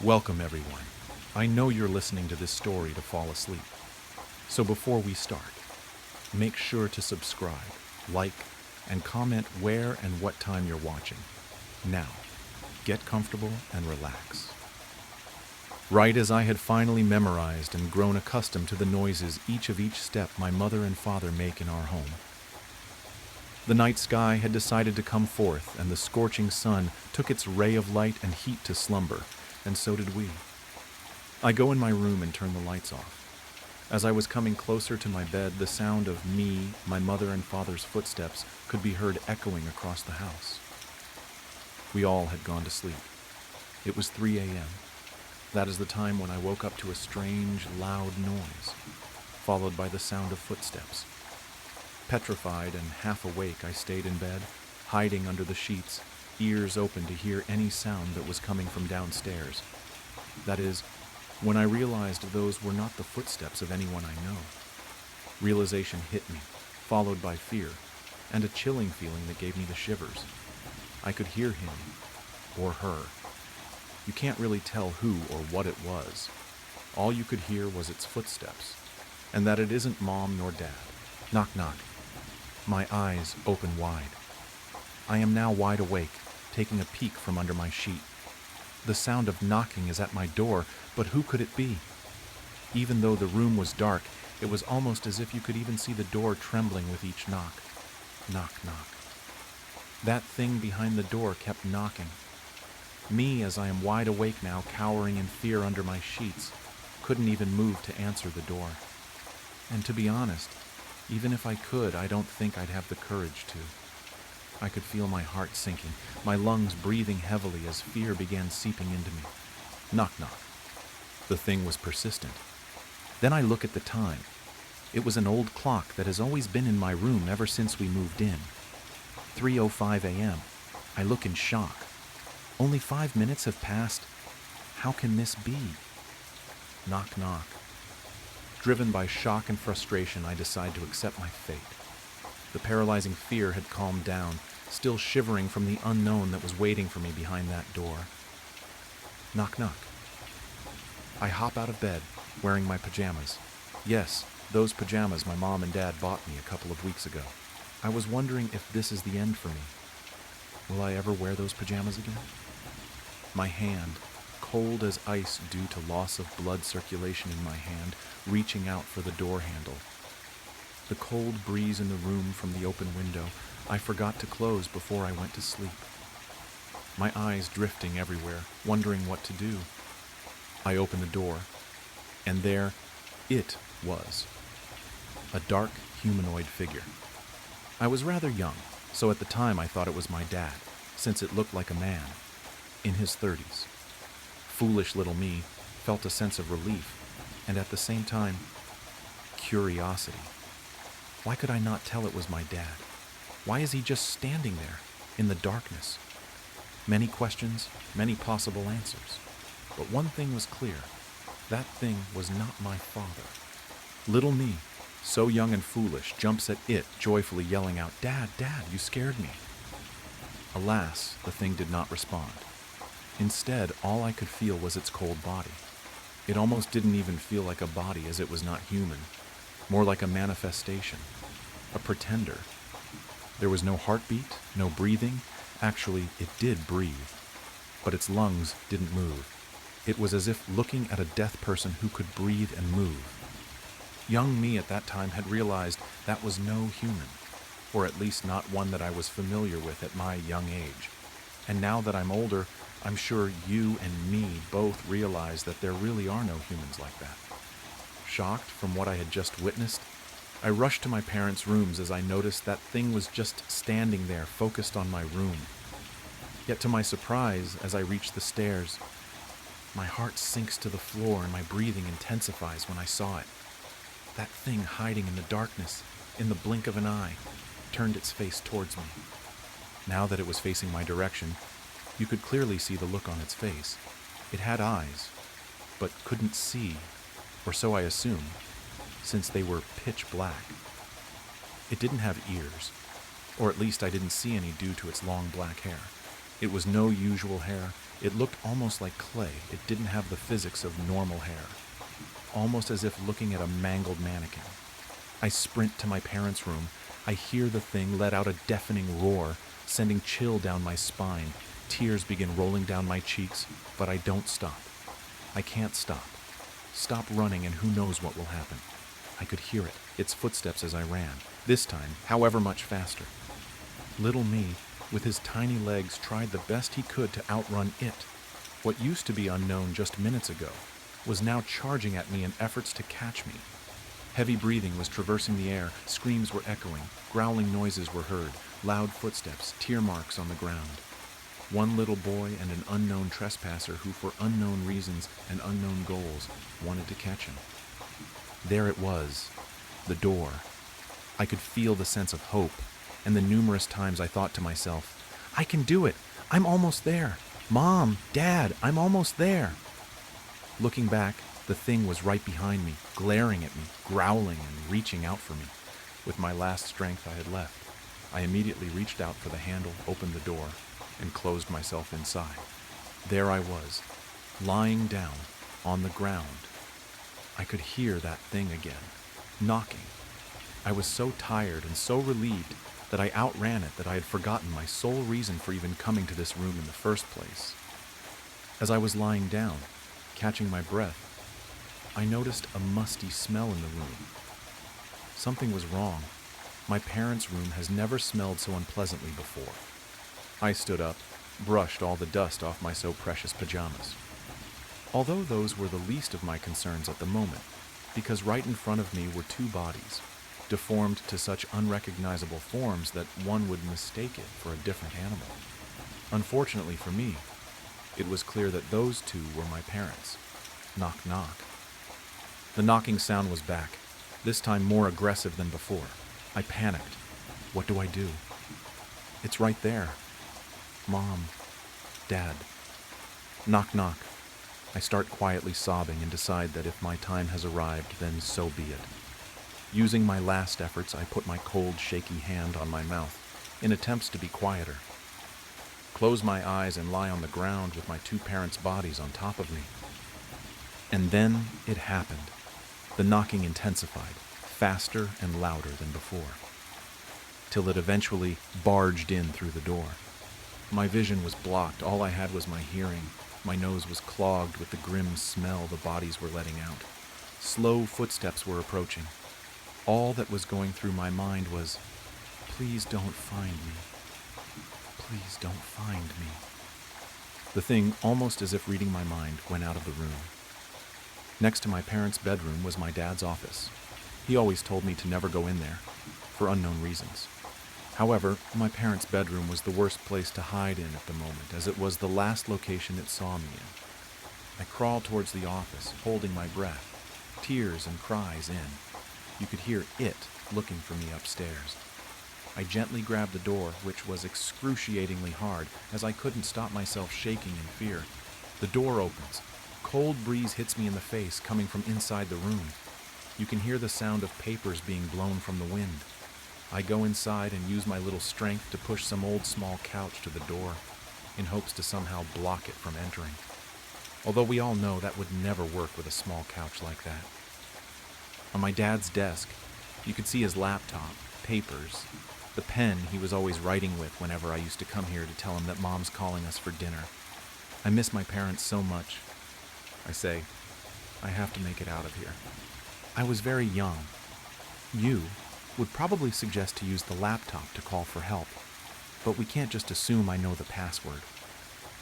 Welcome, everyone. I know you're listening to this story to fall asleep. So before we start, make sure to subscribe, like, and comment where and what time you're watching. Now, get comfortable and relax. Right as I had finally memorized and grown accustomed to the noises each step my mother and father make in our home, the night sky had decided to come forth, and the scorching sun took its ray of light and heat to slumber, and so did we. I go in my room and turn the lights off. As I was coming closer to my bed, the sound of me, my mother, and father's footsteps could be heard echoing across the house. We all had gone to sleep. It was 3 a.m. That is the time when I woke up to a strange, loud noise, followed by the sound of footsteps. Petrified and half awake, I stayed in bed, hiding under the sheets, ears open to hear any sound that was coming from downstairs. That is, when I realized those were not the footsteps of anyone I know. Realization hit me, followed by fear, and a chilling feeling that gave me the shivers. I could hear him, or her. You can't really tell who or what it was. All you could hear was its footsteps, and that it isn't mom nor dad. Knock, knock. My eyes open wide. I am now wide awake, taking a peek from under my sheet. The sound of knocking is at my door, but who could it be? Even though the room was dark, it was almost as if you could even see the door trembling with each knock. Knock, knock. That thing behind the door kept knocking. Me, as I am wide awake now, cowering in fear under my sheets, couldn't even move to answer the door. And to be honest, even if I could, I don't think I'd have the courage to. I could feel my heart sinking, my lungs breathing heavily as fear began seeping into me. Knock, knock. The thing was persistent. Then I look at the time. It was an old clock that has always been in my room ever since we moved in. 3:05 a.m. I look in shock. Only 5 minutes have passed. How can this be? Knock, knock. Driven by shock and frustration, I decide to accept my fate. The paralyzing fear had calmed down, still shivering from the unknown that was waiting for me behind that door. Knock, knock. I hop out of bed, wearing my pajamas. Yes, those pajamas my mom and dad bought me a couple of weeks ago. I was wondering if this is the end for me. Will I ever wear those pajamas again? My hand, cold as ice due to loss of blood circulation in my hand, reaching out for the door handle. The cold breeze in the room from the open window I forgot to close before I went to sleep. My eyes drifting everywhere, wondering what to do. I opened the door, and there it was. A dark, humanoid figure. I was rather young, so at the time I thought it was my dad, since it looked like a man, in his 30s. Foolish little me felt a sense of relief, and at the same time, curiosity. Why could I not tell it was my dad? Why is he just standing there, in the darkness? Many questions, many possible answers. But one thing was clear. That thing was not my father. Little me, so young and foolish, jumps at it, joyfully yelling out, "Dad, Dad, you scared me." Alas, the thing did not respond. Instead, all I could feel was its cold body. It almost didn't even feel like a body, as it was not human, more like a manifestation, a pretender. There was no heartbeat, no breathing. Actually, it did breathe, but its lungs didn't move. It was as if looking at a deaf person who could breathe and move. Young me at that time had realized that was no human, or at least not one that I was familiar with at my young age. And now that I'm older, I'm sure you and me both realize that there really are no humans like that. Shocked from what I had just witnessed, I rushed to my parents' rooms as I noticed that thing was just standing there, focused on my room. Yet to my surprise, as I reached the stairs, my heart sinks to the floor and my breathing intensifies when I saw it. That thing hiding in the darkness, in the blink of an eye, turned its face towards me. Now that it was facing my direction, you could clearly see the look on its face. It had eyes, but couldn't see, or so I assumed, since they were pitch black. It didn't have ears, or at least I didn't see any due to its long black hair. It was no usual hair. It looked almost like clay. It didn't have the physics of normal hair, almost as if looking at a mangled mannequin. I sprint to my parents' room. I hear the thing let out a deafening roar, sending chill down my spine. Tears begin rolling down my cheeks, but I don't stop. I can't stop. Stop running and who knows what will happen. I could hear it, its footsteps as I ran, this time, however much faster. Little me, with his tiny legs, tried the best he could to outrun it. What used to be unknown just minutes ago was now charging at me in efforts to catch me. Heavy breathing was traversing the air, screams were echoing, growling noises were heard, loud footsteps, tear marks on the ground. One little boy and an unknown trespasser who, for unknown reasons and unknown goals, wanted to catch him. There it was, the door. I could feel the sense of hope, and the numerous times I thought to myself, I can do it! I'm almost there! Mom! Dad! I'm almost there! Looking back, the thing was right behind me, glaring at me, growling and reaching out for me. With my last strength I had left, I immediately reached out for the handle, opened the door, and closed myself inside. There I was, lying down on the ground. I could hear that thing again, knocking. I was so tired and so relieved that I outran it that I had forgotten my sole reason for even coming to this room in the first place. As I was lying down, catching my breath, I noticed a musty smell in the room. Something was wrong. My parents' room has never smelled so unpleasantly before. I stood up, brushed all the dust off my so precious pajamas. Although those were the least of my concerns at the moment, because right in front of me were two bodies, deformed to such unrecognizable forms that one would mistake it for a different animal. Unfortunately for me, it was clear that those two were my parents. Knock, knock. The knocking sound was back, this time more aggressive than before. I panicked. What do I do? It's right there. Mom. Dad. Knock, knock. I start quietly sobbing and decide that if my time has arrived, then so be it. Using my last efforts, I put my cold, shaky hand on my mouth in attempts to be quieter. Close my eyes and lie on the ground with my two parents' bodies on top of me. And then it happened. The knocking intensified, faster and louder than before, till it eventually barged in through the door. My vision was blocked. All I had was my hearing. My nose was clogged with the grim smell the bodies were letting out. Slow footsteps were approaching. All that was going through my mind was, please don't find me. Please don't find me. The thing, almost as if reading my mind, went out of the room. Next to my parents' bedroom was my dad's office. He always told me to never go in there, for unknown reasons. However, my parents' bedroom was the worst place to hide in at the moment, as it was the last location it saw me in. I crawled towards the office, holding my breath, tears and cries in. You could hear it looking for me upstairs. I gently grabbed the door, which was excruciatingly hard, as I couldn't stop myself shaking in fear. The door opens. Cold breeze hits me in the face, coming from inside the room. You can hear the sound of papers being blown from the wind. I go inside and use my little strength to push some old small couch to the door, in hopes to somehow block it from entering. Although we all know that would never work with a small couch like that. On my dad's desk, you could see his laptop, papers, the pen he was always writing with whenever I used to come here to tell him that Mom's calling us for dinner. I miss my parents so much. I say, I have to make it out of here. I was very young. You would probably suggest to use the laptop to call for help, but we can't just assume I know the password.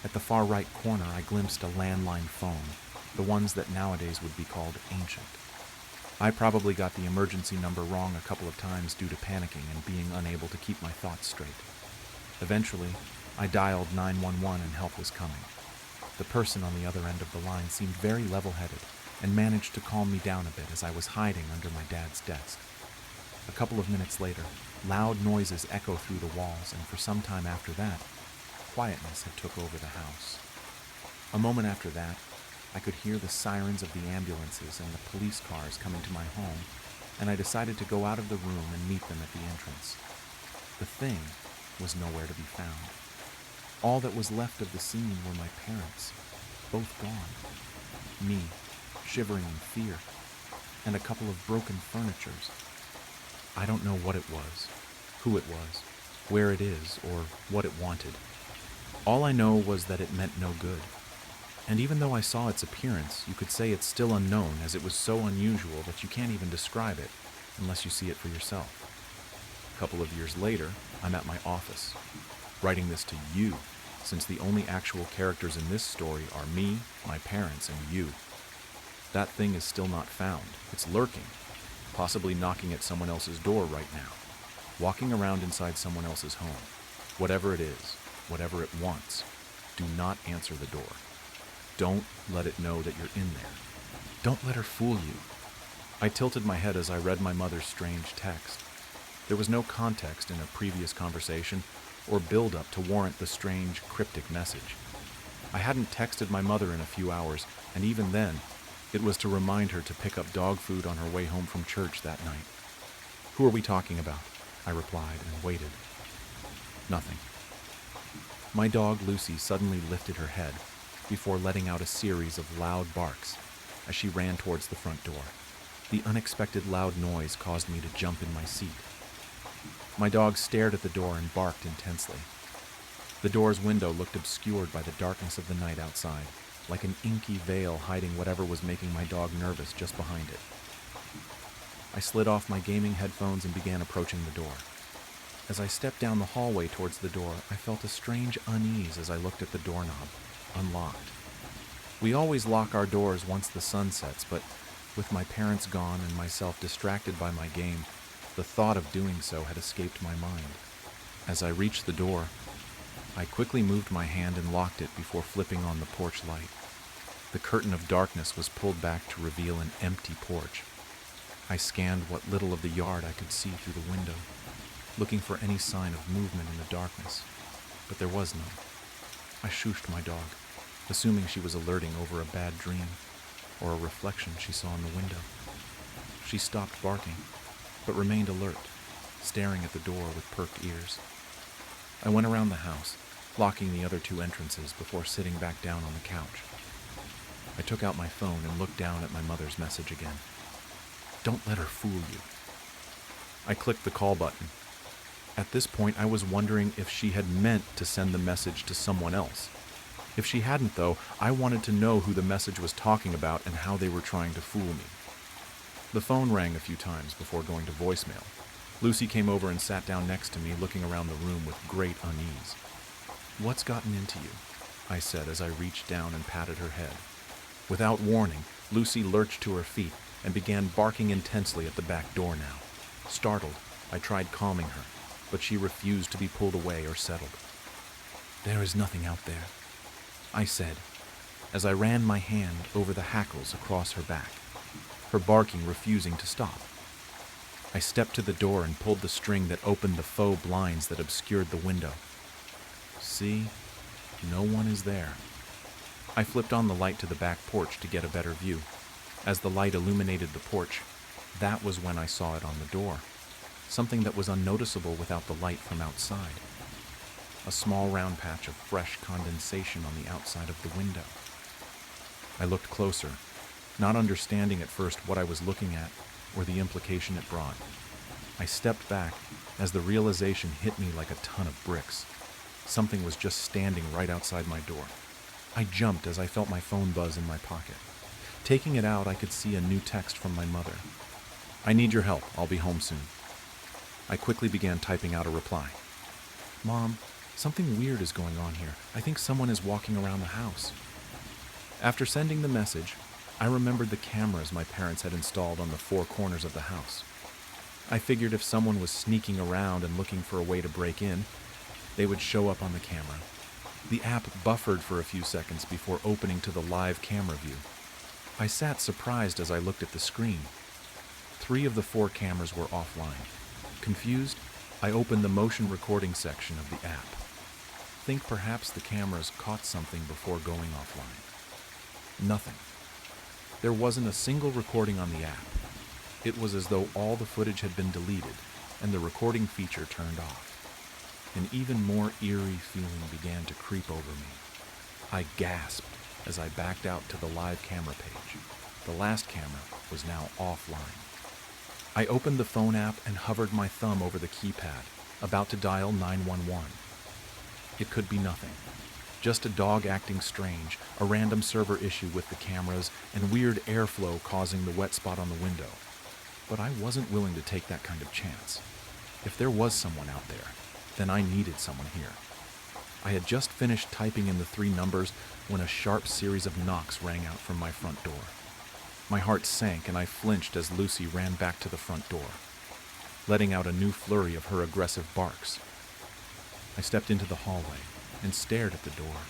At the far right corner, I glimpsed a landline phone, the ones that nowadays would be called ancient. I probably got the emergency number wrong a couple of times due to panicking and being unable to keep my thoughts straight. Eventually, I dialed 911 and help was coming. The person on the other end of the line seemed very level-headed and managed to calm me down a bit as I was hiding under my dad's desk. A couple of minutes later, loud noises echo through the walls, and for some time after that, quietness had took over the house. A moment after that, I could hear the sirens of the ambulances and the police cars coming to my home, and I decided to go out of the room and meet them at the entrance. The thing was nowhere to be found. All that was left of the scene were my parents, both gone. Me, shivering in fear, and a couple of broken furnitures. I don't know what it was, who it was, where it is, or what it wanted. All I know was that it meant no good. And even though I saw its appearance, you could say it's still unknown, as it was so unusual that you can't even describe it unless you see it for yourself. A couple of years later, I'm at my office, writing this to you, since the only actual characters in this story are me, my parents, and you. That thing is still not found. It's lurking, possibly knocking at someone else's door right now, walking around inside someone else's home. Whatever it is, whatever it wants, do not answer the door. Don't let it know that you're in there. Don't let her fool you. I tilted my head as I read my mother's strange text. There was no context in a previous conversation or build-up to warrant the strange, cryptic message. I hadn't texted my mother in a few hours, and even then, it was to remind her to pick up dog food on her way home from church that night. "Who are we talking about?" I replied and waited. Nothing. My dog, Lucy, suddenly lifted her head before letting out a series of loud barks as she ran towards the front door. The unexpected loud noise caused me to jump in my seat. My dog stared at the door and barked intensely. The door's window looked obscured by the darkness of the night outside, like an inky veil hiding whatever was making my dog nervous just behind it. I slid off my gaming headphones and began approaching the door. As I stepped down the hallway towards the door, I felt a strange unease as I looked at the doorknob, unlocked. We always lock our doors once the sun sets, but with my parents gone and myself distracted by my game, the thought of doing so had escaped my mind. As I reached the door, I quickly moved my hand and locked it before flipping on the porch light. The curtain of darkness was pulled back to reveal an empty porch. I scanned what little of the yard I could see through the window, looking for any sign of movement in the darkness, but there was none. I shooshed my dog, assuming she was alerting over a bad dream or a reflection she saw in the window. She stopped barking, but remained alert, staring at the door with perked ears. I went around the house, locking the other two entrances before sitting back down on the couch. I took out my phone and looked down at my mother's message again. "Don't let her fool you." I clicked the call button. At this point, I was wondering if she had meant to send the message to someone else. If she hadn't, though, I wanted to know who the message was talking about and how they were trying to fool me. The phone rang a few times before going to voicemail. Lucy came over and sat down next to me, looking around the room with great unease. "What's gotten into you?" I said as I reached down and patted her head. Without warning, Lucy lurched to her feet and began barking intensely at the back door now. Startled, I tried calming her, but she refused to be pulled away or settled. "There is nothing out there," I said, as I ran my hand over the hackles across her back, her barking refusing to stop. I stepped to the door and pulled the string that opened the faux blinds that obscured the window. See, no one is there. I flipped on the light to the back porch to get a better view. As the light illuminated the porch, that was when I saw it on the door, something that was unnoticeable without the light from outside. A small round patch of fresh condensation on the outside of the window. I looked closer, not understanding at first what I was looking at or the implication it brought. I stepped back as the realization hit me like a ton of bricks. Something was just standing right outside my door. I jumped as I felt my phone buzz in my pocket. Taking it out, I could see a new text from my mother. "I need your help. I'll be home soon." I quickly began typing out a reply. "Mom, something weird is going on here. I think someone is walking around the house." After sending the message, I remembered the cameras my parents had installed on the four corners of the house. I figured if someone was sneaking around and looking for a way to break in, they would show up on the camera. The app buffered for a few seconds before opening to the live camera view. I sat surprised as I looked at the screen. 3 of the 4 cameras were offline. Confused, I opened the motion recording section of the app. Think perhaps the cameras caught something before going offline. Nothing. There wasn't a single recording on the app. It was as though all the footage had been deleted and the recording feature turned off. An even more eerie feeling began to creep over me. I gasped as I backed out to the live camera page. The last camera was now offline. I opened the phone app and hovered my thumb over the keypad, about to dial 911. It could be nothing. Just a dog acting strange, a random server issue with the cameras, and weird airflow causing the wet spot on the window. But I wasn't willing to take that kind of chance. If there was someone out there, then I needed someone here. I had just finished typing in the 3 numbers when a sharp series of knocks rang out from my front door. My heart sank and I flinched as Lucy ran back to the front door, letting out a new flurry of her aggressive barks. I stepped into the hallway and stared at the door.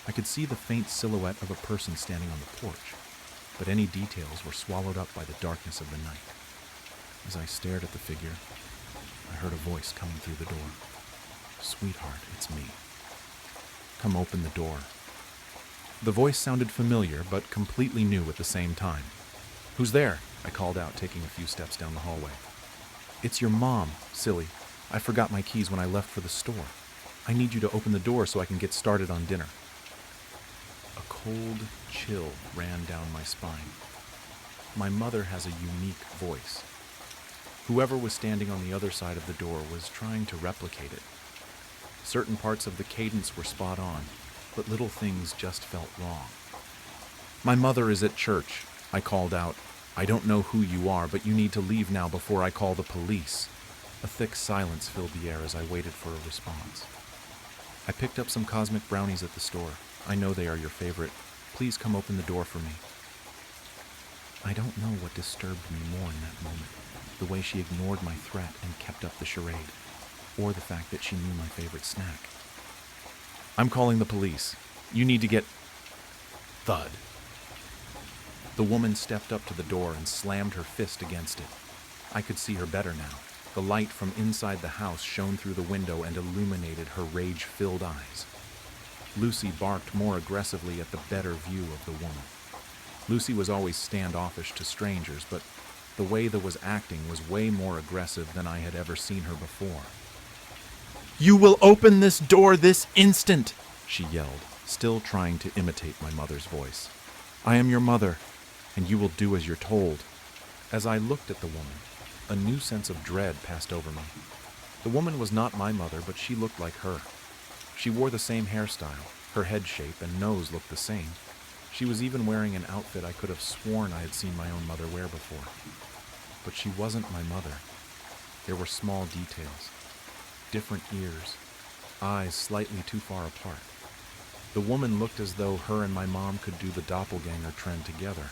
I could see the faint silhouette of a person standing on the porch, but any details were swallowed up by the darkness of the night. As I stared at the figure, I heard a voice coming through the door. "Sweetheart, it's me. Come open the door." The voice sounded familiar, but completely new at the same time. "Who's there?" I called out, taking a few steps down the hallway. "It's your mom, silly. I forgot my keys when I left for the store. I need you to open the door so I can get started on dinner." A cold chill ran down my spine. My mother has a unique voice. Whoever was standing on the other side of the door was trying to replicate it. Certain parts of the cadence were spot on, but little things just felt wrong. "My mother is at church," I called out. "I don't know who you are, but you need to leave now before I call the police." A thick silence filled the air as I waited for a response. "I picked up some cosmic brownies at the store. I know they are your favorite. Please come open the door for me." I don't know what disturbed me more in that moment, the way she ignored my threat and kept up the charade, or the fact that she knew my favorite snack. "I'm calling the police. You need to get..." Thud. The woman stepped up to the door and slammed her fist against it. I could see her better now. The light from inside the house shone through the window and illuminated her rage-filled eyes. Lucy barked more aggressively at the better view of the woman. Lucy was always standoffish to strangers, but the way that was acting was way more aggressive than I had ever seen her before. "You will open this door this instant!" she yelled, still trying to imitate my mother's voice. "I am your mother, and you will do as you're told." As I looked at the woman, a new sense of dread passed over me. The woman was not my mother, but she looked like her. She wore the same hairstyle, her head shape and nose looked the same. She was even wearing an outfit I could have sworn I had seen my own mother wear before. But she wasn't my mother. There were small details. Different ears, eyes slightly too far apart. The woman looked as though her and my mom could do the doppelganger trend together.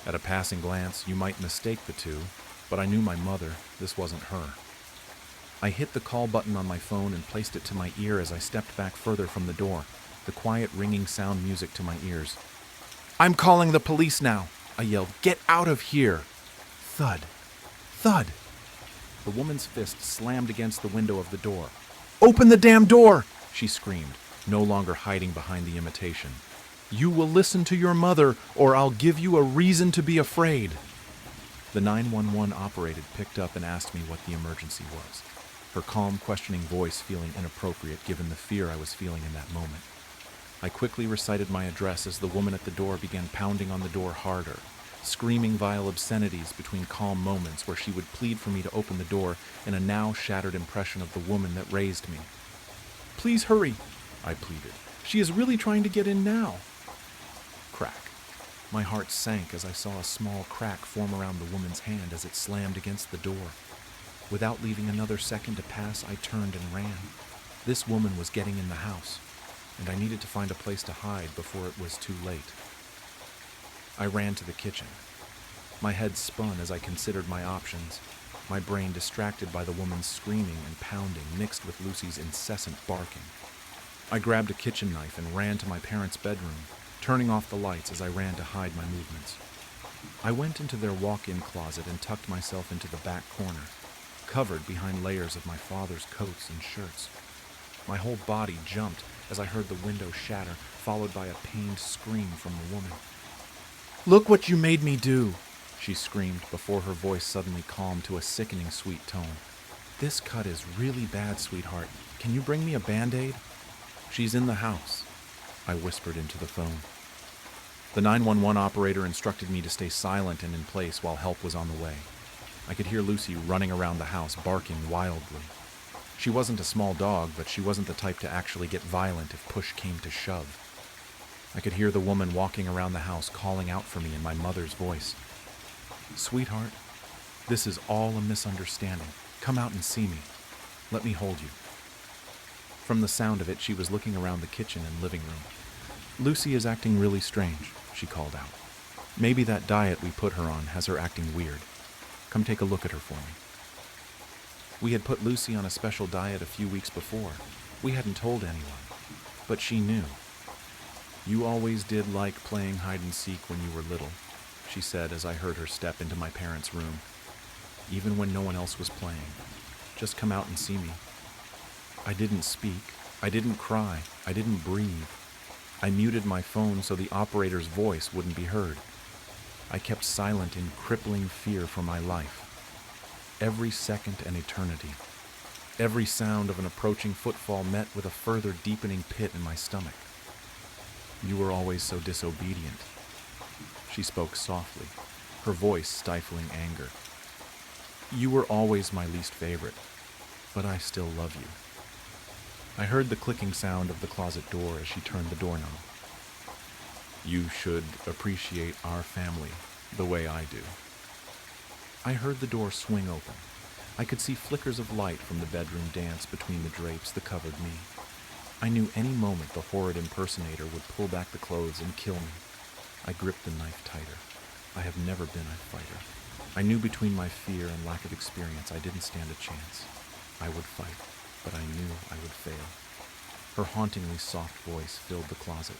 At a passing glance, you might mistake the two, but I knew my mother. This wasn't her. I hit the call button on my phone and placed it to my ear as I stepped back further from the door, the quiet ringing sound music to my ears. "I'm calling the police now," I yelled. "Get out of here!" Thud. Thud. The woman's fist slammed against the window of the door. "Open the damn door!" she screamed, no longer hiding behind the imitation. "You will listen to your mother, or I'll give you a reason to be afraid." The 911 operator picked up and asked me what the emergency was, her calm, questioning voice feeling inappropriate given the fear I was feeling in that moment. I quickly recited my address as the woman at the door began pounding on the door harder, screaming vile obscenities between calm moments where she would plead for me to open the door in a now shattered impression of the woman that raised me. "Please hurry," I pleaded. "She is really trying to get in now." Crack. My heart sank as I saw a small crack form around the woman's hand as it slammed against the door. Without leaving another second to pass, I turned and ran. This woman was getting in the house, and I needed to find a place to hide before it was too late. I ran to the kitchen. My head spun as I considered my options, my brain distracted by the woman's screaming and pounding mixed with Lucy's incessant barking. I grabbed a kitchen knife and ran to my parents' bedroom, turning off the lights as I ran to hide my movements. I went into their walk-in closet and tucked myself into the back corner, covered behind layers of my father's coats and shirts. My whole body jumped as I heard the window shatter, followed by a pained scream from the woman. "Look what you made me do," she screamed before her voice suddenly calmed to a sickening sweet tone. This cut is really bad, sweetheart. Can you bring me a Band-Aid? She's in the house, I whispered into the phone. The 911 operator instructed me to stay silent and in place while help was on the way. I could hear Lucy running around the house, barking wildly. She wasn't a small dog, but she wasn't the type to actually get violent if push came to shove. I could hear the woman walking around the house calling out for me in my mother's voice. Sweetheart, this is all a misunderstanding. Come out and see me. Let me hold you. From the sound of it, she was looking around the kitchen and living room. Lucy is acting really strange, she called out. Maybe that diet we put her on has her acting weird. Come take a look at her for me. We had put Lucy on a special diet a few weeks before. We hadn't told anyone, but she knew. You always did like playing hide and seek when you were little, she said as I heard her step into my parents' room. Even when no one else was playing. Just come out and see me. I didn't speak. I didn't cry. I didn't breathe. I muted my phone so the operator's voice wouldn't be heard. I kept silent in crippling fear for my life. Every second an eternity. Every sound of an approaching footfall met with a further deepening pit in my stomach. You were always so disobedient. She spoke softly, her voice stifling anger. You were always my least favorite, but I still love you. I heard the clicking sound of the closet door as she turned the doorknob. You should appreciate our family the way I do. I heard the door swing open. I could see flickers of light from the bedroom dance between the drapes that covered me. I knew any moment the horrid impersonator would pull back the clothes and kill me. I gripped the knife tighter. I have never been a fighter. I knew between my fear and lack of experience I didn't stand a chance. I would fight, but I knew I would fail. Her hauntingly soft voice filled the closet.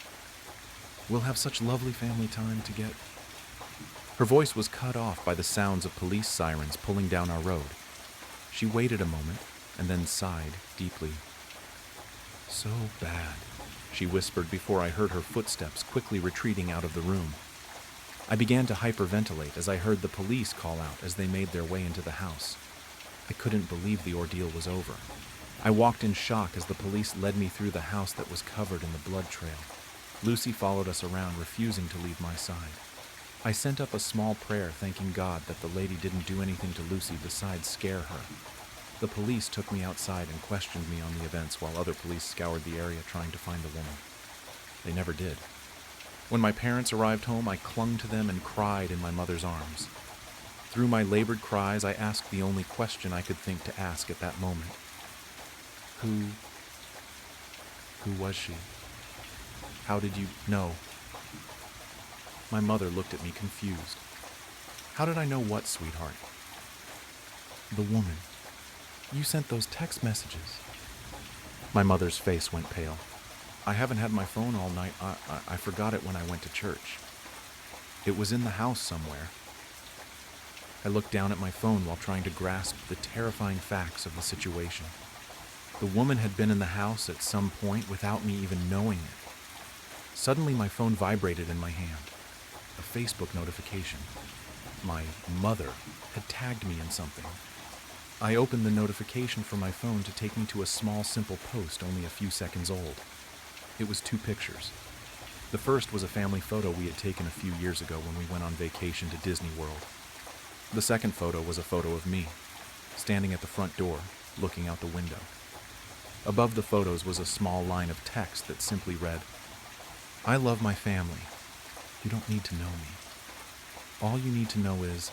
We'll have such lovely family time together. Her voice was cut off by the sounds of police sirens pulling down our road. She waited a moment and then sighed deeply. So bad, she whispered before I heard her footsteps quickly retreating out of the room. I began to hyperventilate as I heard the police call out as they made their way into the house. I couldn't believe the ordeal was over. I walked in shock as the police led me through the house that was covered in the blood trail. Lucy followed us around, refusing to leave my side. I sent up a small prayer thanking God that the lady didn't do anything to Lucy besides scare her. The police took me outside and questioned me on the events while other police scoured the area trying to find the woman. They never did. When my parents arrived home, I clung to them and cried in my mother's arms. Through my labored cries, I asked the only question I could think to ask at that moment. Who was she? How did you know? My mother looked at me confused. How did I know what, sweetheart? The woman. You sent those text messages. My mother's face went pale. I haven't had my phone all night. I forgot it when I went to church. It was in the house somewhere. I looked down at my phone while trying to grasp the terrifying facts of the situation. The woman had been in the house at some point without me even knowing it. Suddenly my phone vibrated in my hand. A Facebook notification. My mother had tagged me in something. I opened the notification from my phone to take me to a small, simple post only a few seconds old. It was 2 pictures. The first was a family photo we had taken a few years ago when we went on vacation to Disney World. The second photo was a photo of me, standing at the front door, looking out the window. Above the photos was a small line of text that simply read, I love my family. You don't need to know me. All you need to know is,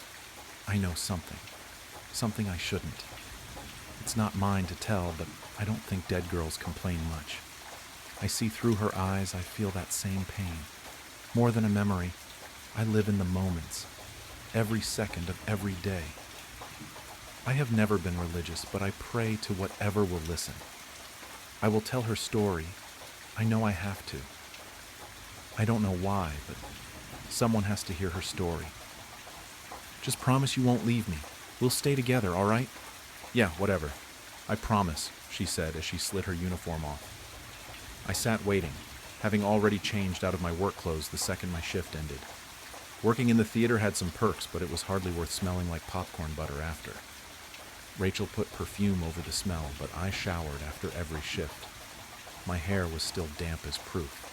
I know something I shouldn't. It's not mine to tell, but I don't think dead girls complain much. I see through her eyes, I feel that same pain. More than a memory, I live in the moments, every second of every day. I have never been religious, but I pray to whatever will listen. I will tell her story. I know I have to. I don't know why, but someone has to hear her story. Just promise you won't leave me. We'll stay together, all right? Yeah, whatever. I promise, she said as she slid her uniform off. I sat waiting, having already changed out of my work clothes the second my shift ended. Working in the theater had some perks, but it was hardly worth smelling like popcorn butter after. Rachel put perfume over the smell, but I showered after every shift. My hair was still damp as proof.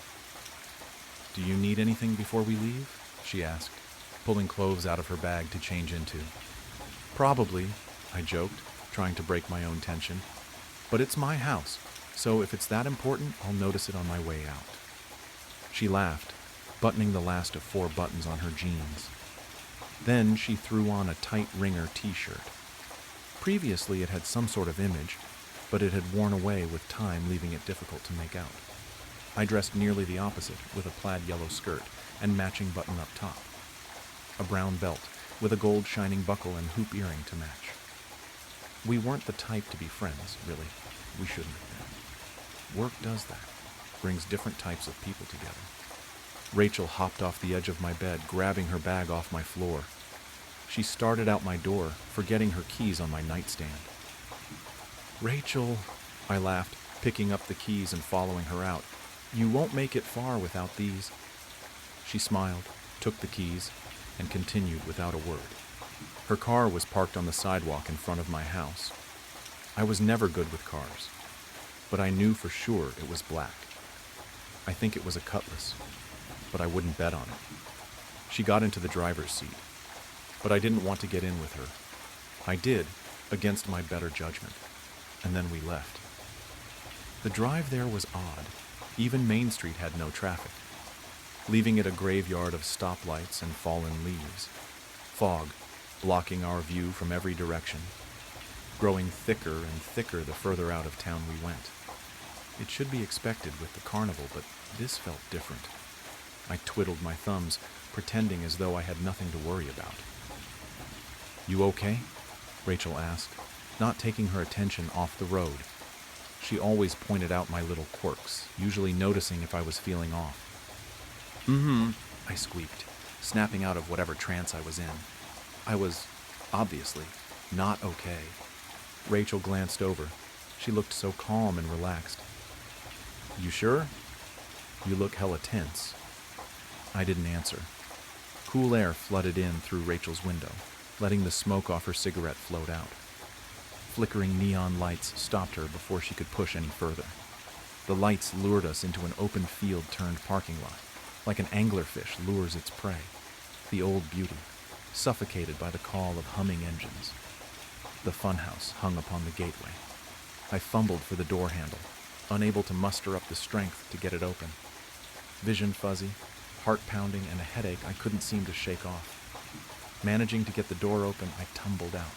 "Do you need anything before we leave?" she asked, pulling clothes out of her bag to change into. "Probably," I joked, trying to break my own tension. "But it's my house, so if it's that important, I'll notice it on my way out." She laughed, buttoning the last of 4 buttons on her jeans. Then she threw on a tight ringer t-shirt. Previously it had some sort of image, but it had worn away with time, leaving it difficult to make out. I dressed nearly the opposite, with a plaid yellow skirt and matching button-up top. A brown belt, with a gold shining buckle and hoop earring to match. We weren't the type to be friends, really. We shouldn't have been. Work does that, brings different types of people together. Rachel hopped off the edge of my bed, grabbing her bag off my floor. She started out my door, forgetting her keys on my nightstand. "Rachel," I laughed, picking up the keys and following her out. "You won't make it far without these." She smiled, took the keys, and continued without a word. Her car was parked on the sidewalk in front of my house. I was never good with cars, but I knew for sure it was black. I think it was a Cutlass, but I wouldn't bet on it. She got into the driver's seat, but I didn't want to get in with her. I did, against my better judgment, and then we left. The drive there was odd. Even Main Street had no traffic, leaving it a graveyard of stoplights and fallen leaves. Fog, blocking our view from every direction, growing thicker and thicker the further out of town we went. It should be expected with the carnival, but this felt different. I twiddled my thumbs, pretending as though I had nothing to worry about. "You okay?" Rachel asked, not taking her attention off the road. She always pointed out my little quirks, usually noticing if I was feeling off. "Mm-hmm," I squeaked, snapping out of whatever trance I was in. I was, obviously, not okay. Rachel glanced over. She looked so calm and relaxed. "You sure? You look hella tense." I didn't answer. Cool air flooded in through Rachel's window, letting the smoke off her cigarette float out. Flickering neon lights stopped her before she could push any further. The lights lured us into an open field-turned parking lot, like an anglerfish lures its prey. The old beauty, suffocated by the call of humming engines. The funhouse hung upon the gateway. I fumbled for the door handle, unable to muster up the strength to get it open. Vision fuzzy, heart pounding, and a headache I couldn't seem to shake off. Managing to get the door open, I tumbled out.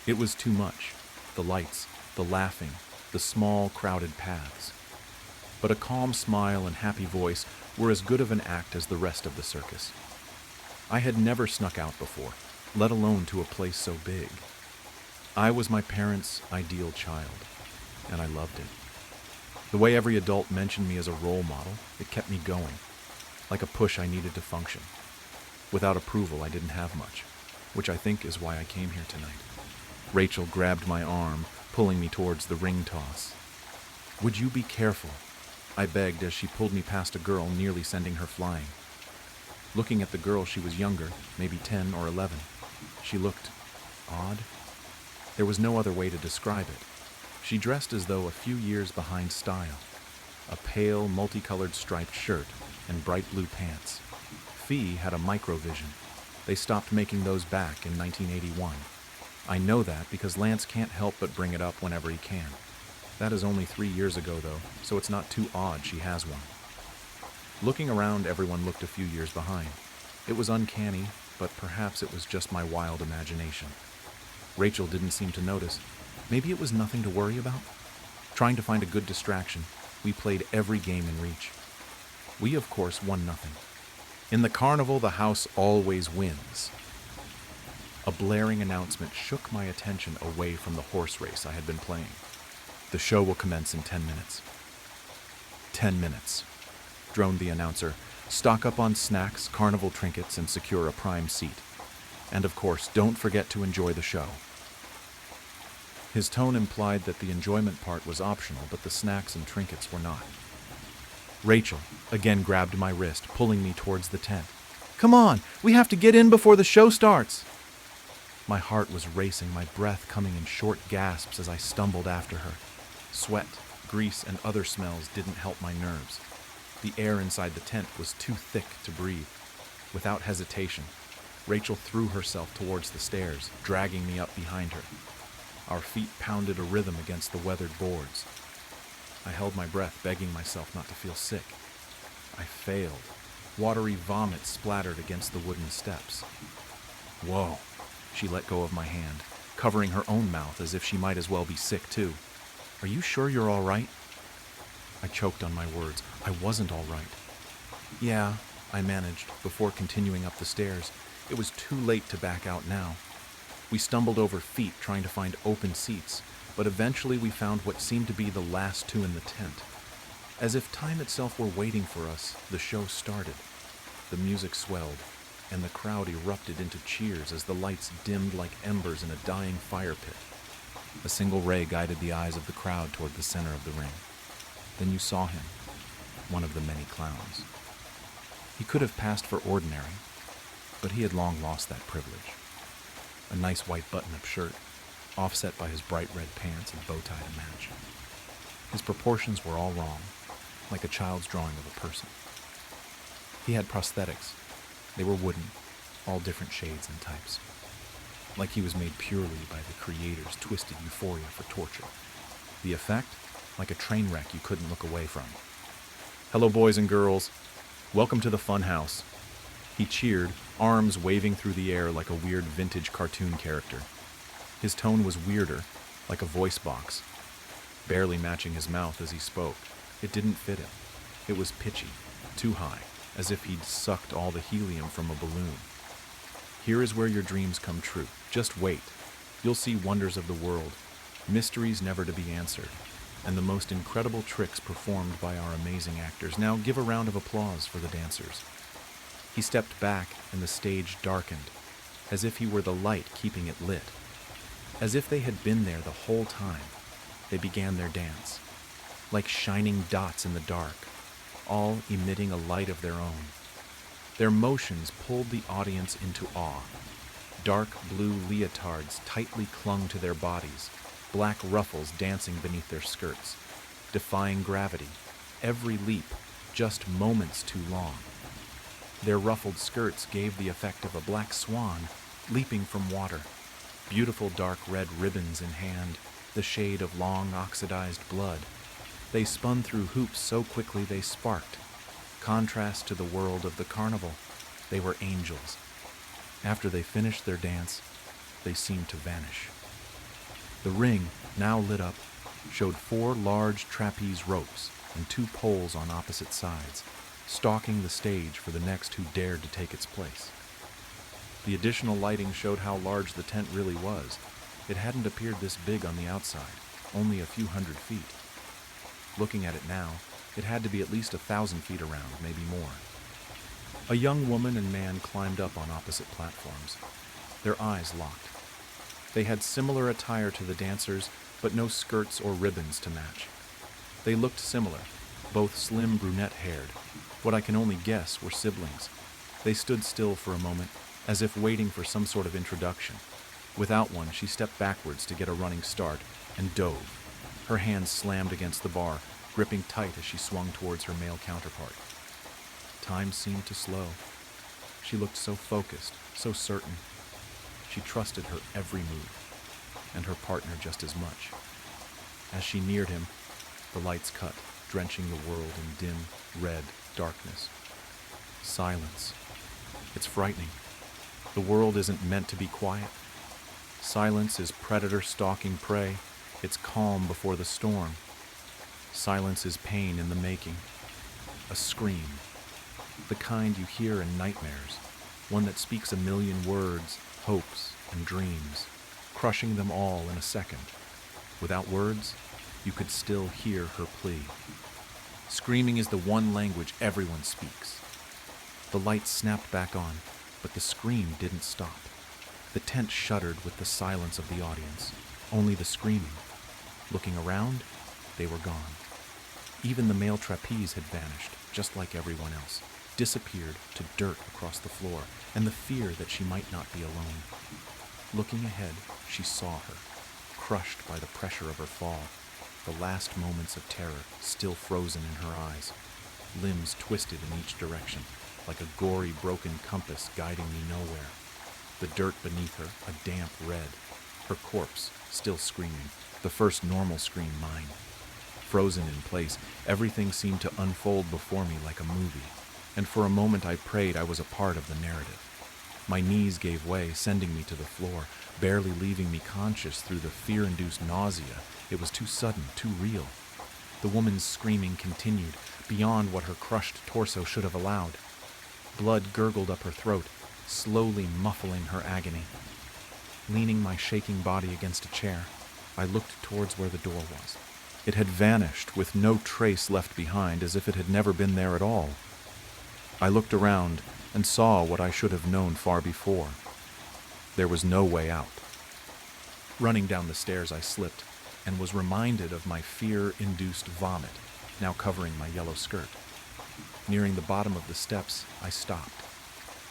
It was too much. The lights, the laughing, the small, crowded paths. But a calm smile and happy voice were as good of an act as the rest of the circus. I had never snuck out before, let alone to a place so big. I was my parents' ideal child, and I loved it. The way every adult mentioned me as a role model, it kept me going, like a push I needed to function. Without approval, I didn't have much, which I think is why I came here tonight. Rachel grabbed my arm, pulling me towards the ring toss. "Would you be careful?" I begged as she pulled me past a girl, nearly sending her flying. Looking at the girl, she was younger, maybe 10 or 11. She looked odd. There was no other way to describe it. She dressed as though a few years behind style. A pale, multicolored striped shirt and bright blue pants. Fee had a microvision. They stopped making those back in 1981. I know that because Lance can't help but bring it up whenever he can. That is only 3 years ago, though, so it's not too odd she has one. Looking around, everyone looked a few years behind. It was uncanny, but perhaps it was just my wild imagination. Rachel didn't seem to notice. Maybe it was nothing to worry about. Trying to find a good distraction, we played every game in reach. We, of course, won nothing. In the carnival, the house always wins. A blaring announcement shook my attention away from the horse race I had been playing. "The show will commence in 10 minutes. 10 minutes, droned the announcer. "Stock up on snacks, carnival trinkets, and secure a prime seat. And of course, don't forget to enjoy the show." His tone implied that the enjoyment part was optional, but the snacks and trinkets were not. Rachel again grabbed my wrist, pulling me towards the tent. "Come on, we have to get in before the show starts." My heart was racing, my breath coming in short gasps as I stumbled after her. Sweat, grease, and other smells didn't help my nerves. The air inside the tent was too thick to breathe. Without hesitation, Rachel threw herself towards the stairs, dragging me up behind her. Our feet pounded a rhythm against the weathered boards. I held my breath, begging myself not to feel sick. I failed. Watery vomit splattered against the wooden steps. Whoa! She let go of my hand, covering her own mouth as if she might as well be sick too. Are you sure you're all right? I choked on my words. I wasn't all right. Yeah, I managed, before continuing up the stairs. It was too late to back out now. We stumbled over feet trying to find open seats, but eventually we found what seemed to be the last two in the tent. As if time itself were waiting for us, the show started. The music swelled, and the crowd erupted into cheers as the lights dimmed like embers in a dying fire pit. A single ray guided the eyes of the crowd toward the center of the ring. Then you saw him, one of the many clowns. He could have passed for ordinary, but he had long lost that privilege. A nice white button-up shirt, offset by his bright red pants and bow tie to match. His proportions were all wrong, like a child's drawing of a person. He had prosthetics. They were wooden, all different shades and types. Like he was made purely by the creator's twisted euphoria for torture. The effect? Like a train wreck you couldn't look away from. Hello, boys and girls. Welcome to the fun house. He cheered, arms waving through the air like a weird vintage cartoon character. His tone was weirder, like a voice box, barely matching his mouth as he spoke. It didn't fit him. It was pitchy, too high, as if he'd sucked all the helium from a balloon. Here is where your dreams come true. Just wait. You'll see wonders of the world, mysteries never to be answered, and the most incredible tricks performed by our amazing actors. Now give a round of applause for the dancers. He stepped back and the stage darkened, as if he were the light keeping it lit. As if they had been there the whole time, they began their dance, like shining dots in the dark, all emitting a light of their own. Their motions pulled the audience into awe. Dark blue leotards tightly clung to their bodies, black ruffles dancing beneath their skirts, defying gravity, every leap just moments too long. Their ruffled skirts gave the effect of a black swan leaping from water, beautiful dark red ribbons in hand, the shade of long oxidized blood. They spun through hoops so quickly they sparked. Contrast to the world of the carnival, they were angels. After they finished their dance, they seemed to vanish. The ring, now lit up, showed 4 large trapeze ropes and 2 poles on opposite sides, stalking the stage for the next who dared to take its place. The additional lighting showed how large the tent really was. It hadn't appeared this big on the outside, only a few hundred feet. Looking at it now, it had to be at least 1,000 feet around, maybe more. A young woman and man climbed up on opposite platforms. Their eyes locked. They had similar attire to the dancers, but no skirts or ribbons to match. They looked similar, both slim brunette-haired. What I can only guess were siblings. They stood still for a moment, as if waiting for some sort of introduction. Without one, she stepped backwards to get a running start and dove. Her hands slammed against the bar, gripping tight as she swung towards her male counterpart. Time seemed to slow. She looked so focused, so certain. She trusted her every move, and her partner just as much. As she neared him, the lights cut, drenching the world in dim, red darkness. Silence. It's frightening. The world isn't meant to be quiet. Silence is predator stalking prey. It's calm before the storm. Silence is pain in the making. A scream. The kind you hear in nightmares. One that speaks a million words, hopes, and dreams, crushing them all in a second. Without words, you could still hear her plea. Screaming is the one language everyone speaks. The lights snapped back on, but the scream didn't stop. The tent shuddered with the silence of the audience, only the screaming. Looking around, they were gone. Even the male trapeze had vanished, just like everyone else, disappeared to dirt across the floor, and the fear that she might not be alone. Looking ahead, she saw her, crushed by the pressure of her fall, the last moments of terror still frozen in her eyes, limbs twisted in each direction, like a gory broken compass guiding me nowhere. The dirt beneath her, a damp red, her corpse still screaming, the first normal scream mine. Frozen in place, everything seemed to unfold before me like a movie, and for a moment I prayed I was a part of the narrative. My knees gave way, sending me to the floor, barely leaving me conscious through the fear-induced nausea. It was too sudden, too real. The woman's screaming continued, beyond what her crushed torso should have allowed. Blood gurgled up her throat, slowly muffling her agony. Leaning my shaking body against a chair, I looked towards where the door was. It had vanished, with no trace left behind, as if it had never been there at all. I looked around and saw what I should have known far before. There was no way out. Running down the stairs, I slipped and was reminded of my fear-induced vomit, now covering my yellow skirt. Nearing the bottom of the steps, I stopped.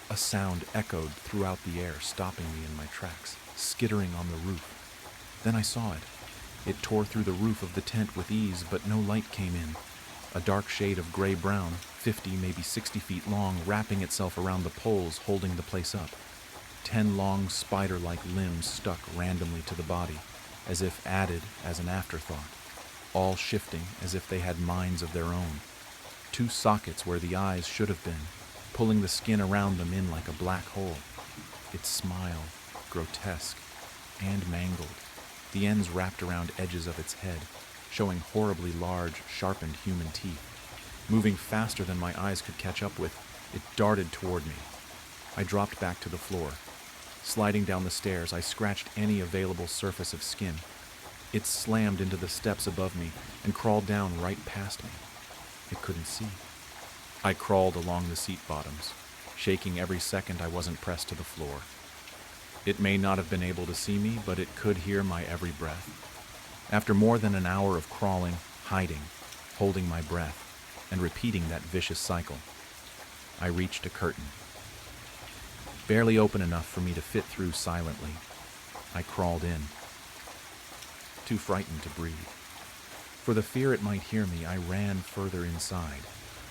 A sound echoed throughout the air, stopping me in my tracks, skittering on the roof. Then I saw it. It tore through the roof of the tent with ease, but no light came in. A dark shade of gray-brown, 50, maybe 60 feet long, wrapping itself around the poles holding the place up. 10 long spider-like limbs stuck randomly to the body, as if added as an afterthought, all shifting as if they had minds of their own. 2 sockets where the eyes should have been, pulling the skin around them in like a black hole. Its smile, grotesque and mangled, the ends wrapped around edges of its head, showing horribly large, sharpened human teeth. Moving faster than my eyes could catch up with, it darted toward me. I dropped back to the floor. Sliding down the stairs, I scratched any available surface of skin. It slammed into the steps above me and crawled down right past me. It couldn't see. I crawled along the seat bottoms, shaking every second I wasn't pressed to the floor. It may not have been able to see me, but it could hear my every breath. After more than an hour of crawling, hiding, holding my breath, and repeating that vicious cycle, I reached a curtain. Barely open enough for me to fit through silently, I crawled in, too frightened to breathe. For the fear it might hear me, I ran further inside.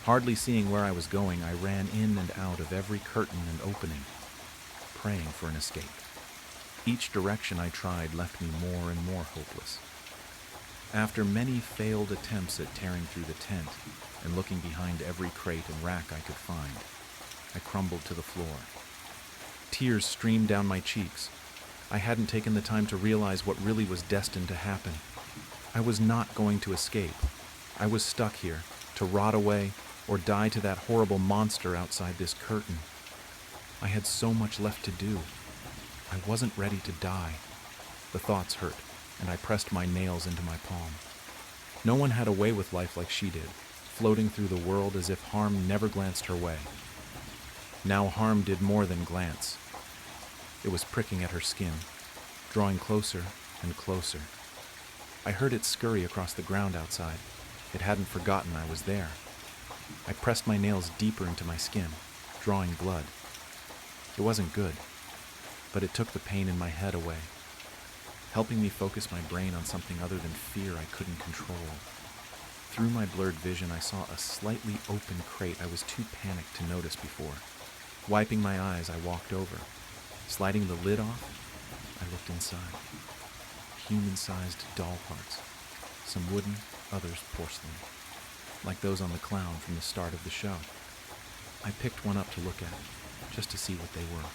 Hardly seeing where I was going, I ran in and out of every curtain and opening, praying for an escape. Each direction I tried left me more and more hopeless. After many failed attempts at tearing through the tent and looking behind every crate and rack I could find, I crumbled to the floor. Tears streamed down my cheeks. I hadn't taken the time to realize what really was destined to happen. I was not going to escape. I was stuck here, to rot away or die to that horrible monster outside this curtain. I had so much left to do. I wasn't ready to die. The thoughts hurt, and I pressed my nails into my palm. No one had a way with life like she did, floating through the world as if harm never glanced her way. Now harm did more than glance. It was pricking at her skin, drawing closer and closer. I heard it scurry across the ground outside. It hadn't forgotten I was there. I pressed my nails deeper into my skin, drawing blood. It wasn't good, but it took the pain in my head away, helping me focus my brain on something other than fear I couldn't control. Through my blurred vision, I saw a slightly open crate I was too panicked to notice before. Wiping my eyes, I walked over. Sliding the lid off, I looked inside. Human-sized doll parts, some wooden, others porcelain, like those on the clown from the start of the show. I picked one up to look at, just to see what they were.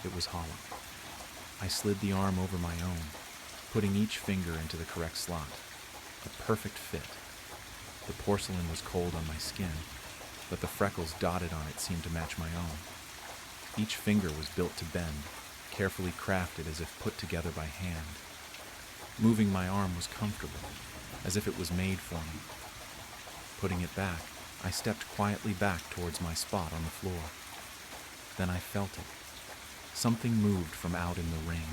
It was hollow. I slid the arm over my own, putting each finger into the correct slot. A perfect fit. The porcelain was cold on my skin, but the freckles dotted on it seemed to match my own. Each finger was built to bend, carefully crafted as if put together by hand. Moving my arm was comfortable, as if it was made for me. Putting it back, I stepped quietly back towards my spot on the floor. Then I felt it. Something moved from out in the ring.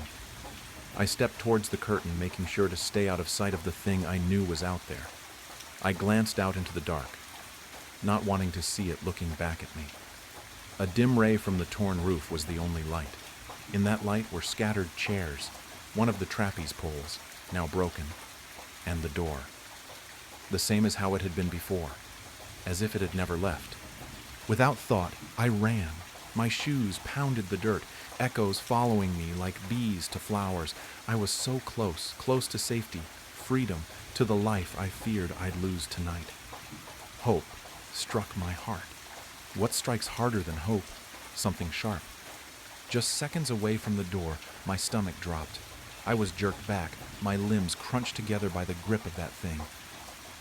I stepped towards the curtain, making sure to stay out of sight of the thing I knew was out there. I glanced out into the dark, not wanting to see it looking back at me. A dim ray from the torn roof was the only light. In that light were scattered chairs, one of the trapeze poles, now broken, and the door. The same as how it had been before, as if it had never left. Without thought, I ran. My shoes pounded the dirt, echoes following me like bees to flowers. I was so close, close to safety, freedom, to the life I feared I'd lose tonight. Hope struck my heart. What strikes harder than hope? Something sharp. Just seconds away from the door, my stomach dropped. I was jerked back, my limbs crunched together by the grip of that thing.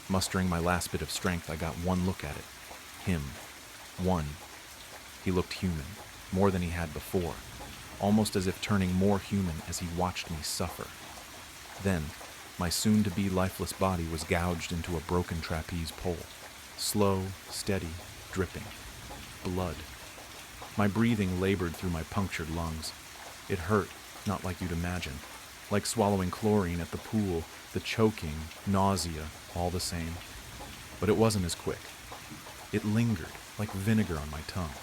Mustering my last bit of strength, I got one look at it. Him. One. He looked human, more than he had before, almost as if turning more human as he watched me suffer. Then, my soon-to-be lifeless body was gouged into a broken trapeze pole. Slow, steady, dripping. Blood. My breathing labored through my punctured lungs. It hurt, not like you'd imagine. Like swallowing chlorine at the pool, the choking, nausea, all the same. But it wasn't as quick. It lingered, like vinegar on my tongue.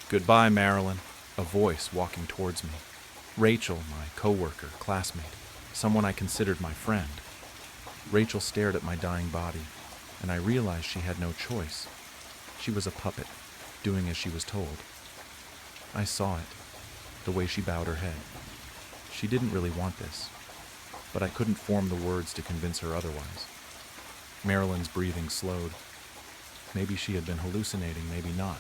"Goodbye, Marilyn," a voice walking towards me. Rachel, my coworker, classmate, someone I considered my friend. Rachel stared at my dying body, and I realized she had no choice. She was a puppet, doing as she was told. I saw it, the way she bowed her head. She didn't really want this, but I couldn't form the words to convince her otherwise. Marilyn's breathing slowed. Maybe she had been hallucinating, maybe not.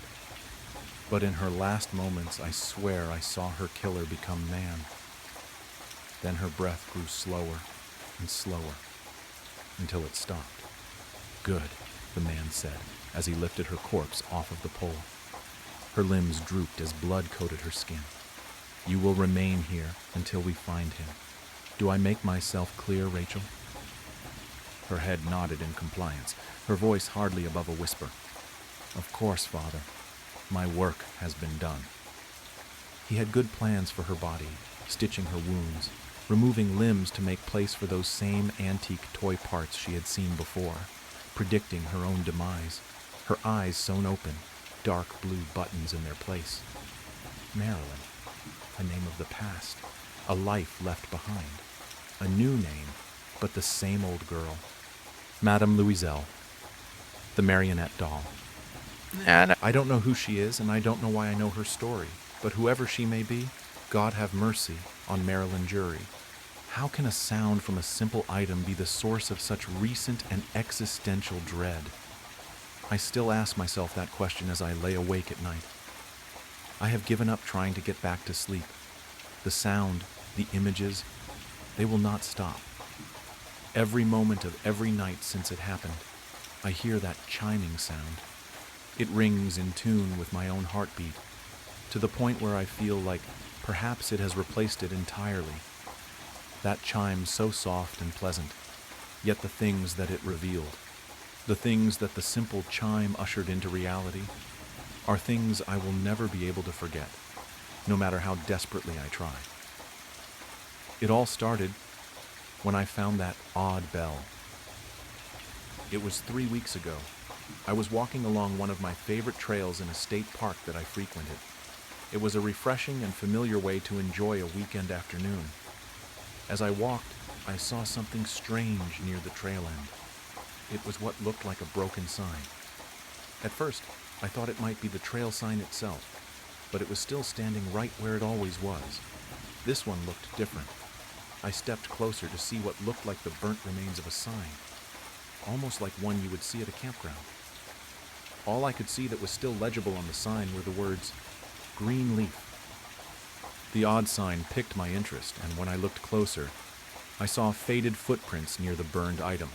But in her last moments, I swear I saw her killer become man. Then her breath grew slower and slower, until it stopped. "Good," the man said, as he lifted her corpse off of the pole. Her limbs drooped as blood coated her skin. "You will remain here until we find him. Do I make myself clear, Rachel?" Her head nodded in compliance, her voice hardly above a whisper. "Of course, Father. My work has been done." He had good plans for her body, stitching her wounds, removing limbs to make place for those same antique toy parts she had seen before, predicting her own demise, her eyes sewn open, dark blue buttons in their place. Marilyn, a name of the past, a life left behind, a new name, but the same old girl. Madame Louiselle, the marionette doll. And I don't know who she is, and I don't know why I know her story, but whoever she may be, God have mercy on Marilyn Jury. How can a sound from a simple item be the source of such recent and existential dread? I still ask myself that question as I lay awake at night. I have given up trying to get back to sleep. The sound, the images, they will not stop. Every moment of every night since it happened, I hear that chiming sound. It rings in tune with my own heartbeat, to the point where I feel like perhaps it has replaced it entirely. That chime so soft and pleasant, yet the things that it revealed, the things that the simple chime ushered into reality, are things I will never be able to forget, no matter how desperately I try. It all started when I found that odd bell. It was 3 weeks ago. I was walking along one of my favorite trails in a state park that I frequented. It was a refreshing and familiar way to enjoy a weekend afternoon. As I walked, I saw something strange near the trail end. It was what looked like a broken sign. At first, I thought it might be the trail sign itself, but it was still standing right where it always was. This one looked different. I stepped closer to see what looked like the burnt remains of a sign, almost like one you would see at a campground. All I could see that was still legible on the sign were the words, "Green leaf." The odd sign piqued my interest, and when I looked closer, I saw faded footprints near the burned item.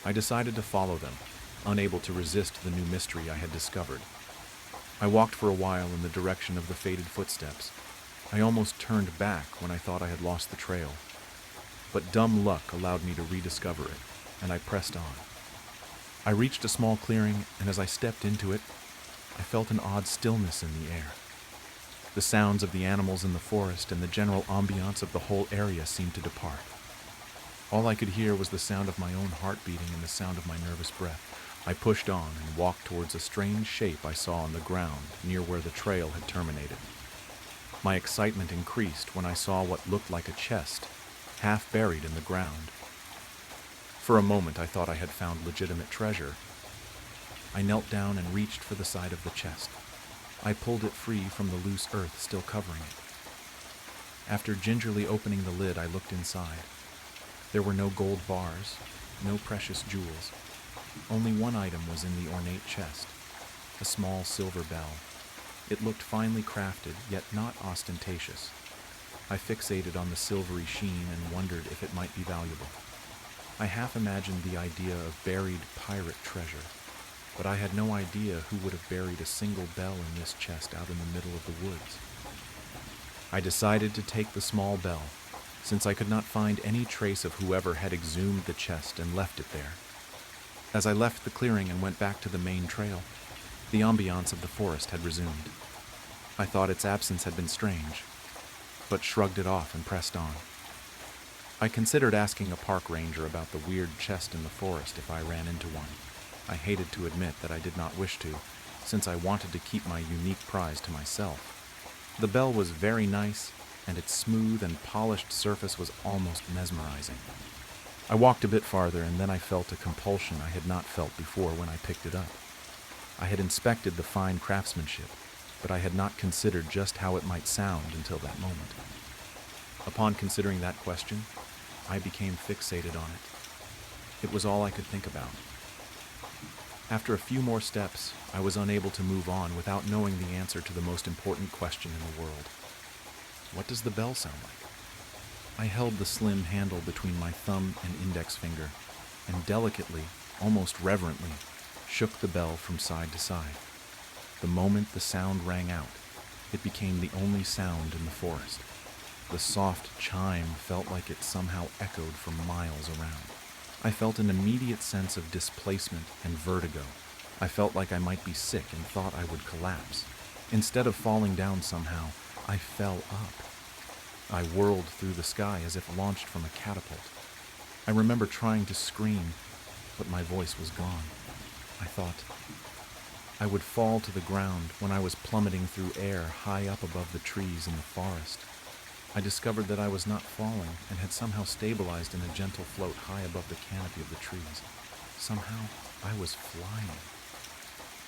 I decided to follow them, unable to resist the new mystery I had discovered. I walked for a while in the direction of the faded footsteps. I almost turned back when I thought I had lost the trail. But dumb luck allowed me to rediscover it, and I pressed on. I reached a small clearing, and as I stepped into it, I felt an odd stillness in the air. The sounds of the animals in the forest and the general ambiance of the whole area seemed to depart. All I could hear was the sound of my own heart beating and the sound of my nervous breath. I pushed on and walked towards a strange shape I saw on the ground near where the trail had terminated. My excitement increased when I saw what looked like a chest, half buried in the ground. For a moment I thought I had found legitimate treasure. I knelt down and reached for the side of the chest. I pulled it free from the loose earth still covering it. After gingerly opening the lid, I looked inside. There were no gold bars, no precious jewels. Only one item was in the ornate chest, a small silver bell. It looked finely crafted, yet not ostentatious. I fixated on the silvery sheen and wondered if it might be valuable. I half imagined the idea of buried pirate treasure, but I had no idea who would have buried a single bell in this chest out in the middle of the woods. I decided to take the small bell, since I could not find any trace of whoever had exhumed the chest and left it there. As I left the clearing and went back to the main trail, the ambiance of the forest had resumed. I thought its absence had been strange, but shrugged it off and pressed on. I considered asking a park ranger about the weird chest in the forest if I ran into one. I hated to admit that I did not wish to, since I wanted to keep my unique prize to myself. The bell was very nice, and its smooth and polished surface was almost mesmerizing. I walked a bit farther, and then I felt a compulsion I had not felt before when I picked it up. I had inspected the fine craftsmanship, but I had not considered just how it might sound until that moment. Upon considering that question, I became fixated on it. It was all I could think about. After a few more steps, I was unable to move on without knowing the answer to the most important question in the world. What does the bell sound like? I held the slim handle between my thumb and index finger, and delicately, almost reverently, shook the bell from side to side. The moment the sound rang out, it became the only sound in the forest. The soft chime felt like it somehow echoed for miles around. I felt an immediate sense of displacement and vertigo. I felt like I might be sick and thought I would collapse. Instead of falling down somehow, I fell up. I whirled through the sky as if launched from a catapult. I remember trying to scream, but my voice was gone. I thought I would fall to the ground when I was plummeting through air high up above the trees in the forest. I discovered that I was not falling and had somehow stabilized in a gentle float high above the canopy of the trees. Somehow, I was flying.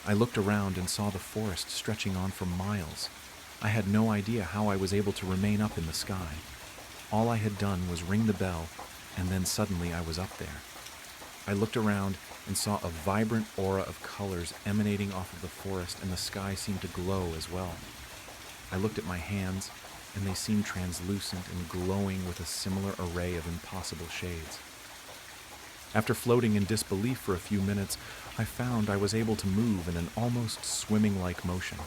I looked around and saw the forest stretching on for miles. I had no idea how I was able to remain up in the sky. All I had done was ring the bell, and then suddenly I was up there. I looked around and saw a vibrant aura of colors emanating off of the forest, and the sky seemed to glow as well. I looked at my hands, and they seemed translucent and glowing with a similar array of impossible shades. After floating in disbelief for a few minutes, I found I was able to move in an almost swimming-like motion.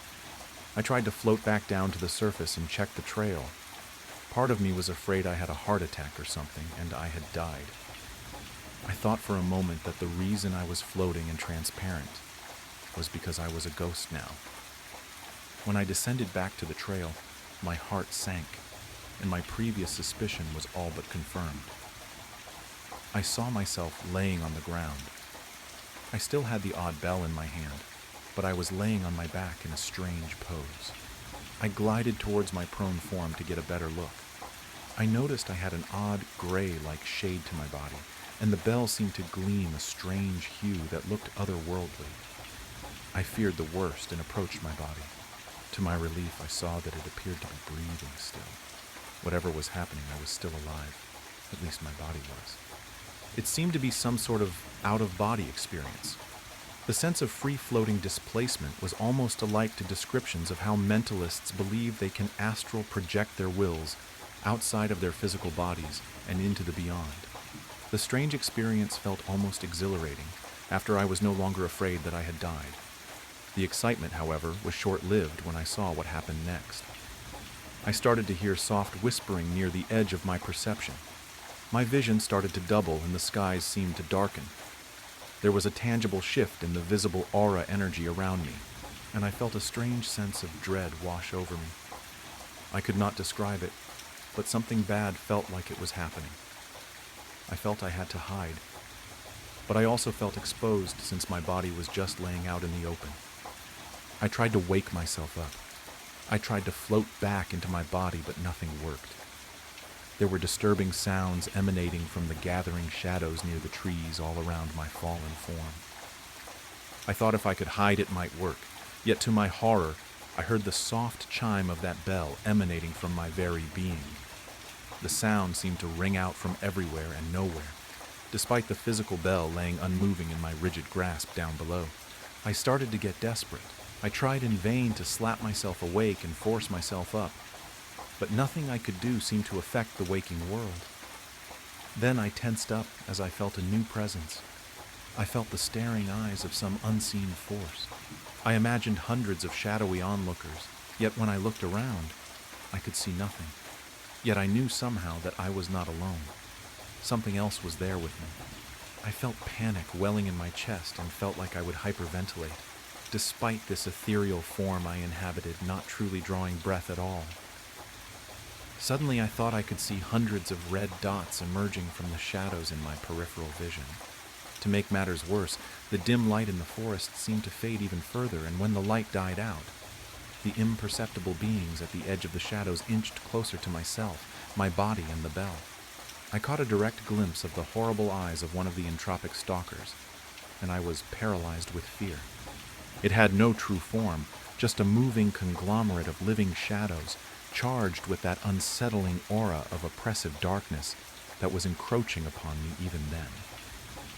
I tried to float back down to the surface and check the trail. Part of me was afraid I had a heart attack or something, and I had died. I thought for a moment that the reason I was floating and transparent was because I was a ghost now. When I descended back to the trail, my heart sank, and my previous suspicion was all but confirmed. I saw myself laying on the ground. I still had the odd bell in my hand, but I was laying on my back in a strange pose. I glided towards my prone form to get a better look. I noticed I had an odd gray-like shade to my body, and the bell seemed to gleam a strange hue that looked otherworldly. I feared the worst and approached my body. To my relief, I saw that it appeared to be breathing still. Whatever was happening, I was still alive. At least my body was. It seemed to be some sort of out-of-body experience. The sense of free-floating displacement was almost alike to descriptions of how mentalists believe they can astral project their wills outside of their physical bodies and into the beyond. The strange experience felt almost exhilarating after I was no longer afraid that I had died. The excitement, however, was short-lived when I saw what happened next. I started to hear soft whispering near the edge of my perception. My vision started to double and the skies seemed to darken. There was a tangible shift in the visible aura energy around me, and I felt a strange sense of dread wash over me. I could not describe it, but something bad felt like it was happening. I felt I had to hide, but I also felt exposed since my body was just laying out in the open. I tried to wake myself up. I tried to float back into my body, but nothing worked. There were disturbing sounds emanating from the gathering shadows near the trees all around my fallen form. I thought if I could hide it might work, yet to my horror, I heard the soft chime of that bell emanating from my very being. The sound seemed to ring out from everywhere and nowhere, despite the physical bell laying unmoving in my rigid grasp down below. I started to get desperate. I tried in vain to slap myself awake and force myself up, but nothing I could do seemed to affect the waking world. Then I tensed up as I felt a new presence. I felt the staring eyes of some unseen force. I imagined hundreds of shadowy onlookers, yet when I looked around, I could see nothing. Yet I knew somehow that I was not alone. Something else was there with me. I felt panic welling in my chest and felt like I would hyperventilate, despite this ethereal form I inhabited not truly drawing breath at all. Suddenly I thought I could see hundreds of red dots emerging from the shadows in my peripheral vision. To make matters worse, the dim light in the forest seemed to fade even further, and when the light died out, the imperceptible beings at the edge of the shadows inched closer to myself, my body, and the bell. I caught a direct glimpse of the horrible eyes of one of the entropic stalkers, and I was paralyzed with fear. It had no true form, just a moving conglomerate of living shadows, charged with that unsettling aura of oppressive darkness that was encroaching upon me even then.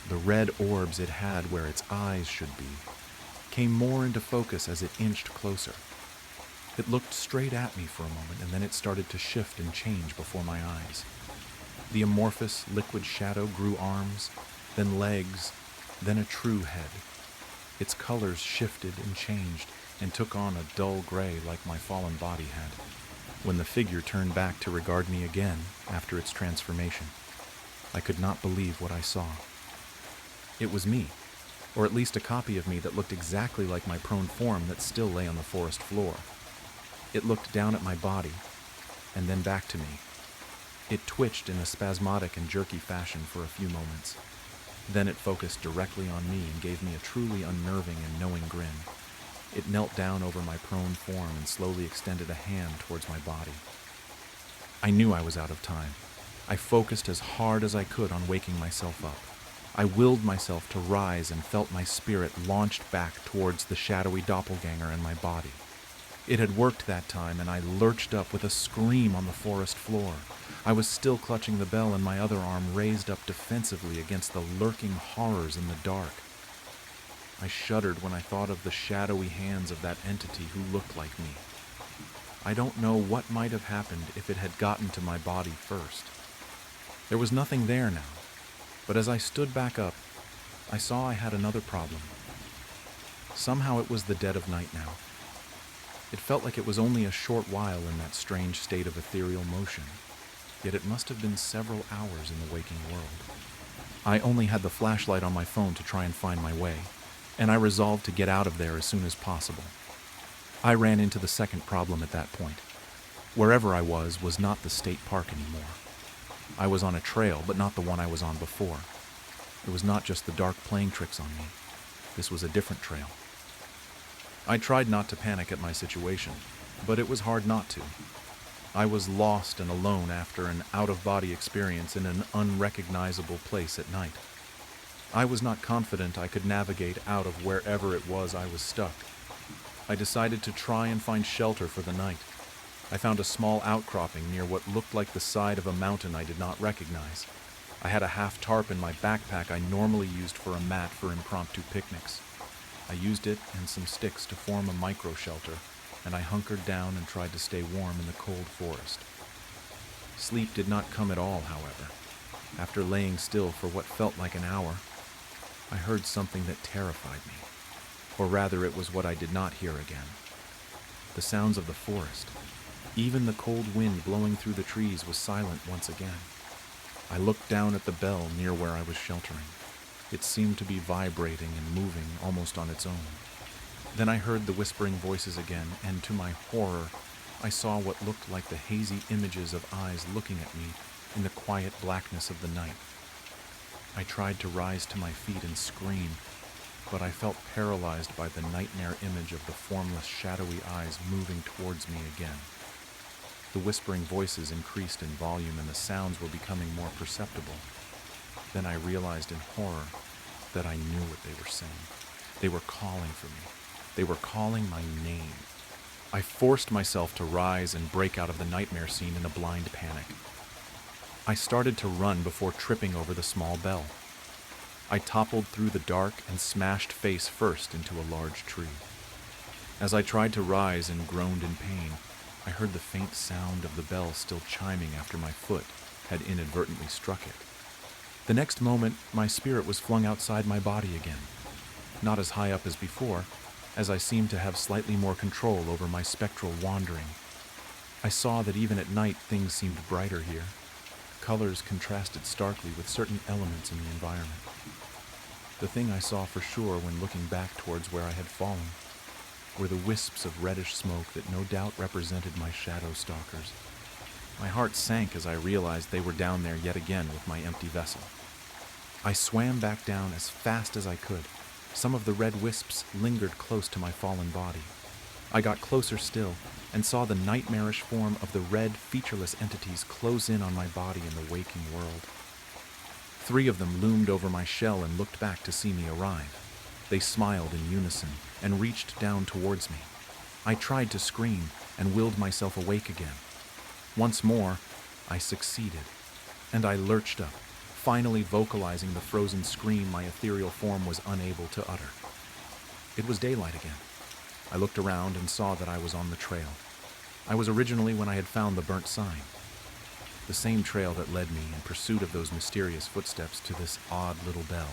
The red orbs it had where its eyes should be came more into focus as it inched closer. It looked straight at me for a moment, and then it started to shift and change before my eyes. The amorphous, liquid shadow grew arms, then legs, then a true head. Its colors shifted and changed and took on a dull gray like my fallen body had. When the figure turned back to regard me again after its transformation, I could not believe what I saw. It was me, or at least a copy of me that looked exactly like my prone form that still lay on the forest floor. It looked down at my body, and then back to me. It twitched in a spasmodic and jerky fashion for a few moments. Then it focused directly on me and gave me a truly unnerving and knowing grin. It knelt down over my prone form and slowly extended a hand towards my body. I knew I was out of time. I focused as hard as I could on waking myself up. I willed myself to rise and felt my spirit launched back towards the shadowy doppelganger in my body. It had worked that time, and I lurched up with a scream on the forest floor. I was still clutching the bell, and my other arm raised up defensively against the lurking horrors in the dark. I shuddered when I thought of the shadowy hands of that entity who looked like me. I don't know what might have happened if it had gotten to my body first. There was nothing there now, but as I stood back up, I saw I had another problem. Somehow it was the dead of night now. It felt like it was only a short while in that strange state of ethereal motion, yet it must have been several hours in the waking world. I only had the flashlight on my phone to try and find my way, and I resolved to get out of there as soon as possible. I ran into the second problem at that point. Wherever I was not the state park anymore. I was on a trail, but not the one I was on before. It was not just the dark playing tricks on me. This was a different trail. I tried not to panic at my situation, but it was hard not to. I was lost and alone after an out-of-body experience in an unrecognizable place at night. I was not confident I could navigate out of wherever it was I was stuck. I decided to try and find shelter for the night. I found a small outcropping near what looked like the side of a mountain I did not recognize. I had a half tarp in my backpack I normally used for a mat for impromptu picnics. I used it and some sticks to form a micro-shelter, and I hunkered down and tried to stay warm in the cold forest. Sleep did not come at all, however. After laying still for what felt like an hour, I heard something that terrified me. Or rather, it was what I did not hear again. The sounds of the forest. Even the cold wind blowing through the trees was silent once again. I looked down at the bell near where I was sheltering. It seemed to be vibrating and moving almost on its own. Then I heard the whispering voices again, and to my horror, I saw what looked like the hazy images of eyes looking at me in the quiet blackness of the night. I tried to rise to my feet and scream, but I felt paralyzed by the nightmare image of the formless, shadowy eyes moving towards me again. The whispering voices increased in volume and the sounds were becoming more perceptible. Then I realized in horror that I knew what they were saying. They were calling for me. They were calling my name. I forced myself to rise and break out of the nightmare scene in a blind panic. I started to run before tripping over the small bell. I toppled through the dark and smashed face first into a large tree. As I tried to rise and groaned in pain, I heard the faint sound of the bell still chiming after my foot had inadvertently struck it. The next moment, my spirit was flung outside my body again. Not as high up as before, as I seemed to have slightly more control over my spectral wandering. I saw that even at night things seemed brighter here. Colors contrasted starkly with certain elements in the environment. The thing I saw for sure when looking back towards where I had fallen were the wisps of reddish smoke that no doubt represented my shadow stalkers. My heart sank as I realized they were down there yet again with my empty vessel. I swam back down as fast as I could. Some of the red wisps lingered close to my fallen body. I got closer still and saw the nightmarish form of the red, featureless entities close in on my body in the waking world. 3 of them loomed over my shell and looked back to see me arrive. They smiled in unison and reached down towards me. I tried to scream and willed myself awake again. Once more, I succeeded, and I lurched up, finally vocalizing the frozen scream my ethereal form was unable to utter. It was daylight again. I looked around and saw that I was on the trail. I was originally when I had found the burnt sign. The same trail that led me in pursuit of those mysterious footsteps to this odd little bell.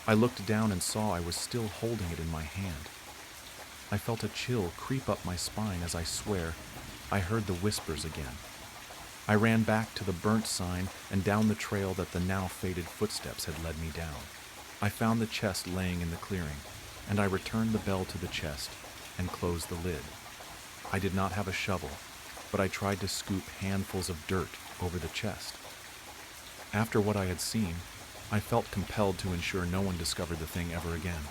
I looked down and saw I was still holding it in my hand. I felt a chill creep up my spine as I swear I heard the whispers again. I ran back to the burnt sign and down the trail that the now faded footsteps had led me down. I found the chest laying in the clearing, and I returned the bell to the chest and closed the lid. I did not have a shovel, but I tried to scoop handfuls of dirt over the chest. After what I had seen, I felt compelled to ensure no one discovered the thing ever again.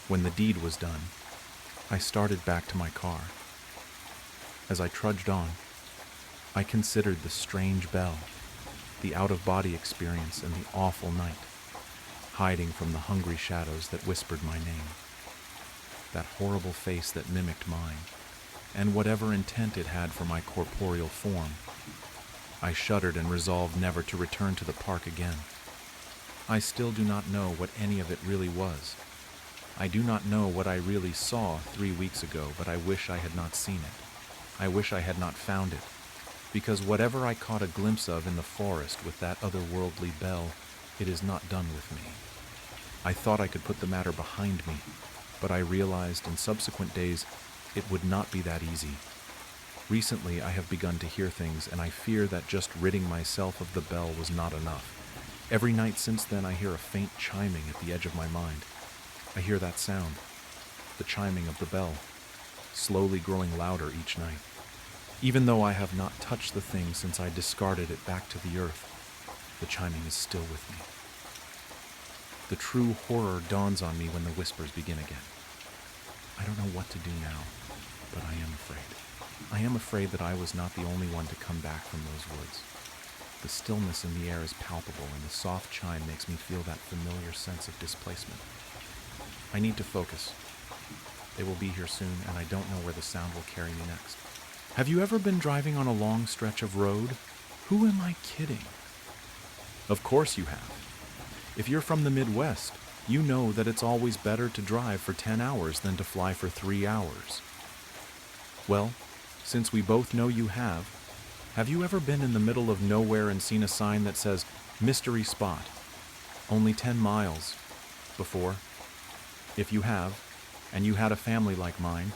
When the deed was done, I started back to my car. As I trudged on, I considered the strange bell, the out-of-body experience, and the awful night, hiding from the hungry shadows that whispered my name. That horrible face that mimicked mine, and whatever intent it had for my corporeal form. I shuddered and resolved never to return to the park again. I still do not know what any of it really was. I do not know what I really saw 3 weeks ago, but I wish I had not seen it. I wish I had not found it, because whatever I caught a glimpse of in the forest with that otherworldly bell, it is not done with me. I thought I could put the matter behind me, but I realized in subsequent days it would not be that easy. Recently I have begun to hear things, and I fear that just ridding myself of the bell was not enough. Every night since then I hear a faint chiming at the edge of my mind. I hear that sound, the chiming of the bell, slowly growing louder each night. Even though I have not touched the thing since I discarded it back to the earth, the chiming is still with me. The true horror dawns on me when the whispers begin again. I don't know what to do now, but I am afraid. I am afraid that I was not the only one to come back from those woods. The stillness in the air is palpable, and the soft chime makes me feel that familiar sense of displacement. I need to focus. They will be here soon, and I don't know where the sound will carry me next. Have you ever been driving on a long stretch of road? Who am I kidding? Of course you have. If you're from the Midwest, you know that it's always better to drive for 10 hours than to fly for 3 hours. Well, since we both know you have you ever been in the middle of nowhere and seen a sign that says, "Mystery Spot, only 10 miles," before? If you have, and you had a family like mine,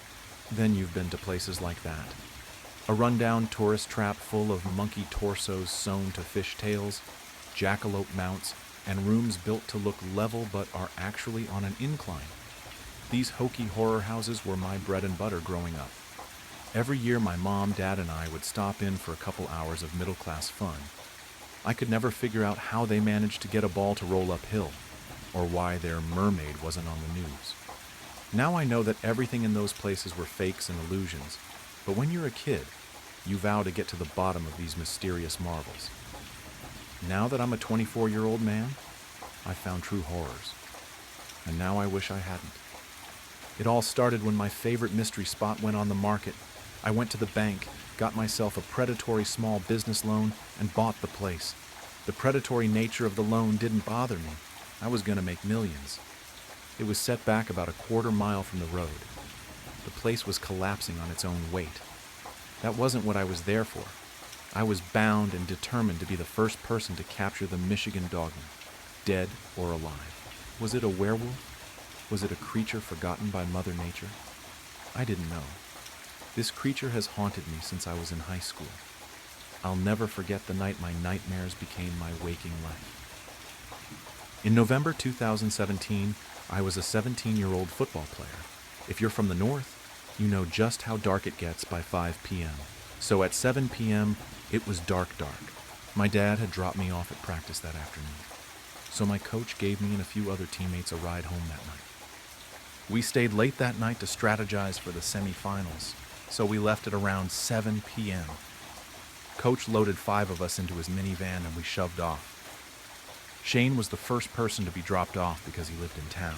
then you've been to places like that. A rundown tourist trap full of monkey torsos sewn to fish tails, jackalope mounts, and rooms built to look level but are actually on an incline. These hokey horror houses were my bread and butter growing up. Every year my mom, dad, and I would stop in for a couple hours of middle-class fun. I could never figure out how they managed to get a ball to roll uphill. or why their mermaid wasn't on the news. Now I know that everything in those places were fakes and illusions, but when you're a kid, you vow to get to the bottom of these mysterious marvels. Now that I'm a 24-year-old man, I found true horrors, and now I wish I hadn't. It all started when my favorite mystery spot went on the market. I went to the bank, got myself a predatory small business loan, and bought the place. The predatory nature of the loan didn't bother me. I was going to make millions. It was set back about a quarter mile from the road. The place was collapsing on its own weight. That wasn't what I was there for. I was bound and determined to be the first person to capture the Michigan dogman, dead or alive. Was it a werewolf? Was it a creature forgotten by Mother Nature? I didn't know. This creature has haunted me since I was in high school. I'll never forget the night my nightmares became my waking life. In November 2017, I was a 17-year-old football player. If you're from the north, you know just how dark it gets by 5 p.m. So at 7 p.m., it was dark. My dad had dropped me off at practice that afternoon, so my coach gave me and a few other teammates a ride home that night. We stayed late that night to strategize for the semifinals, so we left at around 7 p.m. Coach loaded 5 of us into his minivan and we shoved off. Shane was the first person to be dropped off because he lived in town.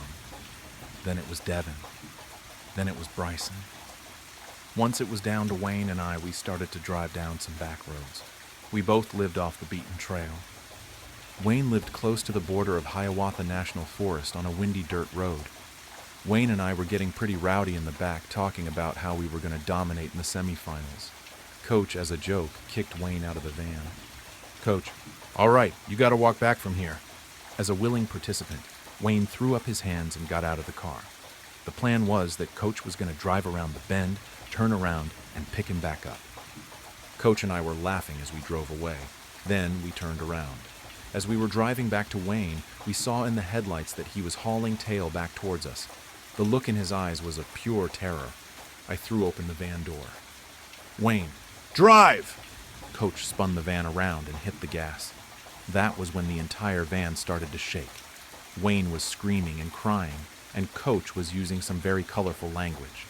Then it was Devin. Then it was Bryson. Once it was down to Wayne and I, we started to drive down some back roads. We both lived off the beaten trail. Wayne lived close to the border of Hiawatha National Forest on a windy dirt road. Wayne and I were getting pretty rowdy in the back, talking about how we were going to dominate in the semifinals. Coach, as a joke, kicked Wayne out of the van. "Coach, all right, you got to walk back from here." As a willing participant, Wayne threw up his hands and got out of the car. The plan was that Coach was going to drive around the bend, turn around, and pick him back up. Coach and I were laughing as we drove away. Then we turned around. As we were driving back to Wayne, we saw in the headlights that he was hauling tail back towards us. The look in his eyes was of pure terror. I threw open the van door. "Wayne, drive!" Coach spun the van around and hit the gas. That was when the entire van started to shake. Wayne was screaming and crying, and Coach was using some very colorful language.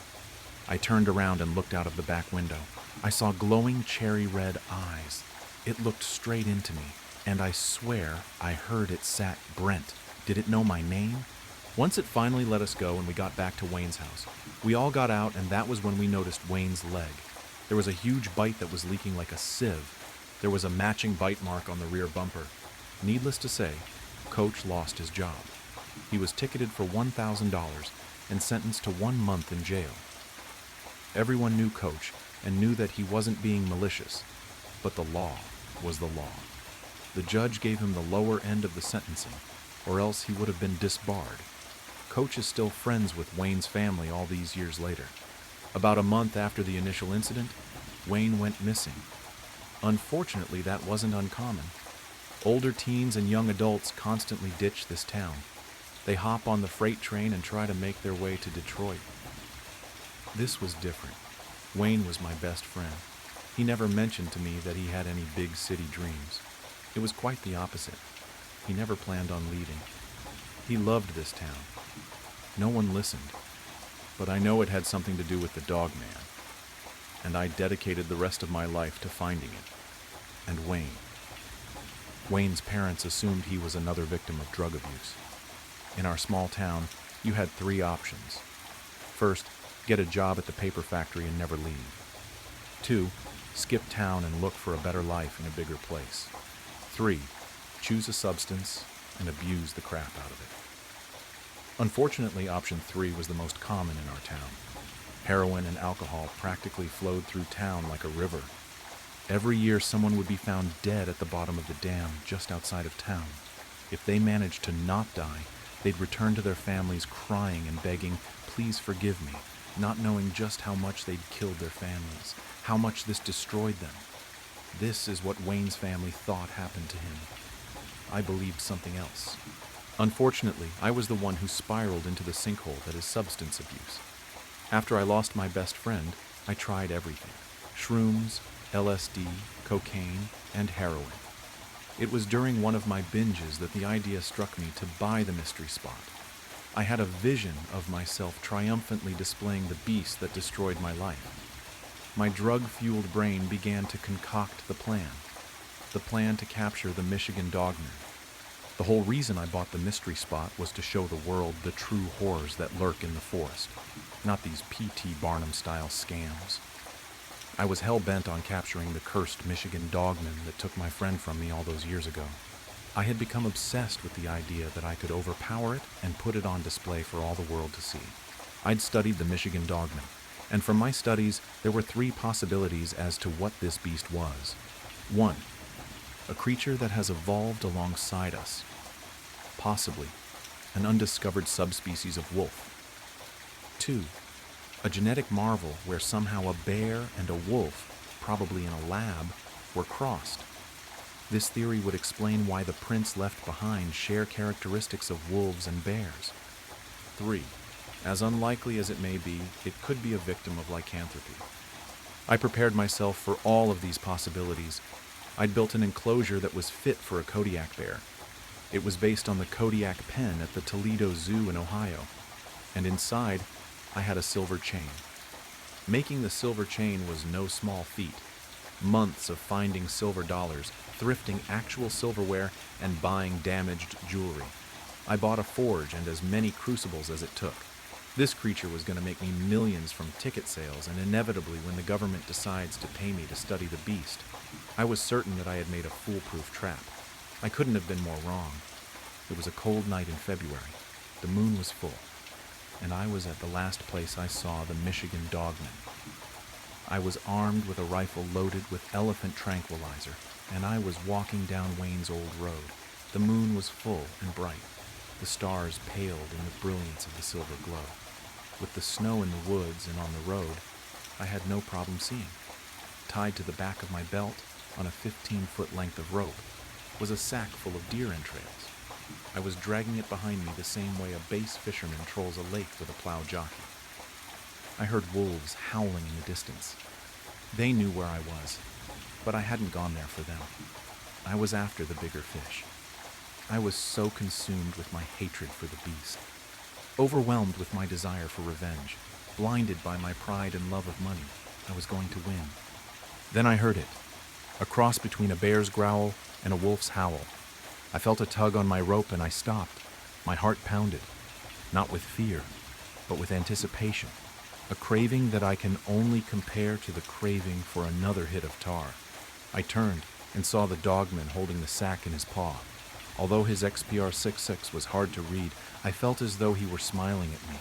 I turned around and looked out of the back window. I saw glowing cherry red eyes. It looked straight into me, and I swear I heard it sat Brent. Did it know my name? Once it finally let us go and we got back to Wayne's house, we all got out, and that was when we noticed Wayne's leg. There was a huge bite that was leaking like a sieve. There was a matching bite mark on the rear bumper. Needless to say, Coach lost his job. He was ticketed for $1,000 and sentenced to 1 month in jail. Everyone knew Coach and knew that he wasn't being malicious, but the law was the law. The judge gave him the lower end of the sentencing, or else he would have been disbarred. Coach is still friends with Wayne's family all these years later. About a month after the initial incident, Wayne went missing. Unfortunately, that wasn't uncommon. Older teens and young adults constantly ditch this town. They hop on the freight train and try to make their way to Detroit. This was different. Wayne was my best friend. He never mentioned to me that he had any big city dreams. It was quite the opposite. He never planned on leaving. He loved this town. No one listened, but I know it had something to do with the dog man, and I dedicated the rest of my life to finding it. And Wayne. Wayne's parents assumed he was another victim of drug abuse. In our small town, you had 3 options. First, get a job at the paper factory and never leave. 2, skip town and look for a better life in a bigger place. 3, choose a substance and abuse the crap out of it. Unfortunately, option 3 was the most common in our town. Heroin and alcohol practically flowed through town like a river. Every year, someone would be found dead at the bottom of the dam just outside of town. If they managed to not die, they'd return to their families crying and begging, "Please forgive me," not knowing just how much they'd killed their families, how much this destroyed them. This is what Wayne's family thought happened to him. I believed something else. Unfortunately, I was the one who spiraled into the sinkhole that is substance abuse. After I lost my best friend, I tried everything: shrooms, LSD, cocaine, and heroin. It was during one of my binges that the idea struck me to buy the mystery spot. I had a vision of myself triumphantly displaying the beast that destroyed my life. My drug-fueled brain began to concoct the plan to capture the Michigan dogman. The whole reason I bought the mystery spot was to show the world the true horrors that lurk in the forest, not these P.T. Barnum-style scams. I was hell-bent on capturing the cursed Michigan dogman that took my friend from me all those years ago. I had become obsessed with the idea that I could overpower it and put it on display for all the world to see. I'd studied the Michigan dogman, and from my studies, there were 3 possibilities as to what this beast was. 1. A creature that has evolved alongside us, possibly an undiscovered subspecies of wolf. 2. A genetic marvel where somehow a bear and a wolf, probably in a lab, were crossed. This theory would explain why the prints left behind share characteristics of wolves and bears. 3. As unlikely as it may be, it could be a victim of lycanthropy. I prepared myself for all of these possibilities. I'd built an enclosure that was fit for a Kodiak bear. It was based on the Kodiak pen at the Toledo Zoo in Ohio, and inside, I had a silver chain. Making the silver chain was no small feat. Months of finding silver dollars, thrifting actual silverware, and buying damaged jewelry. I bought a forge and as many crucibles as it took. This creature was going to make me millions from ticket sales, and inevitably when the government decides to pay me to study the beast, I was certain that I had made a foolproof trap. I couldn't have been more wrong. It was a cold night in February. The moon was full, and I was at the last place I saw the Michigan dogman. I was armed with a rifle loaded with elephant tranquilizer, and I was walking down Wayne's old road. The moon was full and bright. The stars paled in the brilliance of the silver glow. With the snow in the woods and on the road, I had no problem seeing. Tied to the back of my belt, on a 15-foot length of rope, was a sack full of deer entrails. I was dragging it behind me the same way a bass fisherman trolls a lake with a plow jockey. I heard wolves howling in the distance. They knew where I was, but I hadn't gone there for them. I was after the bigger fish. I was so consumed with my hatred for the beast, overwhelmed with my desire for revenge, blinded by my pride and love of money. I was going to win. Then I heard it, a cross between a bear's growl and a wolf's howl. I felt a tug on my rope and I stopped. My heart pounded, not with fear, but with anticipation, a craving that I can only compare to the craving for another hit of tar. I turned and saw the dogman holding the sack in his paw. Although his XPR 66 was hard to read, I felt as though he were smiling at me.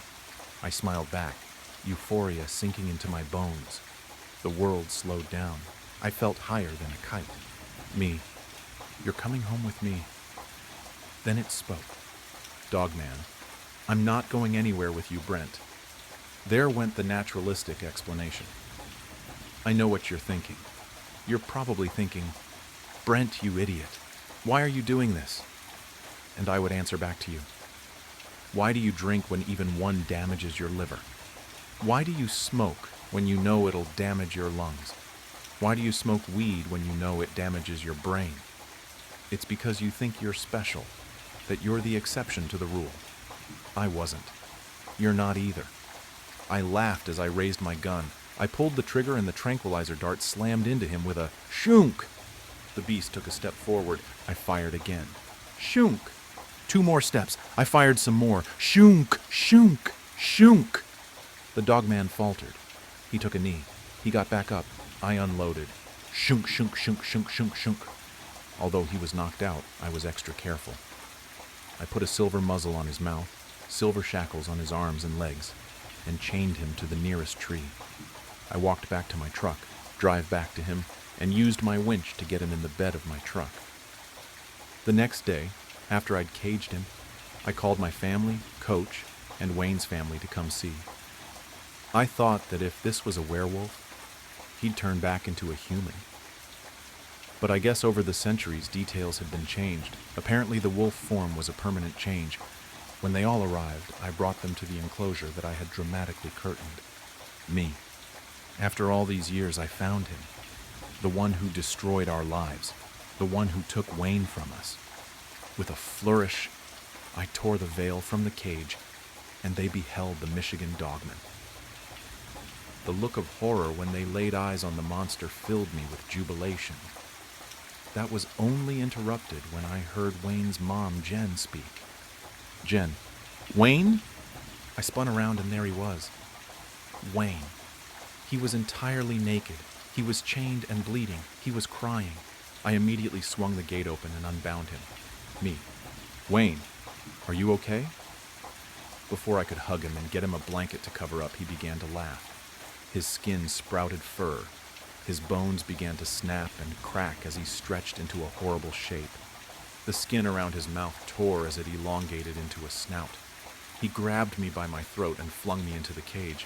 I smiled back, euphoria sinking into my bones. The world slowed down. I felt higher than a kite. Me, you're coming home with me. Then it spoke. Dogman, I'm not going anywhere with you, Brent. There went the naturalistic explanation. I know what you're thinking. You're probably thinking, Brent, you idiot. Why are you doing this? And I would answer back to you. Why do you drink when even one damages your liver? Why do you smoke when you know it'll damage your lungs? Why do you smoke weed when you know it damages your brain? It's because you think you're special, that you're the exception to the rule. I wasn't. You're not either. I laughed as I raised my gun. I pulled the trigger and the tranquilizer dart slammed into him with a shunk. The beast took a step forward. I fired again. Shunk. 2 more steps. I fired some more. Shunk, shunk, shunk. The dogman faltered. He took a knee. He got back up. I unloaded. Shunk, shunk, shunk, shunk, shunk, shunk. Although he was knocked out, I was extra careful. I put a silver muzzle on his mouth, silver shackles on his arms and legs, and chained him to the nearest tree. I walked back to my truck, drive back to him, and used my winch to get him in the bed of my truck. The next day, after I'd caged him, I called my family, Coach, and Wayne's family to come see. I thought that if this was a werewolf, he'd turn back into a human. But I guess over the centuries, details had been changed. Apparently the wolf form was a permanent change. When they all arrived, I brought them to the enclosure that I had dramatically curtained. Me. After all these years, I found him. The one who destroyed our lives. the one who took Wayne from us. With a flourish, I tore the veil from the cage, and they beheld the Michigan dogman. The look of horror when they laid eyes on the monster filled me with jubilation. That was only interrupted when I heard Wayne's mom, Jen, speak. "Jen, Wayne?" I spun around and there he was. Wayne. He was entirely naked. He was chained and bleeding. He was crying. I immediately swung the gate open and unbound him. Me. "Wayne, are you okay?" Before I could hug him and get him a blanket to cover up, he began to laugh. His skin sprouted fur. His bones began to snap and crack as he stretched into a horrible shape. The skin around his mouth tore as it elongated into a snout. He grabbed me by my throat and flung me into the cage.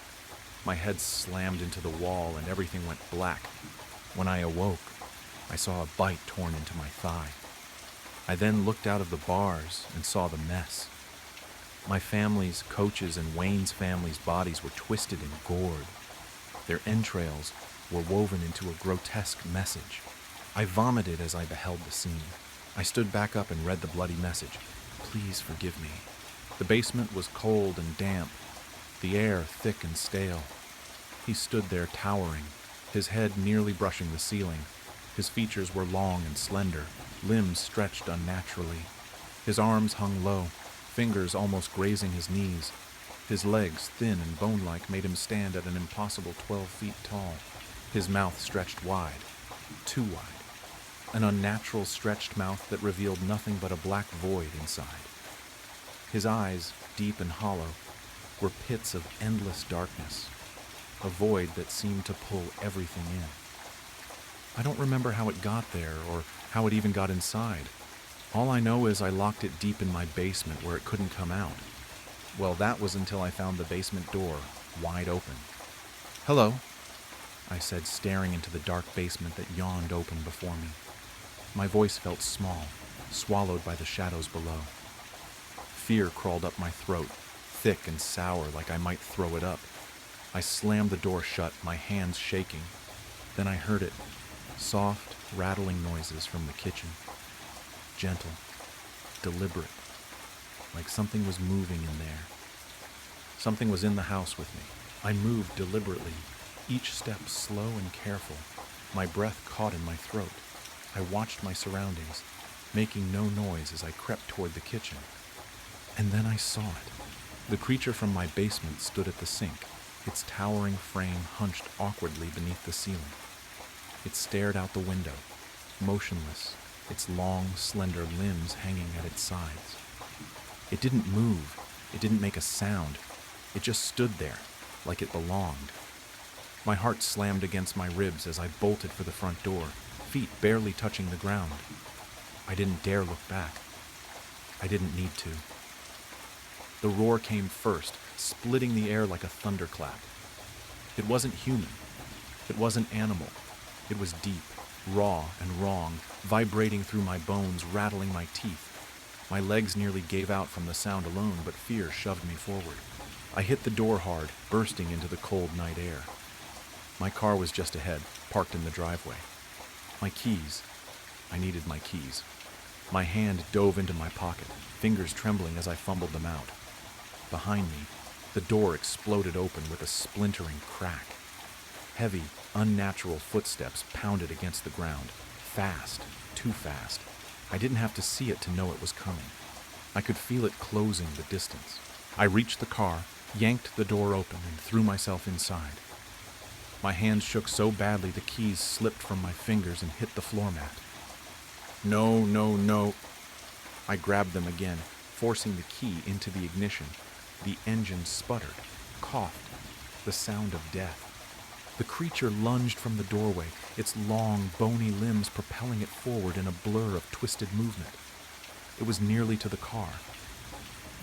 My head slammed into the wall and everything went black. When I awoke, I saw a bite torn into my thigh. I then looked out of the bars and saw the mess. My family's, Coach's, and Wayne's family's bodies were twisted and gored. Their entrails were woven into a grotesque message. I vomited as I beheld the scene. I stood back up and read the bloody message. "Please forgive me." The basement was cold and damp, the air thick and stale. He stood there towering, his head nearly brushing the ceiling. His features were long and slender, limbs stretched unnaturally. His arms hung low, fingers almost grazing his knees. His legs, thin and bone-like, made him stand at an impossible 12 feet tall. His mouth stretched wide, too wide. An unnatural stretched mouth that revealed nothing but a black void inside. His eyes, deep and hollow, were pits of endless darkness, a void that seemed to pull everything in. I don't remember how it got there or how it even got inside. All I know is I locked it deep in my basement where it couldn't come out. Well, that was until I found the basement door wide open. "Hello," I said, staring into the dark basement that yawned open before me. My voice felt small, swallowed by the shadows below. Fear crawled up my throat, thick and sour like I might throw it up. I slammed the door shut, my hands shaking. Then I heard it, soft, rattling noises from the kitchen. Gentle, deliberate, like something was moving in there. Something was in the house with me. I moved deliberately, each step slow and careful, my breath caught in my throat. I watched my surroundings, making no noise as I crept toward the kitchen. And then I saw it. The creature from my basement stood at the sink, its towering frame hunched awkwardly beneath the ceiling. It stared out the window, motionless, its long, slender limbs hanging at its sides. It didn't move. It didn't make a sound. It just stood there, like it belonged. My heart slammed against my ribs as I bolted for the front door, feet barely touching the ground. I didn't dare look back. I didn't need to. The roar came first, splitting the air like a thunderclap. It wasn't human. It wasn't animal. It was deep, raw and wrong, vibrating through my bones, rattling my teeth. My legs nearly gave out from the sound alone, but fear shoved me forward. I hit the door hard, bursting into the cold night air. My car was just ahead, parked in the driveway. My keys. I needed my keys. My hand dove into my pocket, fingers trembling as I fumbled them out. Behind me, the door exploded open with a splintering crack. Heavy, unnatural footsteps pounded against the ground. Fast, too fast. I didn't have to see it to know it was coming. I could feel it closing the distance. I reached the car, yanked the door open, and threw myself inside. My hands shook so badly the keys slipped from my fingers and hit the floor mat. No, no, no. I grabbed them again, forcing the key into the ignition. The engine sputtered, coughed, the sound of death. The creature lunged from the doorway, its long, bony limbs propelling it forward in a blur of twisted movement. It was nearly to the car.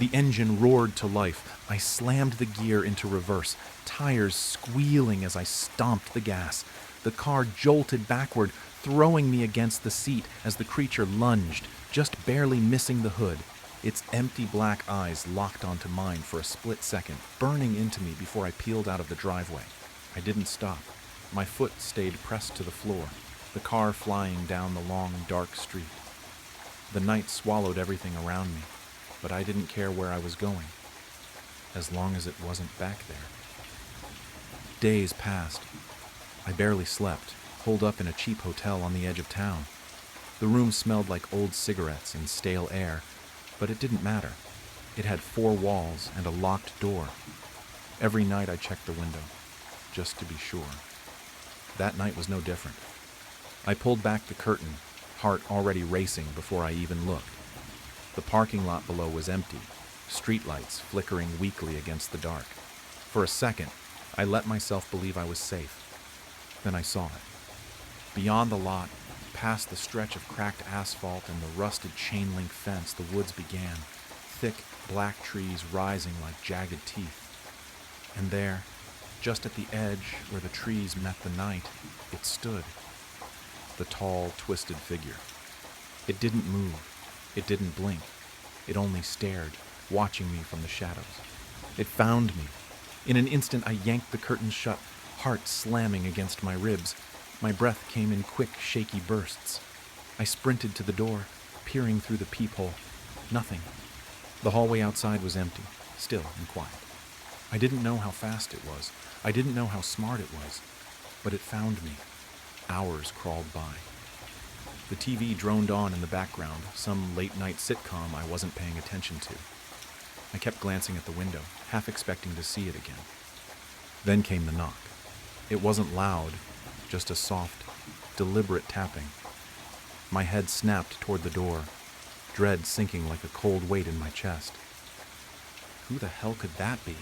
The engine roared to life. I slammed the gear into reverse, tires squealing as I stomped the gas. The car jolted backward, throwing me against the seat as the creature lunged, just barely missing the hood. Its empty black eyes locked onto mine for a split second, burning into me before I peeled out of the driveway. I didn't stop. My foot stayed pressed to the floor. the car flying down the long, dark street. The night swallowed everything around me, but I didn't care where I was going, as long as it wasn't back there. Days passed. I barely slept, holed up in a cheap hotel on the edge of town. The room smelled like old cigarettes and stale air, but it didn't matter. It had 4 walls and a locked door. Every night I checked the window, just to be sure. That night was no different. I pulled back the curtain, heart already racing before I even looked. The parking lot below was empty, streetlights flickering weakly against the dark. For a second, I let myself believe I was safe. Then I saw it. Beyond the lot, past the stretch of cracked asphalt and the rusted chain-link fence, the woods began, thick black trees rising like jagged teeth. And there, just at the edge where the trees met the night, it stood. The tall, twisted figure. It didn't move. It didn't blink. It only stared, watching me from the shadows. It found me. In an instant, I yanked the curtains shut, heart slamming against my ribs. My breath came in quick, shaky bursts. I sprinted to the door, peering through the peephole. Nothing. The hallway outside was empty, still and quiet. I didn't know how fast it was. I didn't know how smart it was. But it found me. Hours crawled by. The TV droned on in the background, some late-night sitcom I wasn't paying attention to. I kept glancing at the window, half expecting to see it again. Then came the knock. It wasn't loud, just a soft, deliberate tapping. My head snapped toward the door, dread sinking like a cold weight in my chest. Who the hell could that be?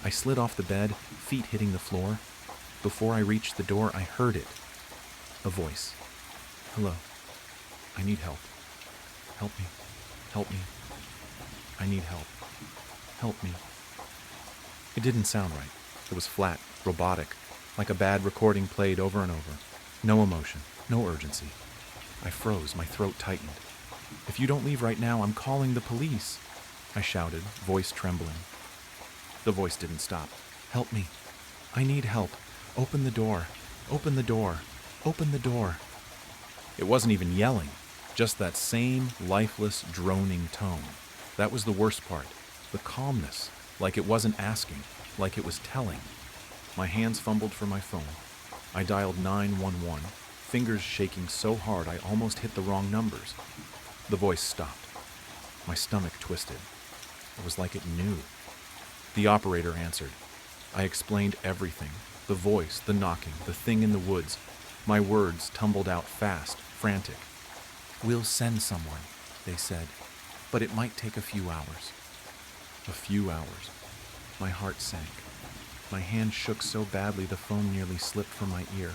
I slid off the bed, feet hitting the floor. Before I reached the door, I heard it. A voice. Hello. I need help. Help me. Help me. I need help. Help me. It didn't sound right. It was flat, robotic, like a bad recording played over and over. No emotion, no urgency. I froze, my throat tightened. If you don't leave right now, I'm calling the police, I shouted, voice trembling. The voice didn't stop. Help me. I need help. Open the door. Open the door. Open the door. It wasn't even yelling, just that same lifeless, droning tone. That was the worst part. The calmness, like it wasn't asking, like it was telling. My hands fumbled for my phone. I dialed 911, fingers shaking so hard I almost hit the wrong numbers. The voice stopped. My stomach twisted. It was like it knew. The operator answered. I explained everything. The voice, the knocking, the thing in the woods. My words tumbled out fast, frantic. We'll send someone, they said, but it might take a few hours. A few hours. My heart sank. My hand shook so badly the phone nearly slipped from my ear.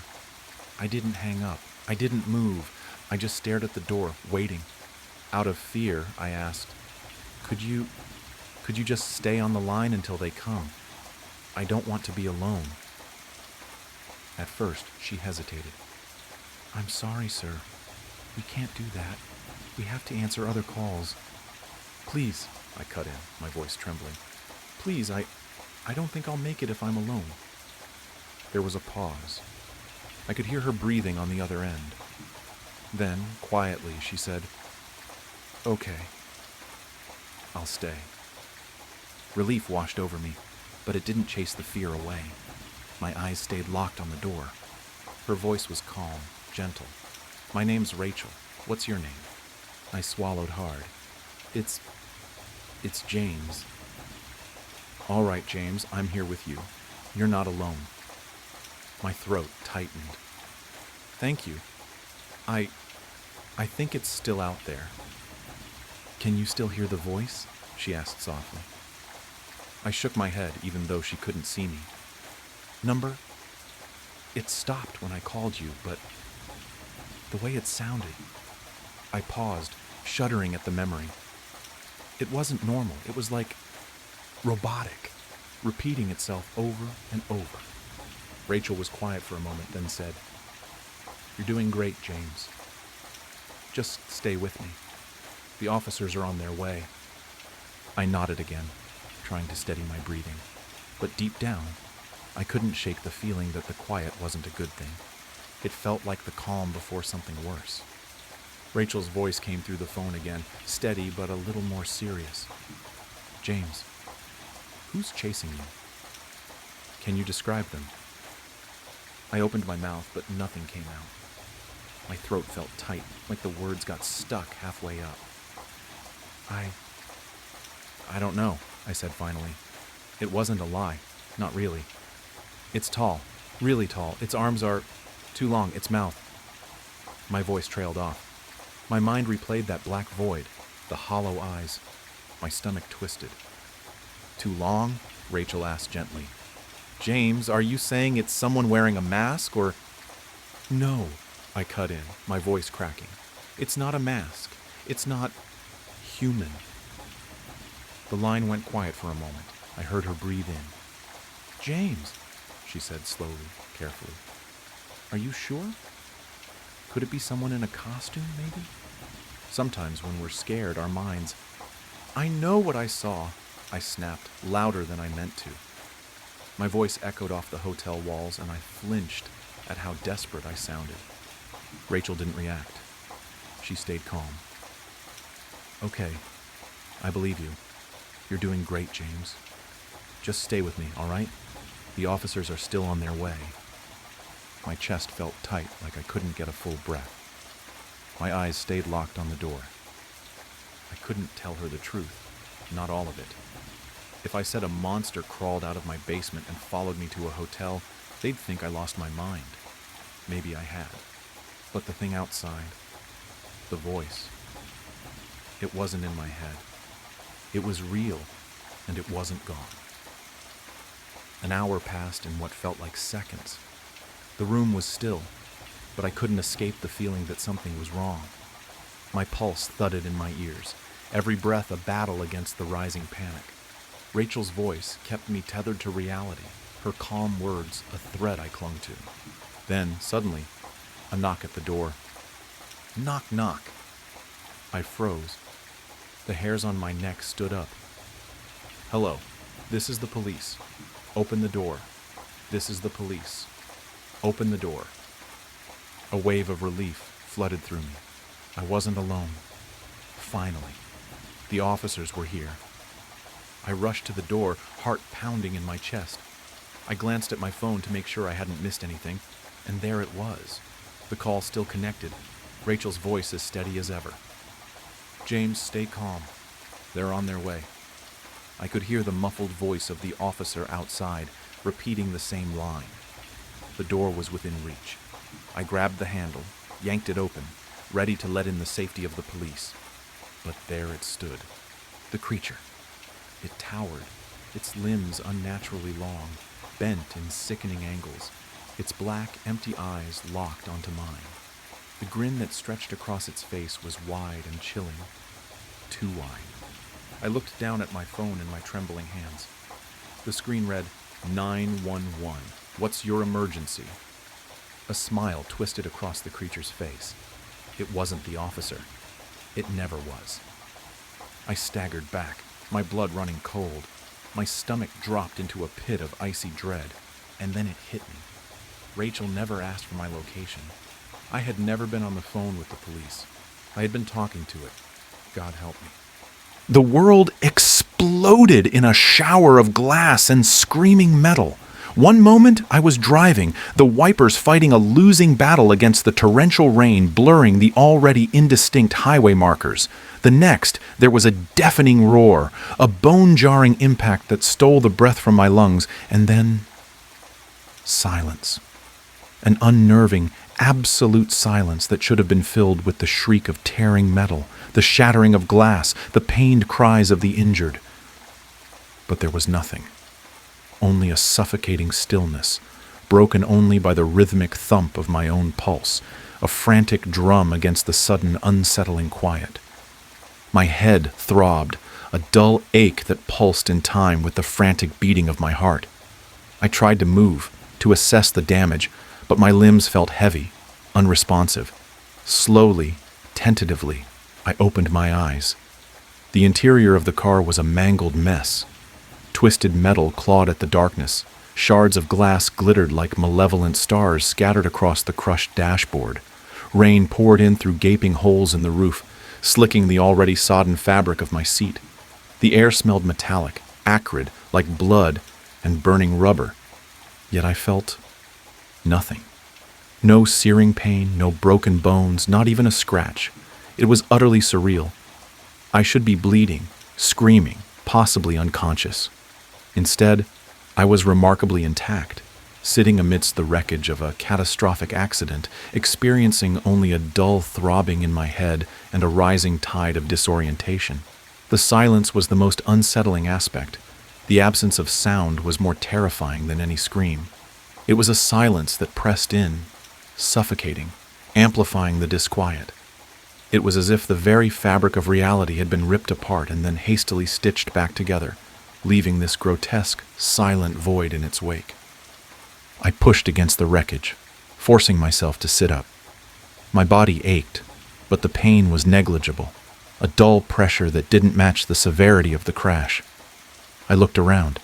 I didn't hang up. I didn't move. I just stared at the door, waiting. Out of fear, I asked, Could you just stay on the line until they come? I don't want to be alone. At first, she hesitated. I'm sorry, sir. We can't do that. We have to answer other calls. Please, I cut in, my voice trembling. Please, I don't think I'll make it if I'm alone. There was a pause. I could hear her breathing on the other end. Then, quietly, she said, Okay, I'll stay. Relief washed over me, but it didn't chase the fear away. My eyes stayed locked on the door. Her voice was calm, gentle. My name's Rachel. What's your name? I swallowed hard. It's James. All right, James, I'm here with you. You're not alone. My throat tightened. Thank you. I think it's still out there. Can you still hear the voice? She asked softly. I shook my head, even though she couldn't see me. Number? It stopped when I called you, but the way it sounded. I paused, shuddering at the memory. It wasn't normal. It was like robotic, repeating itself over and over. Rachel was quiet for a moment, then said, You're doing great, James. Just stay with me. The officers are on their way. I nodded again, trying to steady my breathing. But deep down, I couldn't shake the feeling that the quiet wasn't a good thing. It felt like the calm before something worse. Rachel's voice came through the phone again, steady but a little more serious. James, who's chasing you? Can you describe them? I opened my mouth, but nothing came out. My throat felt tight, like the words got stuck halfway up. I don't know, I said finally. It wasn't a lie. Not really. It's tall. Really tall. Its arms are too long. Its mouth. My voice trailed off. My mind replayed that black void, the hollow eyes. My stomach twisted. Too long? Rachel asked gently. James, are you saying it's someone wearing a mask or... No, I cut in, my voice cracking. It's not a mask. It's not human. The line went quiet for a moment. I heard her breathe in. James, she said slowly, carefully. Are you sure? Could it be someone in a costume, maybe? Sometimes when we're scared, our minds... I know what I saw, I snapped, louder than I meant to. My voice echoed off the hotel walls, and I flinched at how desperate I sounded. Rachel didn't react. She stayed calm. Okay, I believe you. You're doing great, James. Just stay with me, all right? The officers are still on their way. My chest felt tight, like I couldn't get a full breath. My eyes stayed locked on the door. I couldn't tell her the truth, not all of it. If I said a monster crawled out of my basement and followed me to a hotel, they'd think I lost my mind. Maybe I had. But the thing outside, the voice, it wasn't in my head. It was real, and it wasn't gone. An hour passed in what felt like seconds. The room was still, but I couldn't escape the feeling that something was wrong. My pulse thudded in my ears, every breath a battle against the rising panic. Rachel's voice kept me tethered to reality, her calm words a thread I clung to. Then, suddenly, a knock at the door. Knock, knock. I froze. The hairs on my neck stood up. Hello, this is the police. Open the door. This is the police. Open the door. A wave of relief flooded through me. I wasn't alone. Finally, the officers were here. I rushed to the door, heart pounding in my chest. I glanced at my phone to make sure I hadn't missed anything, and there it was. The call still connected, Rachel's voice as steady as ever. James, stay calm. They're on their way. I could hear the muffled voice of the officer outside, repeating the same line. The door was within reach. I grabbed the handle, yanked it open, ready to let in the safety of the police. But there it stood, the creature. It towered, its limbs unnaturally long, bent in sickening angles, its black, empty eyes locked onto mine. The grin that stretched across its face was wide and chilling, too wide. I looked down at my phone in my trembling hands. The screen read, 911. What's your emergency? A smile twisted across the creature's face. It wasn't the officer. It never was. I staggered back, my blood running cold. My stomach dropped into a pit of icy dread, and then it hit me. Rachel never asked for my location. I had never been on the phone with the police. I had been talking to it. God help me. The world exploded in a shower of glass and screaming metal. One moment, I was driving, the wipers fighting a losing battle against the torrential rain, blurring the already indistinct highway markers. The next, there was a deafening roar, a bone-jarring impact that stole the breath from my lungs, and then silence. An unnerving, absolute silence that should have been filled with the shriek of tearing metal, the shattering of glass, the pained cries of the injured. But there was nothing. Only a suffocating stillness, broken only by the rhythmic thump of my own pulse, a frantic drum against the sudden unsettling quiet. My head throbbed, a dull ache that pulsed in time with the frantic beating of my heart. I tried to move, to assess the damage, but my limbs felt heavy, unresponsive. Slowly, tentatively, I opened my eyes. The interior of the car was a mangled mess. Twisted metal clawed at the darkness. Shards of glass glittered like malevolent stars scattered across the crushed dashboard. Rain poured in through gaping holes in the roof, slicking the already sodden fabric of my seat. The air smelled metallic, acrid, like blood and burning rubber. Yet I felt nothing. No searing pain, no broken bones, not even a scratch. It was utterly surreal. I should be bleeding, screaming, possibly unconscious. Instead, I was remarkably intact, sitting amidst the wreckage of a catastrophic accident, experiencing only a dull throbbing in my head and a rising tide of disorientation. The silence was the most unsettling aspect. The absence of sound was more terrifying than any scream. It was a silence that pressed in, suffocating, amplifying the disquiet. It was as if the very fabric of reality had been ripped apart and then hastily stitched back together, leaving this grotesque, silent void in its wake. I pushed against the wreckage, forcing myself to sit up. My body ached, but the pain was negligible, a dull pressure that didn't match the severity of the crash. I looked around.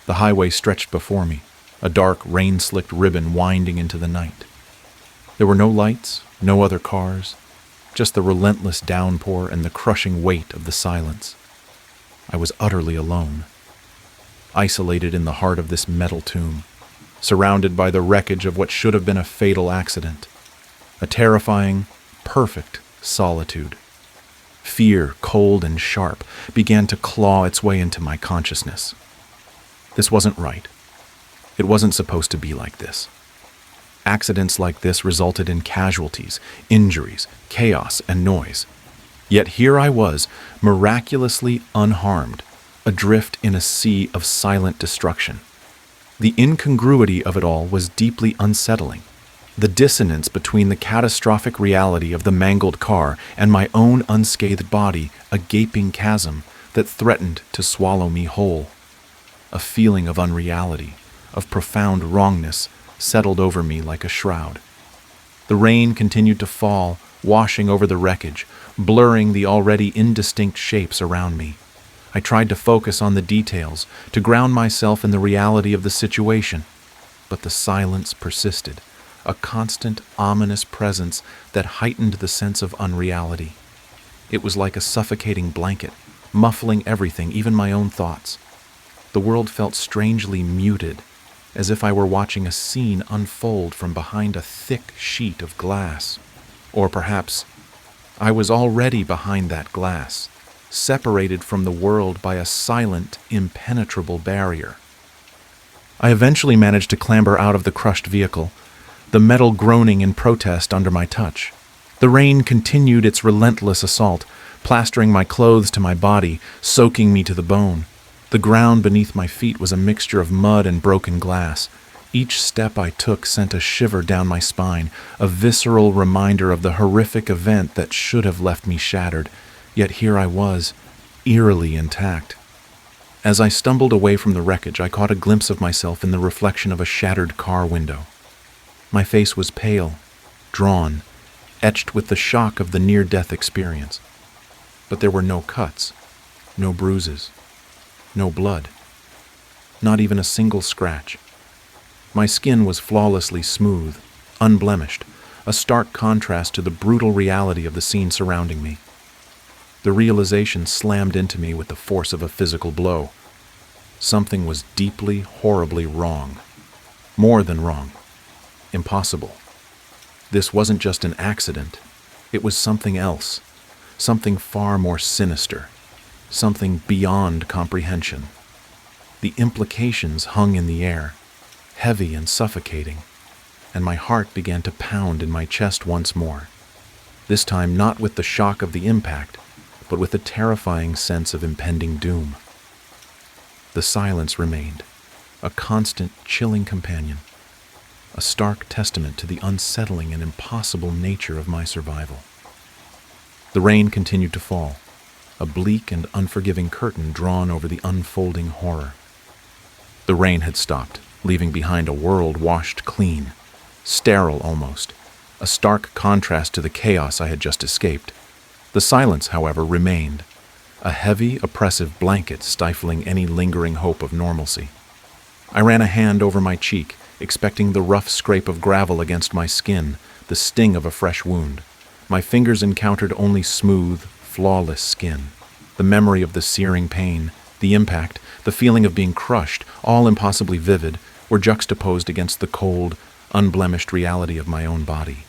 The highway stretched before me, a dark, rain-slicked ribbon winding into the night. There were no lights, no other cars, just the relentless downpour and the crushing weight of the silence. I was utterly alone, isolated in the heart of this metal tomb, surrounded by the wreckage of what should have been a fatal accident. A terrifying, perfect solitude. Fear, cold and sharp, began to claw its way into my consciousness. This wasn't right. It wasn't supposed to be like this. Accidents like this resulted in casualties, injuries, chaos, and noise. Yet here I was, miraculously unharmed, adrift in a sea of silent destruction. The incongruity of it all was deeply unsettling. The dissonance between the catastrophic reality of the mangled car and my own unscathed body, a gaping chasm that threatened to swallow me whole. A feeling of unreality, of profound wrongness, settled over me like a shroud. The rain continued to fall, washing over the wreckage, blurring the already indistinct shapes around me. I tried to focus on the details, to ground myself in the reality of the situation, but the silence persisted, a constant, ominous presence that heightened the sense of unreality. It was like a suffocating blanket, muffling everything, even my own thoughts. The world felt strangely muted, as if I were watching a scene unfold from behind a thick sheet of glass. Or perhaps I was already behind that glass, separated from the world by a silent, impenetrable barrier. I eventually managed to clamber out of the crushed vehicle, the metal groaning in protest under my touch. The rain continued its relentless assault, plastering my clothes to my body, soaking me to the bone. The ground beneath my feet was a mixture of mud and broken glass. Each step I took sent a shiver down my spine, a visceral reminder of the horrific event that should have left me shattered. Yet here I was, eerily intact. As I stumbled away from the wreckage, I caught a glimpse of myself in the reflection of a shattered car window. My face was pale, drawn, etched with the shock of the near-death experience. But there were no cuts, no bruises, no blood, not even a single scratch. My skin was flawlessly smooth, unblemished, a stark contrast to the brutal reality of the scene surrounding me. The realization slammed into me with the force of a physical blow. Something was deeply, horribly wrong. More than wrong. Impossible. This wasn't just an accident. It was something else. Something far more sinister. Something beyond comprehension. The implications hung in the air, heavy and suffocating, and my heart began to pound in my chest once more. This time not with the shock of the impact, but with a terrifying sense of impending doom. The silence remained, a constant, chilling companion, a stark testament to the unsettling and impossible nature of my survival. The rain continued to fall, a bleak and unforgiving curtain drawn over the unfolding horror. The rain had stopped, leaving behind a world washed clean, sterile almost, a stark contrast to the chaos I had just escaped. The silence, however, remained, a heavy, oppressive blanket stifling any lingering hope of normalcy. I ran a hand over my cheek, expecting the rough scrape of gravel against my skin, the sting of a fresh wound. My fingers encountered only smooth, flawless skin. The memory of the searing pain, the impact, the feeling of being crushed, all impossibly vivid, were juxtaposed against the cold, unblemished reality of my own body.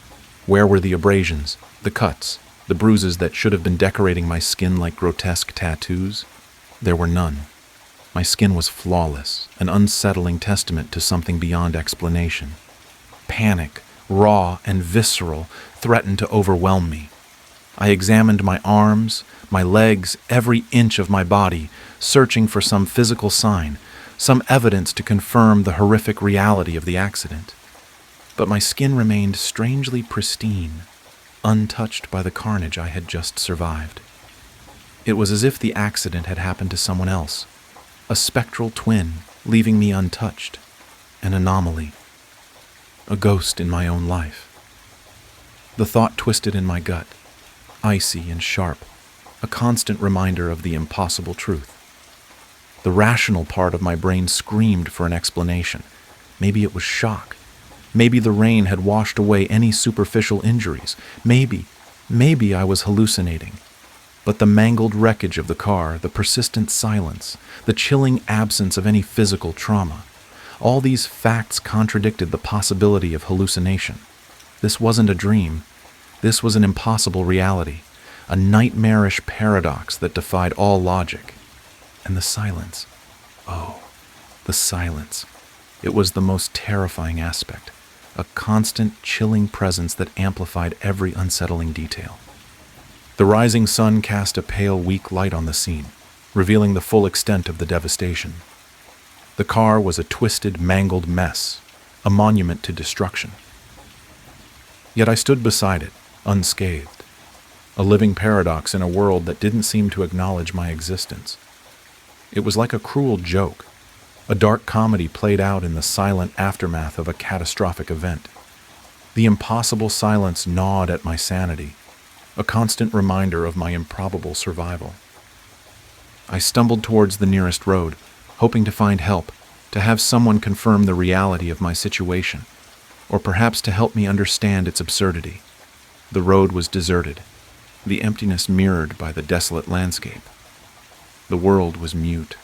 Where were the abrasions, the cuts, the bruises that should have been decorating my skin like grotesque tattoos? There were none. My skin was flawless, an unsettling testament to something beyond explanation. Panic, raw and visceral, threatened to overwhelm me. I examined my arms, my legs, every inch of my body, searching for some physical sign, some evidence to confirm the horrific reality of the accident. But my skin remained strangely pristine, untouched by the carnage I had just survived. It was as if the accident had happened to someone else, a spectral twin, leaving me untouched, an anomaly, a ghost in my own life. The thought twisted in my gut, icy and sharp, a constant reminder of the impossible truth. The rational part of my brain screamed for an explanation. Maybe it was shock. Maybe the rain had washed away any superficial injuries. Maybe I was hallucinating. But the mangled wreckage of the car, the persistent silence, the chilling absence of any physical trauma, all these facts contradicted the possibility of hallucination. This wasn't a dream. This was an impossible reality, a nightmarish paradox that defied all logic. And the silence. Oh, the silence. It was the most terrifying aspect, a constant, chilling presence that amplified every unsettling detail. The rising sun cast a pale, weak light on the scene, revealing the full extent of the devastation. The car was a twisted, mangled mess, a monument to destruction. Yet I stood beside it, unscathed, a living paradox in a world that didn't seem to acknowledge my existence. It was like a cruel joke, a dark comedy played out in the silent aftermath of a catastrophic event. The impossible silence gnawed at my sanity, a constant reminder of my improbable survival. I stumbled towards the nearest road, hoping to find help, to have someone confirm the reality of my situation, or perhaps to help me understand its absurdity. The road was deserted, the emptiness mirrored by the desolate landscape. The world was mute,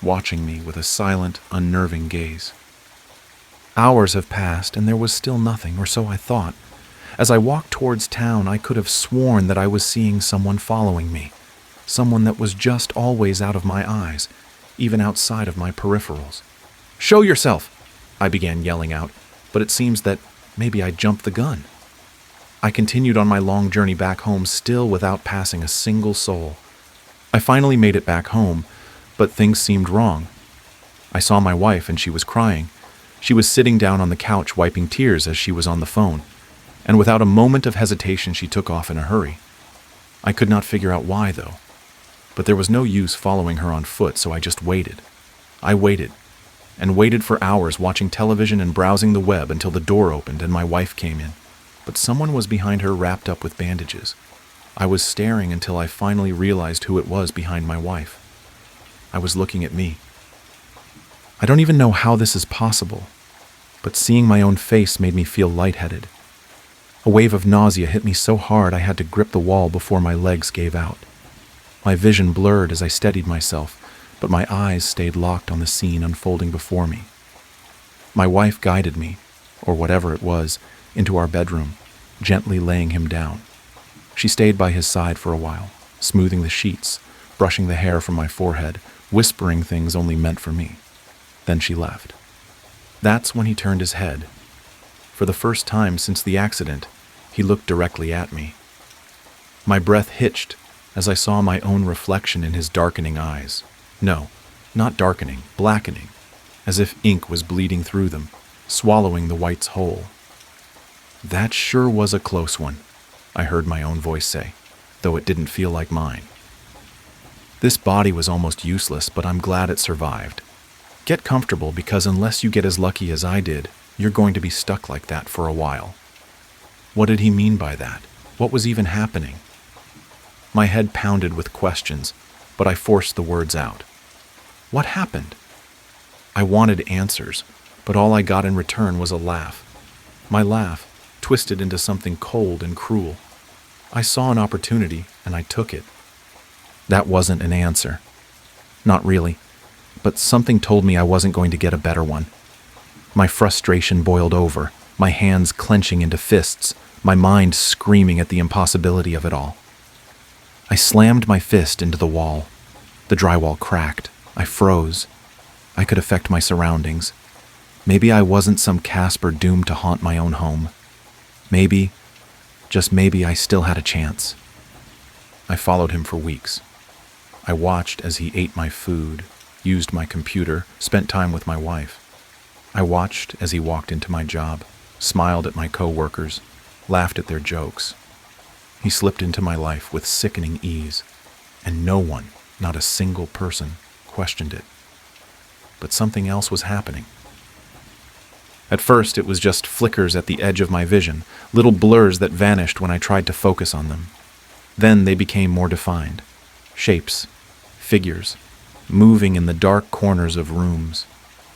watching me with a silent, unnerving gaze. Hours have passed, and there was still nothing, or so I thought. As I walked towards town, I could have sworn that I was seeing someone following me, someone that was just always out of my eyes, even outside of my peripherals. "Show yourself!" I began yelling out, but it seems that maybe I jumped the gun. I continued on my long journey back home, still without passing a single soul. I finally made it back home, but things seemed wrong. I saw my wife, and she was crying. She was sitting down on the couch wiping tears as she was on the phone, and without a moment of hesitation she took off in a hurry. I could not figure out why, though. But there was no use following her on foot, so I just waited. I waited, and waited for hours, watching television and browsing the web until the door opened and my wife came in. But someone was behind her, wrapped up with bandages. I was staring until I finally realized who it was behind my wife. I was looking at me. I don't even know how this is possible, but seeing my own face made me feel lightheaded. A wave of nausea hit me so hard I had to grip the wall before my legs gave out. My vision blurred as I steadied myself, but my eyes stayed locked on the scene unfolding before me. My wife guided me, or whatever it was, into our bedroom, gently laying him down. She stayed by his side for a while, smoothing the sheets, brushing the hair from my forehead, whispering things only meant for me. Then she left. That's when he turned his head. For the first time since the accident, he looked directly at me. My breath hitched as I saw my own reflection in his darkening eyes. No, not darkening, blackening, as if ink was bleeding through them, swallowing the whites whole. "That sure was a close one," I heard my own voice say, though it didn't feel like mine. "This body was almost useless, but I'm glad it survived. Get comfortable, because unless you get as lucky as I did, you're going to be stuck like that for a while." What did he mean by that? What was even happening? My head pounded with questions, but I forced the words out. What happened? I wanted answers, but all I got in return was a laugh. My laugh twisted into something cold and cruel. I saw an opportunity, and I took it. That wasn't an answer. Not really, but something told me I wasn't going to get a better one. My frustration boiled over, my hands clenching into fists, my mind screaming at the impossibility of it all. I slammed my fist into the wall. The drywall cracked. I froze. I could affect my surroundings. Maybe I wasn't some Casper doomed to haunt my own home. Maybe, just maybe, I still had a chance. I followed him for weeks. I watched as he ate my food, used my computer, spent time with my wife. I watched as he walked into my job, smiled at my coworkers, laughed at their jokes. He slipped into my life with sickening ease, and no one, not a single person, questioned it. But something else was happening. At first, it was just flickers at the edge of my vision, little blurs that vanished when I tried to focus on them. Then they became more defined. Shapes, figures, moving in the dark corners of rooms,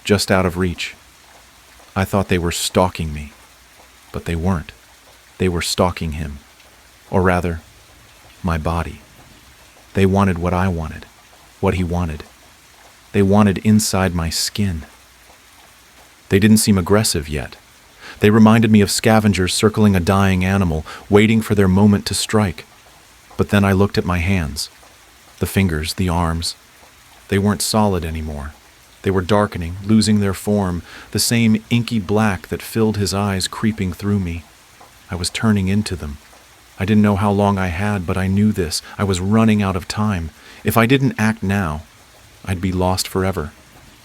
just out of reach. I thought they were stalking me, but they weren't. They were stalking him. Or rather, my body. They wanted what I wanted, what he wanted. They wanted inside my skin. They didn't seem aggressive yet. They reminded me of scavengers circling a dying animal, waiting for their moment to strike. But then I looked at my hands. The fingers, the arms. They weren't solid anymore. They were darkening, losing their form, the same inky black that filled his eyes creeping through me. I was turning into them. I didn't know how long I had, but I knew this. I was running out of time. If I didn't act now, I'd be lost forever.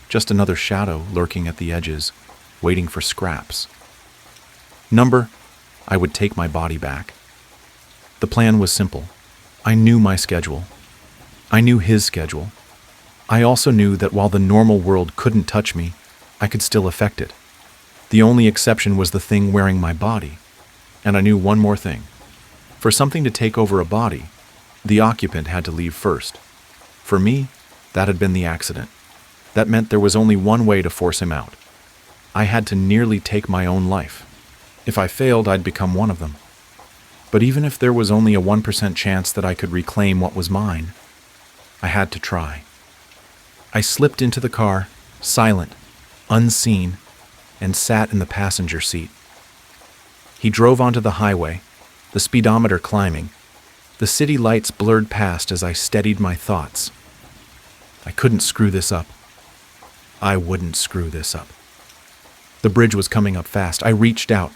Just another shadow lurking at the edges, waiting for scraps. I would take my body back. The plan was simple. I knew my schedule. I knew his schedule. I also knew that while the normal world couldn't touch me, I could still affect it. The only exception was the thing wearing my body. And I knew one more thing. For something to take over a body, the occupant had to leave first. For me, that had been the accident. That meant there was only one way to force him out. I had to nearly take my own life. If I failed, I'd become one of them. But even if there was only a 1% chance that I could reclaim what was mine, I had to try. I slipped into the car, silent, unseen, and sat in the passenger seat. He drove onto the highway, the speedometer climbing. The city lights blurred past as I steadied my thoughts. I couldn't screw this up. I wouldn't screw this up. The bridge was coming up fast. I reached out.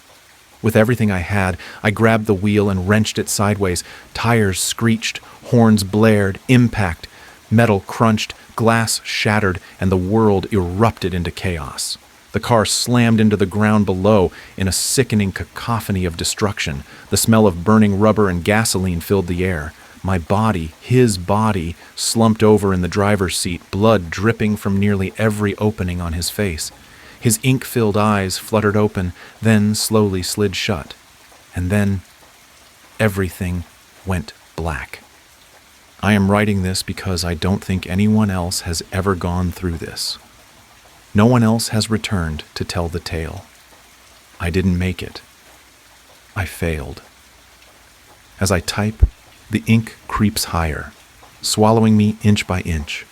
With everything I had, I grabbed the wheel and wrenched it sideways. Tires screeched, horns blared, impact. Metal crunched, glass shattered, and the world erupted into chaos. The car slammed into the ground below in a sickening cacophony of destruction. The smell of burning rubber and gasoline filled the air. My body, his body, slumped over in the driver's seat, blood dripping from nearly every opening on his face. His ink-filled eyes fluttered open, then slowly slid shut. And then everything went black. I am writing this because I don't think anyone else has ever gone through this. No one else has returned to tell the tale. I didn't make it. I failed. As I type, the ink creeps higher, swallowing me inch by inch.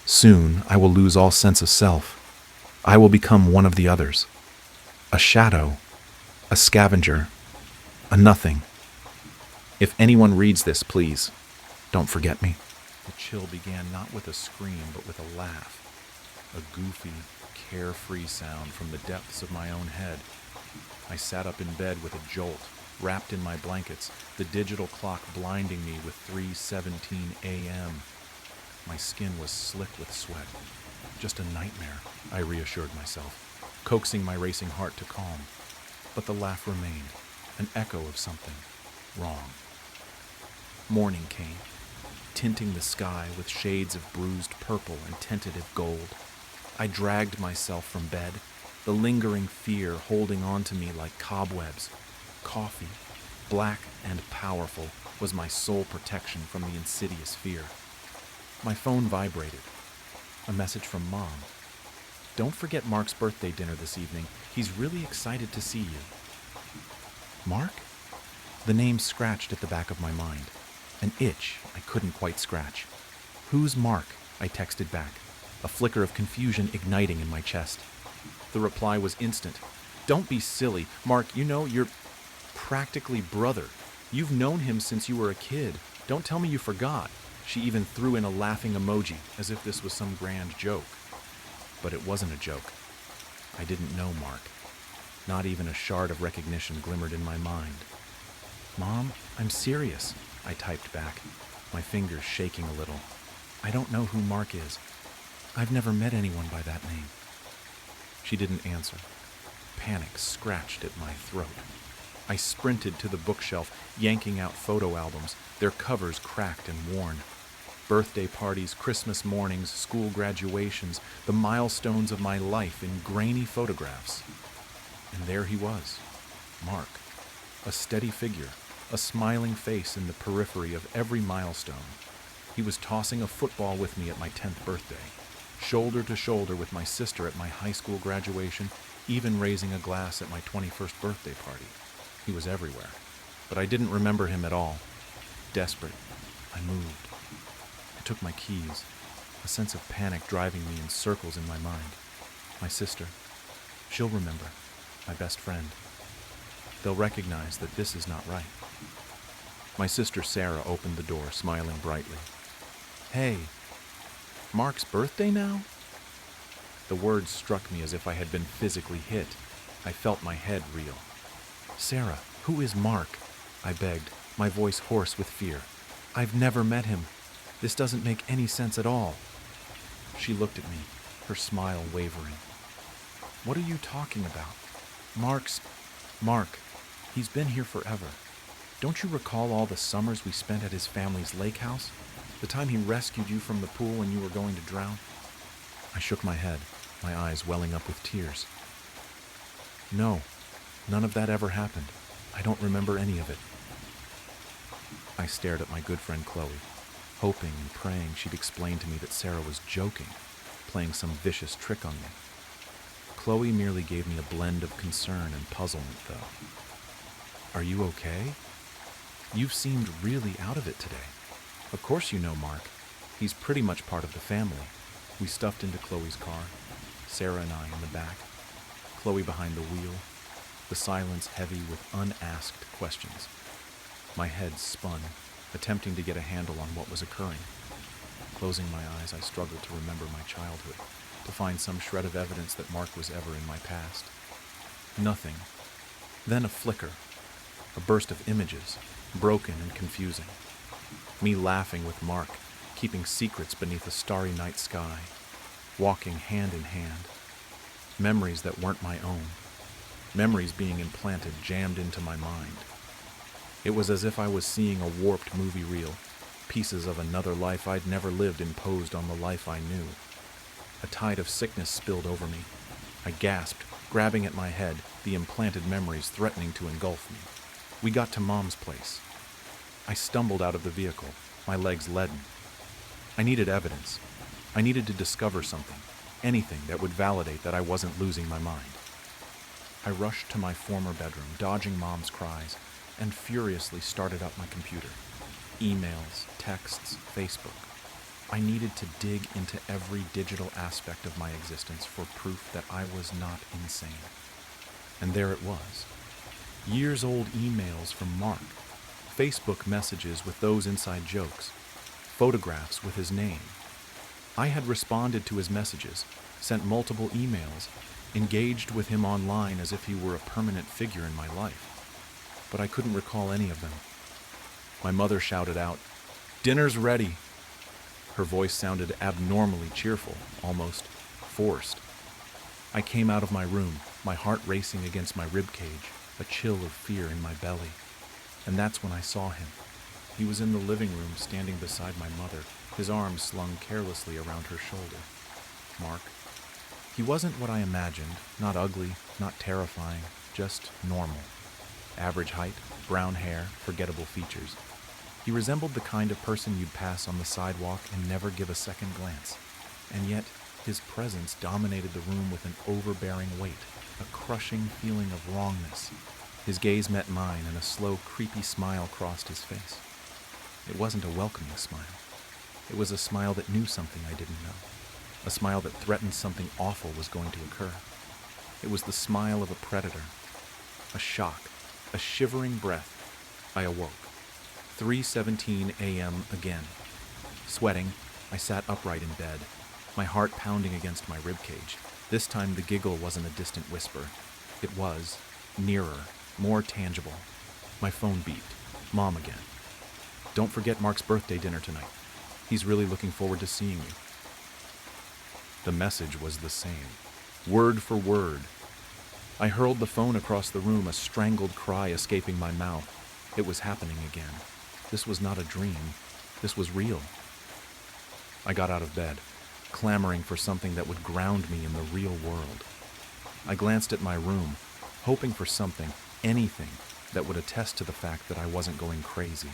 Soon I will lose all sense of self. I will become one of the others. A shadow, a scavenger, a nothing. If anyone reads this, please, don't forget me. The chill began not with a scream, but with a laugh. A goofy, carefree sound from the depths of my own head. I sat up in bed with a jolt, wrapped in my blankets, the digital clock blinding me with 3:17 a.m. My skin was slick with sweat. Just a nightmare, I reassured myself, coaxing my racing heart to calm. But the laugh remained, an echo of something wrong. Morning came, tinting the sky with shades of bruised purple and tentative gold. I dragged myself from bed, the lingering fear holding on to me like cobwebs. Coffee, black and powerful, was my sole protection from the insidious fear. My phone vibrated. A message from Mom. Don't forget Mark's birthday dinner this evening. He's really excited to see you. Mark? The name scratched at the back of my mind. An itch I couldn't quite scratch. Who's Mark? I texted back, a flicker of confusion igniting in my chest. The reply was instant. Don't be silly. Mark, you're practically brother. You've known him since you were a kid. Don't tell me you forgot. She even threw in a laughing emoji, as if this was some grand joke. But it wasn't a joke. I didn't know Mark. Not even a shard of recognition glimmered in my mind. Mom, I'm serious, I typed back, my fingers shaking a little. I don't know who Mark is. I've never met anyone by that name. She didn't answer. Panic scratched at my throat. I sprinted to the bookshelf, yanking out photo albums, their covers cracked and worn. Birthday parties, Christmas mornings, school graduations, the milestones of my life in grainy photographs. And there he was, Mark, a steady figure, a smiling face in the periphery of every milestone. He was tossing a football with me at my 10th birthday, shoulder to shoulder with my sister at my high school graduation, even raising a glass at my 21st birthday party. He was everywhere, but I didn't remember him at all. Desperate, I moved. I took my keys, a sense of panic driving me in circles in my mind. My sister, she'll remember, my best friend. They'll recognize that this is not right. My sister Sarah opened the door, smiling brightly. Hey, Mark's birthday now? The words struck me as if I had been physically hit. I felt my head reel. Sarah, who is Mark? I begged, my voice hoarse with fear. I've never met him. This doesn't make any sense at all. She looked at me, her smile wavering. What are you talking about? Mark. He's been here forever. Don't you recall all the summers we spent at his family's lake house? The time he rescued you from the pool when you were going to drown? I shook my head, my eyes welling up with tears. No, none of that ever happened. I don't remember any of it. I stared at my good friend Chloe, hoping and praying she'd explain to me that Sarah was joking, playing some vicious trick on me. Chloe merely gave me a blend of concern and puzzlement, though. Are you okay? You've seemed really out of it today. Of course you know Mark. He's pretty much part of the family. We stuffed into Chloe's car, Sarah and I in the back, Chloe behind the wheel, the silence heavy with unasked questions. My head spun, attempting to get a handle on what was occurring. Closing my eyes, I struggled to remember my childhood, to find some shred of evidence that Mark was ever in my past. Nothing. Then a flicker, a burst of images, broken and confusing. Me laughing with Mark, keeping secrets beneath a starry night sky, walking hand in hand. Memories that weren't my own. Memories being implanted, jammed into my mind. It was as if I was seeing a warped movie reel, pieces of another life I'd never lived imposed on the life I knew. A tide of sickness spilled over me. I gasped, grabbing at my head, the implanted memories threatening to engulf me. We got to Mom's place. I stumbled out of the vehicle, my legs leaden. I needed evidence. I needed to discover something, anything that would validate that I wasn't losing my mind. I rushed to my former bedroom, dodging Mom's cries, and furiously started up my computer. Emails, texts, Facebook. I needed to dig into every digital aspect of my existence for proof that I was not insane. And there it was. Years-old emails from Mark, Facebook messages with those inside jokes, photographs with his name. I had responded to his messages, sent multiple emails, engaged with him online as if he were a permanent figure in my life. But I couldn't recall any of them. My mother shouted out, "Dinner's ready." Her voice sounded abnormally cheerful, almost forced. I came out of my room, my heart racing against my ribcage, a chill of fear in my belly. And that's when I saw him. He was in the living room, standing beside my mother, his arms slung carelessly around her shoulder. Mark. He wasn't what I imagined, not ugly, not terrifying, just normal. Average height, brown hair, forgettable features. He resembled the kind of person you'd pass on the sidewalk and never give a second glance. And yet, His presence dominated the room with an overbearing weight, a crushing feeling of wrongness. His gaze met mine, and a slow, creepy smile crossed his face. It wasn't a welcoming smile. It was a smile that knew something I didn't know, a smile that threatened something awful was going to occur. It was the smile of a predator. A shock, a shivering breath. I awoke. 3:17 a.m. again. Sweating, I sat upright in bed, my heart pounding against my ribcage. This time the giggle wasn't a distant whisper. It was nearer, more tangible. My phone beeped. Mom again. "Don't forget Mark's birthday dinner tonight. He's really looking forward to seeing you." The message was the same, word for word. I hurled the phone across the room, a strangled cry escaping my mouth. It was happening again. This was not a dream. This was real. I got out of bed, clamoring for something that would ground me in the real world. I glanced at my room, hoping for something, anything, that would attest to the fact that I wasn't going crazy.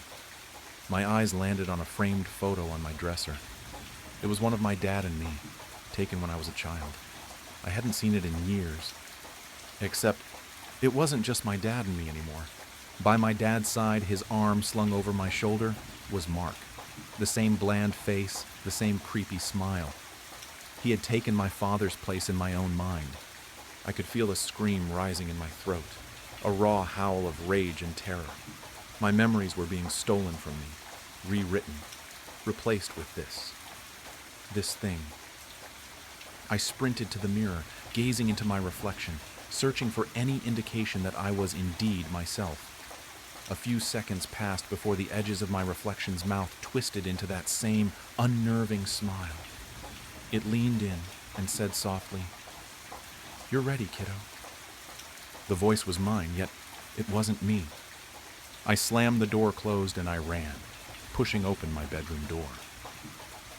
My eyes landed on a framed photo on my dresser. It was one of my dad and me, taken when I was a child. I hadn't seen it in years. Except, it wasn't just my dad and me anymore. By my dad's side, his arm slung over my shoulder, was Mark. The same bland face, the same creepy smile. He had taken my father's place in my own mind. I could feel a scream rising in my throat, a raw howl of rage and terror. My memories were being stolen from me, rewritten, replaced with this thing. I sprinted to the mirror, gazing into my reflection, searching for any indication that I was indeed myself. A few seconds passed before the edges of my reflection's mouth twisted into that same unnerving smile. It leaned in and said softly, "You're ready, kiddo." The voice was mine, yet it wasn't me. I slammed the door closed and I ran, pushing open my bedroom door.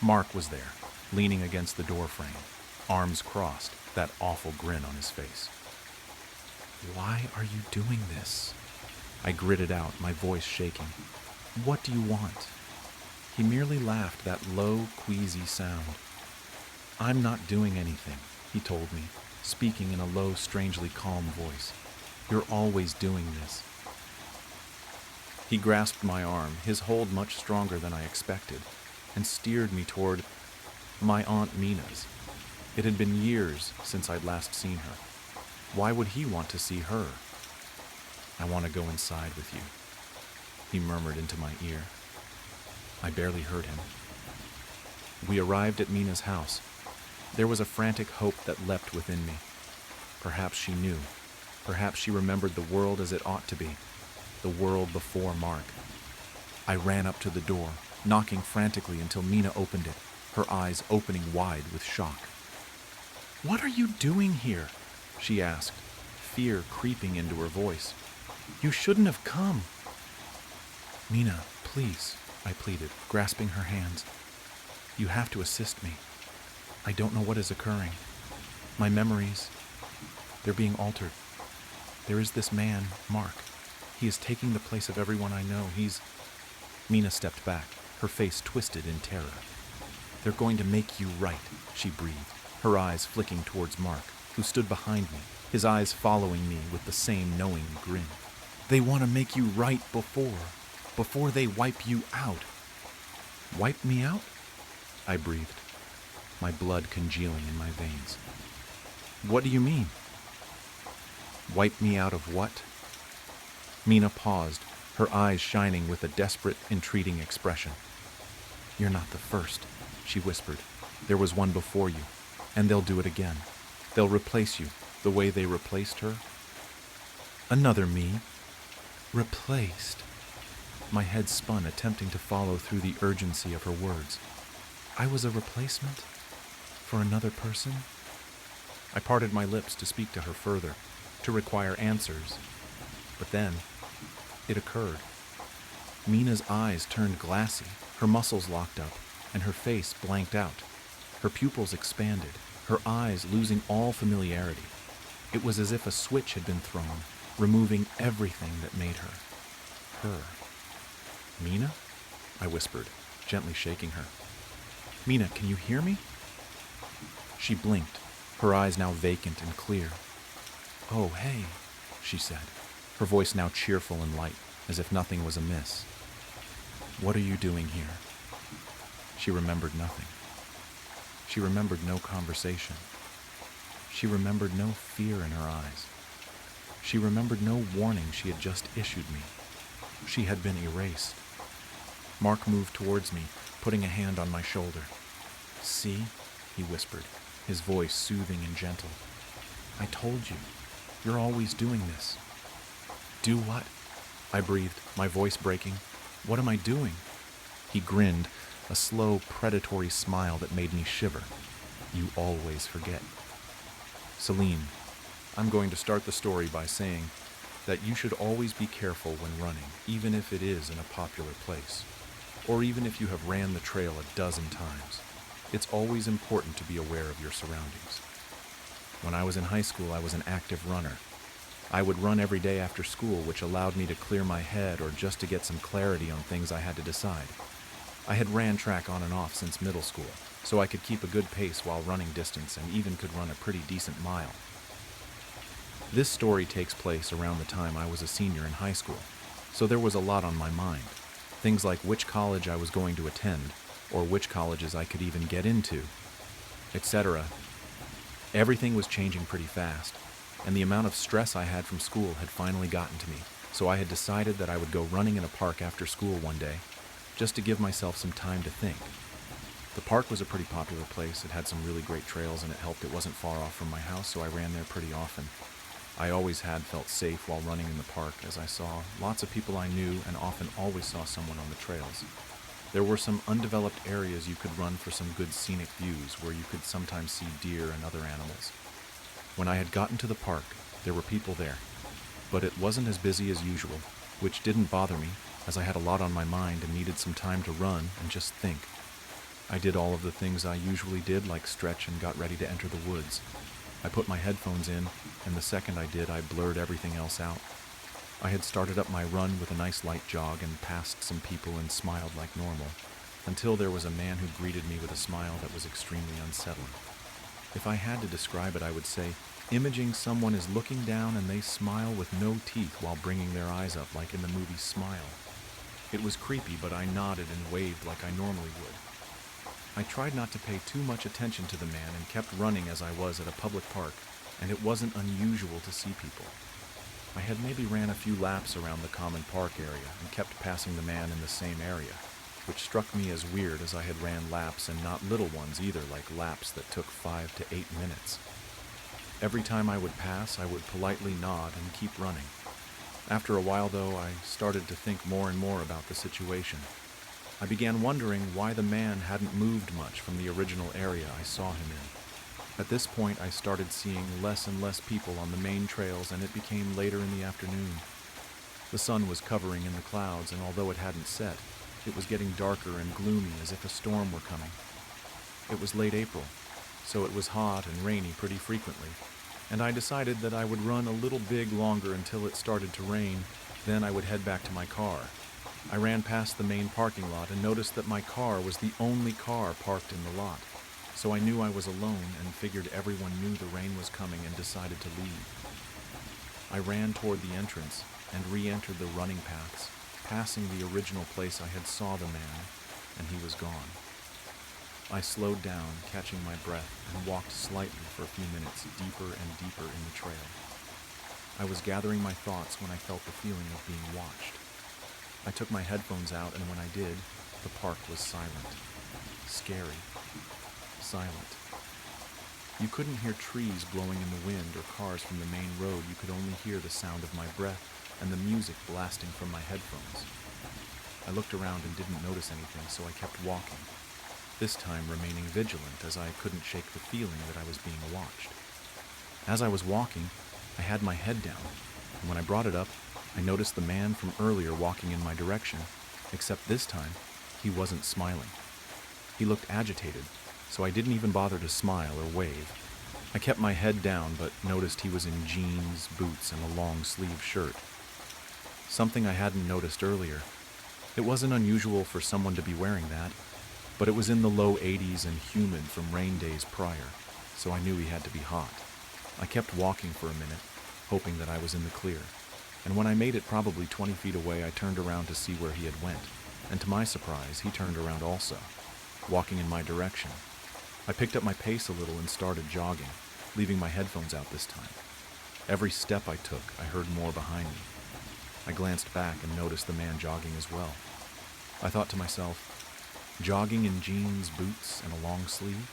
Mark was there, leaning against the doorframe, arms crossed, that awful grin on his face. "Why are you doing this?" I gritted out, my voice shaking. "What do you want?" He merely laughed, that low, queasy sound. "I'm not doing anything," he told me, speaking in a low, strangely calm voice. "You're always doing this." He grasped my arm, his hold much stronger than I expected, and steered me toward my Aunt Mina's. It had been years since I'd last seen her. Why would he want to see her? "I want to go inside with you," he murmured into my ear. I barely heard him. We arrived at Mina's house. There was a frantic hope that leapt within me. Perhaps she knew. Perhaps she remembered the world as it ought to be. The world before Mark. I ran up to the door, knocking frantically until Mina opened it, her eyes opening wide with shock. "What are you doing here?" she asked, fear creeping into her voice. "You shouldn't have come." "Mina, please," I pleaded, grasping her hands. "You have to assist me. I don't know what is occurring. My memories, they're being altered. There is this man, Mark. He is taking the place of everyone I know. Mina stepped back, her face twisted in terror. "They're going to make you right," she breathed, her eyes flicking towards Mark, who stood behind me, his eyes following me with the same knowing grin. "They want to make you right before they wipe you out." "Wipe me out?" I breathed, my blood congealing in my veins. "What do you mean?" "Wipe me out of what?" Mina paused, her eyes shining with a desperate, entreating expression. "You're not the first," she whispered. "There was one before you, and they'll do it again. They'll replace you the way they replaced her." "Another me? Replaced?" My head spun, attempting to follow through the urgency of her words. I was a replacement? For another person? I parted my lips to speak to her further, to require answers. But then, it occurred. Mina's eyes turned glassy, her muscles locked up, and her face blanked out. Her pupils expanded, her eyes losing all familiarity. It was as if a switch had been thrown, removing everything that made her. Her. "Mina?" I whispered, gently shaking her. "Mina, can you hear me?" She blinked, her eyes now vacant and clear. "Oh, hey," she said, her voice now cheerful and light, as if nothing was amiss. "What are you doing here?" She remembered nothing. She remembered no conversation. She remembered no fear in her eyes. She remembered no warning she had just issued me. She had been erased. Mark moved towards me, putting a hand on my shoulder. "See?" he whispered, his voice soothing and gentle. "I told you. You're always doing this." "Do what?" I breathed, my voice breaking. "What am I doing?" He grinned, a slow, predatory smile that made me shiver. "You always forget." "Celine, I'm going to start the story by saying that you should always be careful when running, even if it is in a popular place, or even if you have ran the trail a dozen times. It's always important to be aware of your surroundings. When I was in high school, I was an active runner. I would run every day after school, which allowed me to clear my head or just to get some clarity on things I had to decide. I had ran track on and off since middle school, so I could keep a good pace while running distance and even could run a pretty decent mile. This story takes place around the time I was a senior in high school, so there was a lot on my mind. Things like which college I was going to attend, or which colleges I could even get into, etc. Everything was changing pretty fast, and the amount of stress I had from school had finally gotten to me, so I had decided that I would go running in a park after school one day, just to give myself some time to think. The park was a pretty popular place. It had some really great trails, and it helped it wasn't far off from my house, so I ran there pretty often. I always had felt safe while running in the park, as I saw lots of people I knew and often always saw someone on the trails. There were some undeveloped areas you could run for some good scenic views where you could sometimes see deer and other animals. When I had gotten to the park, there were people there, but it wasn't as busy as usual, which didn't bother me, as I had a lot on my mind and needed some time to run and just think. I did all of the things I usually did, like stretch, and got ready to enter the woods. I put my headphones in, and the second I did, I blurred everything else out. I had started up my run with a nice light jog and passed some people and smiled like normal, until there was a man who greeted me with a smile that was extremely unsettling. If I had to describe it, I would say, imaging someone is looking down and they smile with no teeth while bringing their eyes up like in the movie Smile. It was creepy, but I nodded and waved like I normally would. I tried not to pay too much attention to the man and kept running as I was at a public park, and it wasn't unusual to see people. I had maybe ran a few laps around the common park area and kept passing the man in the same area, which struck me as weird as I had ran laps and not little ones either, like laps that took 5 to 8 minutes. Every time I would pass, I would politely nod and keep running. After a while, though, I started to think more and more about the situation. I began wondering why the man hadn't moved much from the original area I saw him in. At this point, I started seeing less and less people on the main trails, and it became later in the afternoon. The sun was covering in the clouds, and although it hadn't set, it was getting darker and gloomy as if a storm were coming. It was late April, so it was hot and rainy pretty frequently, and I decided that I would run a little bit longer until it started to rain, then I would head back to my car. I ran past the main parking lot and noticed that my car was the only car parked in the lot, so I knew I was alone and figured everyone knew the rain was coming and decided to leave. I ran toward the entrance and re-entered the running paths, passing the original place I had saw the man, and he was gone. I slowed down, catching my breath, and walked slightly for a few minutes deeper and deeper in the trail. I was gathering my thoughts when I felt the feeling of being watched. I took my headphones out, and when I did, the park was silent. Scary. Silent. You couldn't hear trees blowing in the wind or cars from the main road. You could only hear the sound of my breath and the music blasting from my headphones. I looked around and didn't notice anything, so I kept walking, this time remaining vigilant as I couldn't shake the feeling that I was being watched. As I was walking, I had my head down, and when I brought it up, I noticed the man from earlier walking in my direction, except this time, he wasn't smiling. He looked agitated, so I didn't even bother to smile or wave. I kept my head down, but noticed he was in jeans, boots, and a long-sleeved shirt. Something I hadn't noticed earlier. It wasn't unusual for someone to be wearing that, but it was in the low 80s and humid from rain days prior, so I knew he had to be hot. I kept walking for a minute, hoping that I was in the clear, and when I made it probably 20 feet away, I turned around to see where he had went, and to my surprise, he turned around also, walking in my direction. I picked up my pace a little and started jogging, leaving my headphones out this time. Every step I took, I heard more behind me. I glanced back and noticed the man jogging as well. I thought to myself, jogging in jeans, boots, and a long sleeve?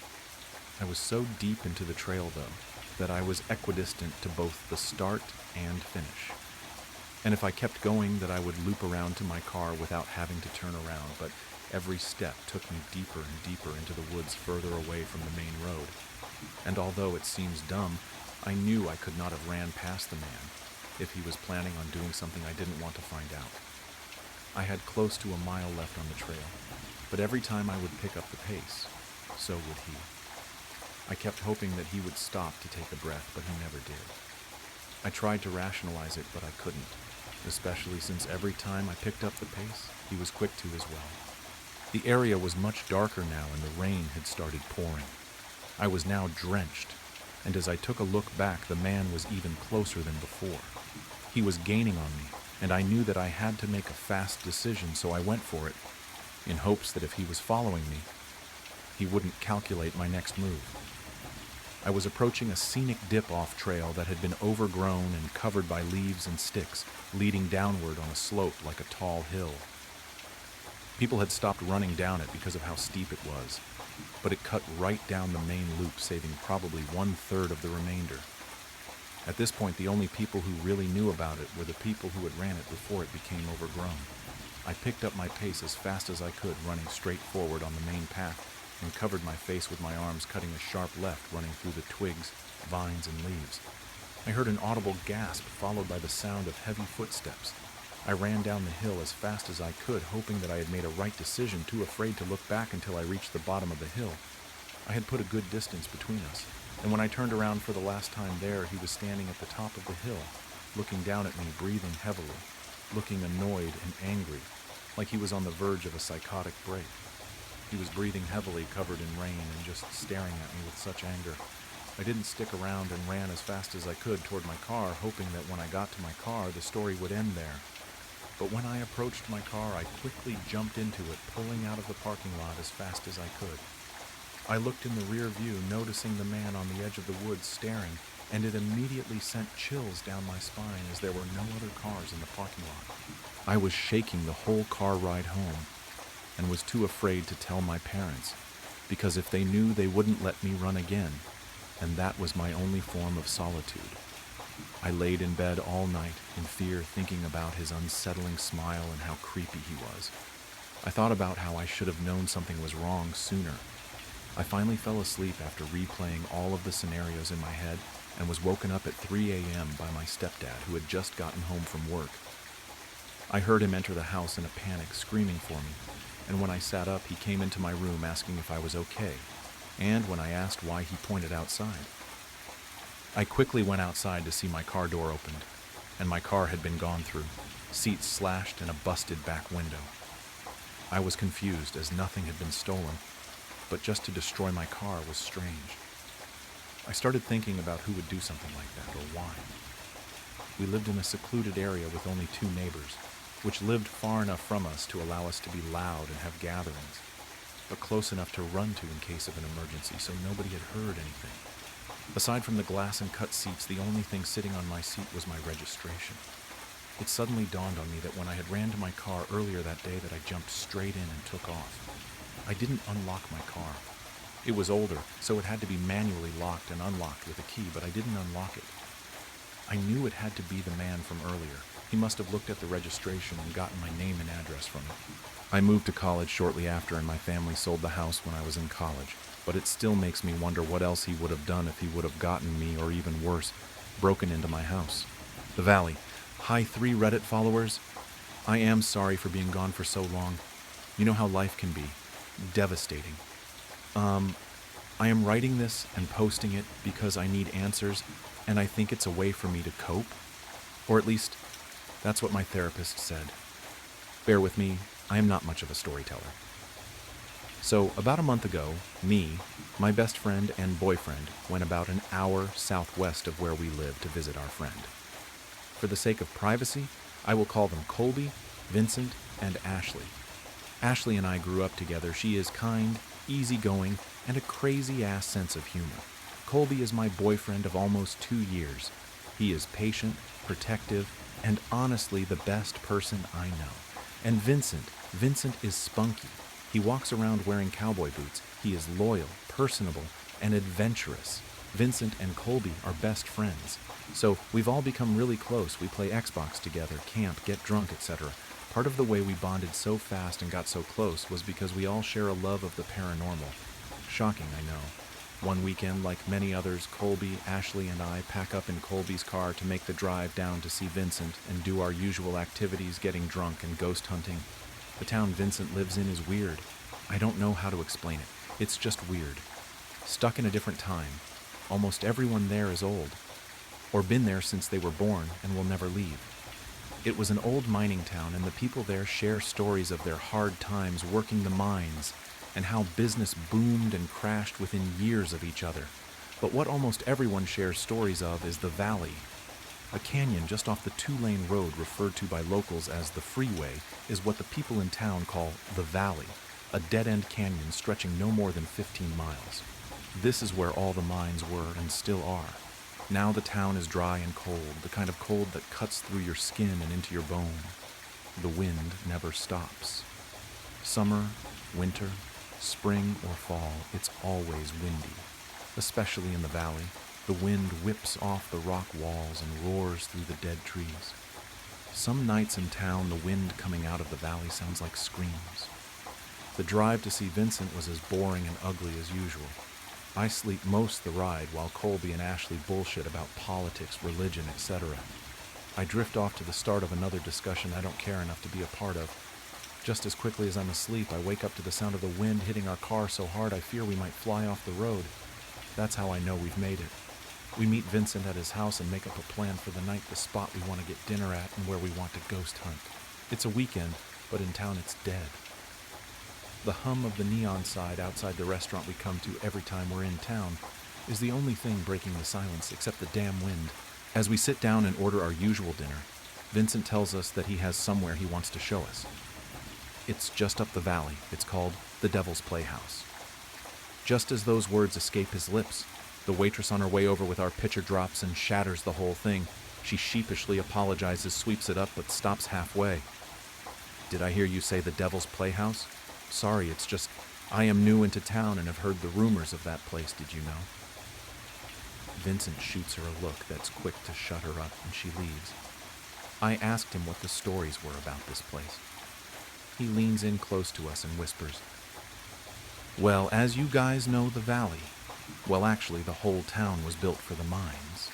I was so deep into the trail, though, that I was equidistant to both the start and finish. And if I kept going, that I would loop around to my car without having to turn around, but every step took me deeper and deeper into the woods further away from the main road. And although it seems dumb, I knew I could not have ran past the man if he was planning on doing something I didn't want to find out. I had close to a mile left on the trail, but every time I would pick up the pace, so would he. I kept hoping that he would stop to take a breath, but he never did. I tried to rationalize it, but I couldn't, especially since every time I picked up the pace, he was quick to as well. The area was much darker now, and the rain had started pouring. I was now drenched, and as I took a look back, the man was even closer than before. He was gaining on me, and I knew that I had to make a fast decision, so I went for it, in hopes that if he was following me, he wouldn't calculate my next move. I was approaching a scenic dip-off trail that had been overgrown and covered by leaves and sticks, leading downward on a slope like a tall hill. People had stopped running down it because of how steep it was, but it cut right down the main loop, saving probably 1/3 of the remainder. At this point, the only people who really knew about it were the people who had ran it before it became overgrown. I picked up my pace as fast as I could, running straight forward on the main path, and covered my face with my arms, cutting a sharp left, running through the twigs, vines, and leaves. I heard an audible gasp, followed by the sound of heavy footsteps. I ran down the hill as fast as I could, hoping that I had made a right decision, too afraid to look back until I reached the bottom of the hill. I had put a good distance between us, and when I turned around for the last time there, he was standing at the top of the hill, looking down at me, breathing heavily, looking annoyed and angry, like he was on the verge of a psychotic break. He was breathing heavily, covered in rain, and just staring at me with such anger. I didn't stick around and ran as fast as I could toward my car, hoping that when I got to my car, the story would end there. But when I approached my car, I quickly jumped into it, pulling out of the parking lot as fast as I could. I looked in the rear view, noticing the man on the edge of the woods staring, and it immediately sent chills down my spine as there were no other cars in the parking lot. I was shaking the whole car ride home, and was too afraid to tell my parents, because if they knew, they wouldn't let me run again, and that was my only form of solitude. I laid in bed all night in fear, thinking about his unsettling smile and how creepy he was. I thought about how I should have known something was wrong sooner. I finally fell asleep after replaying all of the scenarios in my head and was woken up at 3 a.m. by my stepdad, who had just gotten home from work. I heard him enter the house in a panic, screaming for me, and when I sat up, he came into my room asking if I was okay, and when I asked why, he pointed outside. I quickly went outside to see my car door opened, and my car had been gone through, seats slashed and a busted back window. I was confused as nothing had been stolen, but just to destroy my car was strange. I started thinking about who would do something like that, or why. We lived in a secluded area with only 2 neighbors, which lived far enough from us to allow us to be loud and have gatherings, but close enough to run to in case of an emergency, so nobody had heard anything. Aside from the glass and cut seats, the only thing sitting on my seat was my registration. It suddenly dawned on me that when I had ran to my car earlier that day, that I jumped straight in and took off. I didn't unlock my car. It was older, so it had to be manually locked and unlocked with a key, but I didn't unlock it. I knew it had to be the man from earlier. He must have looked at the registration and gotten my name and address from it. I moved to college shortly after, and my family sold the house when I was in college, but it still makes me wonder what else he would have done if he would have gotten me, or even worse, broken into my house. The Valley. Hi, 3 Reddit followers. I am sorry for being gone for so long. You know how life can be. Devastating. I am writing this and posting it because I need answers, and I think it's a way for me to cope. Or at least, that's what my therapist said. Bear with me, I am not much of a storyteller. So, about a month ago, me, my best friend, and boyfriend went about an hour southwest of where we live to visit our friend. For the sake of privacy, I will call them Colby, Vincent, and Ashley. Ashley and I grew up together. She is kind, easygoing, and a crazy-ass sense of humor. Colby is my boyfriend of almost 2 years. He is patient, protective, and honestly the best person I know. And Vincent is spunky. He walks around wearing cowboy boots. He is loyal, personable, and adventurous. Vincent and Colby are best friends. So we've all become really close. We play Xbox together, camp, get drunk, etc. Part of the way we bonded so fast and got so close was because we all share a love of the paranormal. Shocking, I know. One weekend, like many others, Colby, Ashley, and I pack up in Colby's car to make the drive down to see Vincent and do our usual activities, getting drunk and ghost hunting. The town Vincent lives in is weird. I don't know how to explain it. It's just weird. Stuck in a different time. Almost everyone there is old, or been there since they were born and will never leave. It was an old mining town, and the people there share stories of their hard times working the mines and how business boomed and crashed within years of each other. But what almost everyone shares stories of is the valley. A canyon just off the 2-lane road referred to by locals as the freeway is what the people in town call the valley, a dead-end canyon stretching no more than 15 miles. This is where all the mines were and still are. Now the town is dry and cold, the kind of cold that cuts through your skin and into your bone. The wind never stops. Summer, winter, spring, or fall, it's always windy. Especially in the valley, the wind whips off the rock walls and roars through the dead trees. Some nights in town, the wind coming out of the valley sounds like screams. The drive to see Vincent was as boring and ugly as usual. I sleep most the ride while Colby and Ashley bullshit about politics, religion, etc. I drift off to the start of another discussion I don't care enough to be a part of. Just as quickly as I'm asleep, I wake up to the sound of the wind hitting our car so hard I fear we might fly off the road. That's how I know we've made it. We meet Vincent at his house and make up a plan for the night, the spot we want to get dinner at, and where we want to ghost hunt. It's a weekend, but in town it's dead. The hum of the neon sign outside the restaurant we come to every time we're in town is the only thing breaking the silence except the damn wind. As we sit down and order our usual dinner, Vincent tells us that he has somewhere he wants to show us. It's just up the valley. It's called the Devil's Playhouse. Just as those words escape his lips, the waitress on her way over with our pitcher drops and shatters the whole thing. She sheepishly apologizes, sweeps it up, but stops halfway. Did I hear you say the Devil's Playhouse? Sorry, it's just, I am new into town and have heard the rumors of that place, did you know? Vincent shoots her a look that's quick to shut her up, and she leaves. I asked him what the stories were about this place. He leans in close to us and whispers, "Well, as you guys know, the valley, well, actually, the whole town was built for the mines.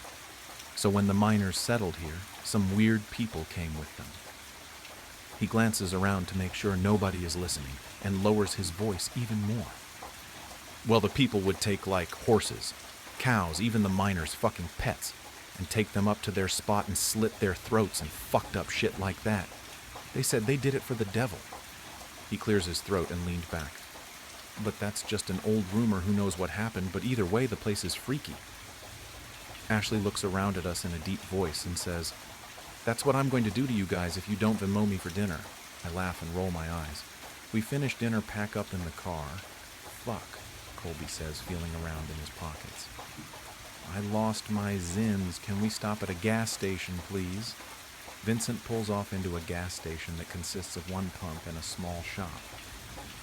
So when the miners settled here, some weird people came with them." He glances around to make sure nobody is listening and lowers his voice even more. "Well, the people would take, like, horses, cows, even the miners' fucking pets, and take them up to their spot and slit their throats and fucked up shit like that. They said they did it for the devil." He clears his throat and leaned back. "But that's just an old rumor, who knows what happened, but either way, the place is freaky." Ashley looks around at us in a deep voice and says, "That's what I'm going to do to you guys if you don't Venmo me for dinner." I laugh and roll my eyes. We finish dinner, pack up in the car. "Fuck," Colby says, feeling around in his pockets. "I lost my Zims. Can we stop at a gas station, please?" Vincent pulls off into a gas station that consists of one pump and a small shop.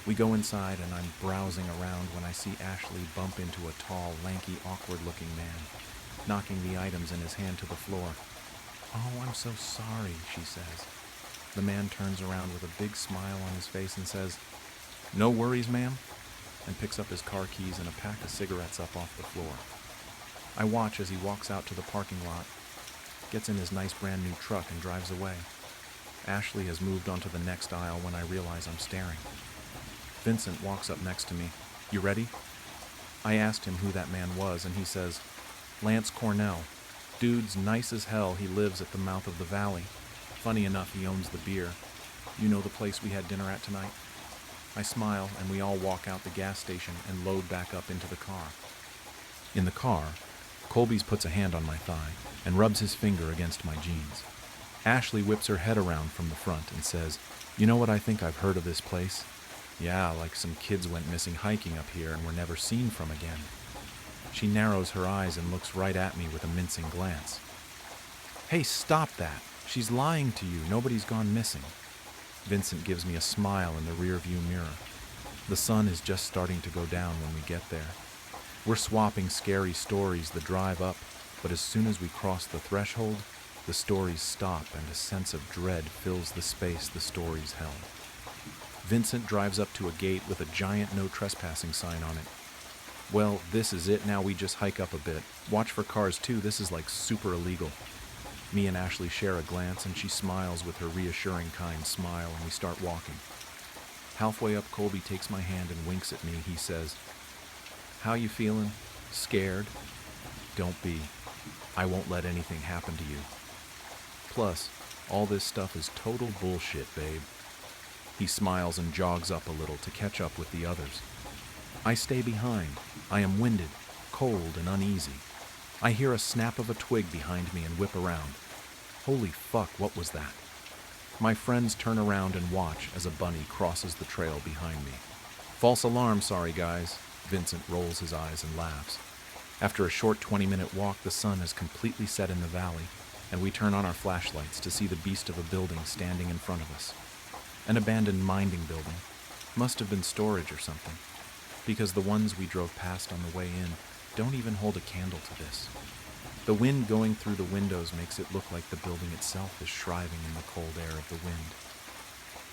We go inside and I'm browsing around when I see Ashley bump into a tall, lanky, awkward-looking man, knocking the items in his hand to the floor. "Oh, I'm so sorry," she says. The man turns around with a big smile on his face and says, "No worries, ma'am," and picks up his car keys and a pack of cigarettes up off the floor. I watch as he walks out to the parking lot, gets in his nice brand new truck and drives away. Ashley has moved onto the next aisle when I realize I'm staring. Vincent walks up next to me. "You ready?" I asked him who that man was, and he says, "Lance Cornell. Dude's nice as hell. He lives at the mouth of the valley. Funny enough, he owns the beer. You know the place we had dinner at tonight?" I smile, and we all walk out the gas station and load back up into the car. In the car, Colby's puts a hand on my thigh and rubs his finger against my jeans. Ashley whips her head around from the front and says, "You know what I think I've heard of this place? Yeah, like some kids went missing hiking up here and were never seen from again." She narrows her eyes and looks right at me with a mincing glance. "Hey, stop that. She's lying to you. Nobody's gone missing." Vincent gives me a smile in the rearview mirror. The sun is just starting to go down when we get there. We're swapping scary stories the drive up, but as soon as we cross the threshold, the stories stop and a sense of dread fills the space the stories held. Vincent drives up to a gate with a giant no trespassing sign on it. "Well, this is it now, we just hike up a bit. Watch for cars too, this is like super illegal." Me and Ashley share a glance and she smiles with her reassuring kind smile and we start walking. Halfway up, Colby takes my hand and winks at me. He says, "How you feeling? Scared?" "Don't be. I won't let anything happen to you. Plus, all this stuff is total bullshit, babe." He smiles and jogs up a little to catch up with the others. I stay behind. I am winded, cold, and uneasy. I hear a snap of a twig behind me and whip around. Holy fuck, what was that? My friends turn around and watch as a bunny crosses the trail behind me. "False alarm, sorry guys." Vincent rolls his eyes and laughs. After a short 20-minute walk, the sun has completely set in the valley, and we turn on our flashlights to see the beast of a building standing in front of us. An abandoned mining building. Must have been storage or something, because the ones we drove past on the way in don't even hold a candle to this. The wind going through the windows makes it look like the building itself is shriving in the cold air of the wind.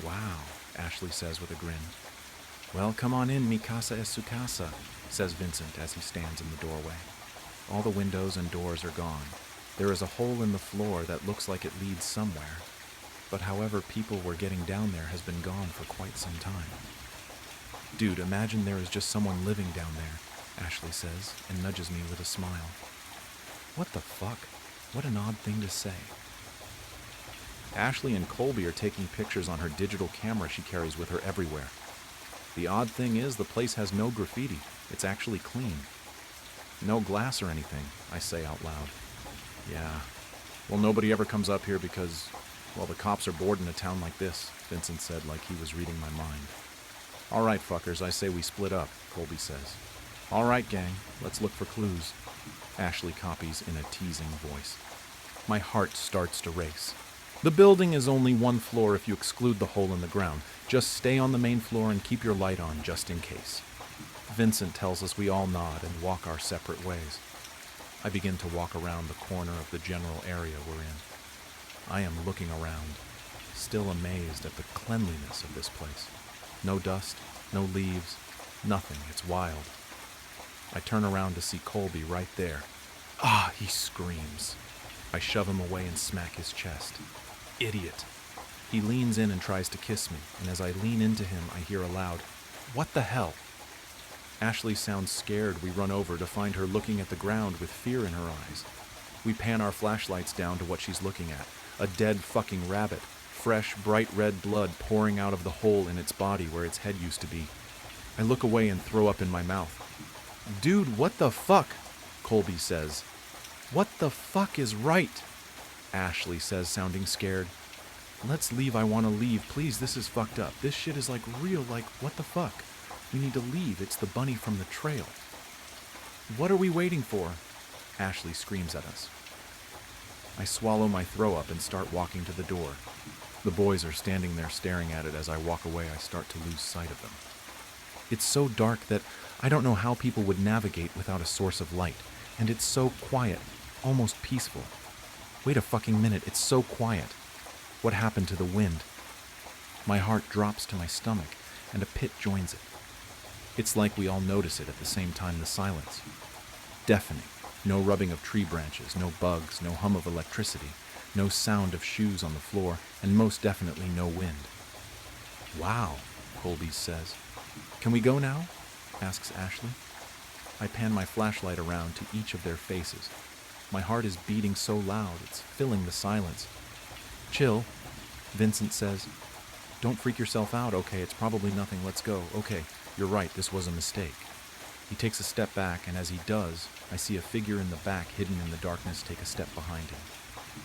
"Wow," Ashley says with a grin. "Well, come on in, mi casa es su casa," says Vincent as he stands in the doorway. All the windows and doors are gone. There is a hole in the floor that looks like it leads somewhere, but however people were getting down there has been gone for quite some time. "Dude, imagine there is just someone living down there," Ashley says, and nudges me with a smile. What the fuck? What an odd thing to say. Ashley and Colby are taking pictures on her digital camera she carries with her everywhere. The odd thing is the place has no graffiti. It's actually clean. "No glass or anything," I say out loud. "Yeah. Well, nobody ever comes up here because, well, the cops are bored in a town like this," Vincent said like he was reading my mind. "All right, fuckers, I say we split up," Colby says. "All right, gang, let's look for clues," Ashley copies in a teasing voice. My heart starts to race. The building is only one floor if you exclude the hole in the ground. Just stay on the main floor and keep your light on just in case. Vincent tells us we all nod and walk our separate ways. I begin to walk around the corner of the general area we're in. I am looking around, still amazed at the cleanliness of this place. No dust, no leaves, nothing. It's wild. I turn around to see Colby right there. "Ah," he screams. I shove him away and smack his chest. "Idiot." He leans in and tries to kiss me, and as I lean into him, I hear aloud, "What the hell?" Ashley sounds scared. We run over to find her looking at the ground with fear in her eyes. We pan our flashlights down to what she's looking at. A dead fucking rabbit. Fresh, bright red blood pouring out of the hole in its body where its head used to be. I look away and throw up in my mouth. "Dude, what the fuck?" Colby says. "What the fuck is right?" Ashley says, sounding scared. "Let's leave, I want to leave. Please, this is fucked up. This shit is like real, like, what the fuck? We need to leave. It's the bunny from the trail." "What are we waiting for?" Ashley screams at us. I swallow my throw up and start walking to the door. The boys are standing there staring at it. As I walk away, I start to lose sight of them. It's so dark that I don't know how people would navigate without a source of light. And it's so quiet, almost peaceful. Wait a fucking minute, it's so quiet. What happened to the wind? My heart drops to my stomach, and a pit joins it. It's like we all notice it at the same time. The silence. Deafening. No rubbing of tree branches, no bugs, no hum of electricity, no sound of shoes on the floor, and most definitely no wind. "Wow," Colby says. "Can we go now?" asks Ashley. I pan my flashlight around to each of their faces. My heart is beating so loud, it's filling the silence. "Chill," Vincent says. Don't freak yourself out, okay? It's probably nothing. Let's go. Okay, you're right. This was a mistake. He takes a step back, and as he does, I see a figure in the back hidden in the darkness take a step behind him.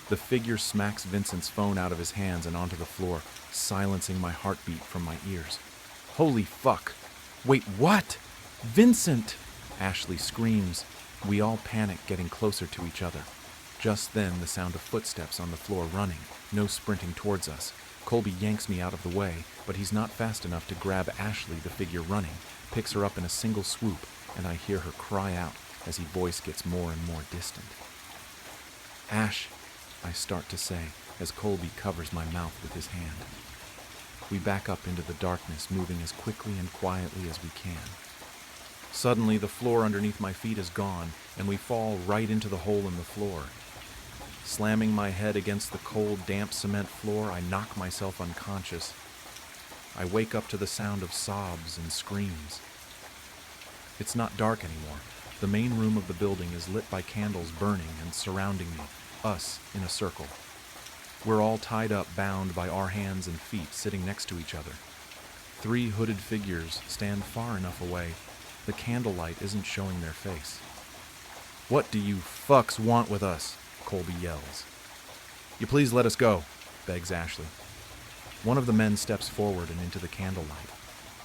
The figure smacks Vincent's phone out of his hands and onto the floor, silencing my heartbeat from my ears. Holy fuck! Wait, what? Vincent! Ashley screams. We all panic, getting closer to each other. Just then, the sound of footsteps on the floor running, no sprinting towards us. Colby yanks me out of the way, but he's not fast enough to grab Ashley, the figure running, picks her up in a single swoop, and I hear her cry out as his voice gets more and more distant. Ash, I start to say, as Colby covers my mouth with his hand. We back up into the darkness, moving as quickly and quietly as we can. Suddenly, the floor underneath my feet is gone, and we fall right into the hole in the floor. Slamming my head against the cold, damp cement floor, I knock myself unconscious. I wake up to the sound of sobs and screams. It's not dark anymore. The main room of the building is lit by candles burning and surrounding me, us in a circle. We're all tied up, bound by our hands and feet, sitting next to each other. 3 hooded figures stand far enough away. The candlelight isn't showing their face. What do you fucks want with us? Colby yells. You please let us go, begs Ashley. One of the men steps forward and into the candlelight.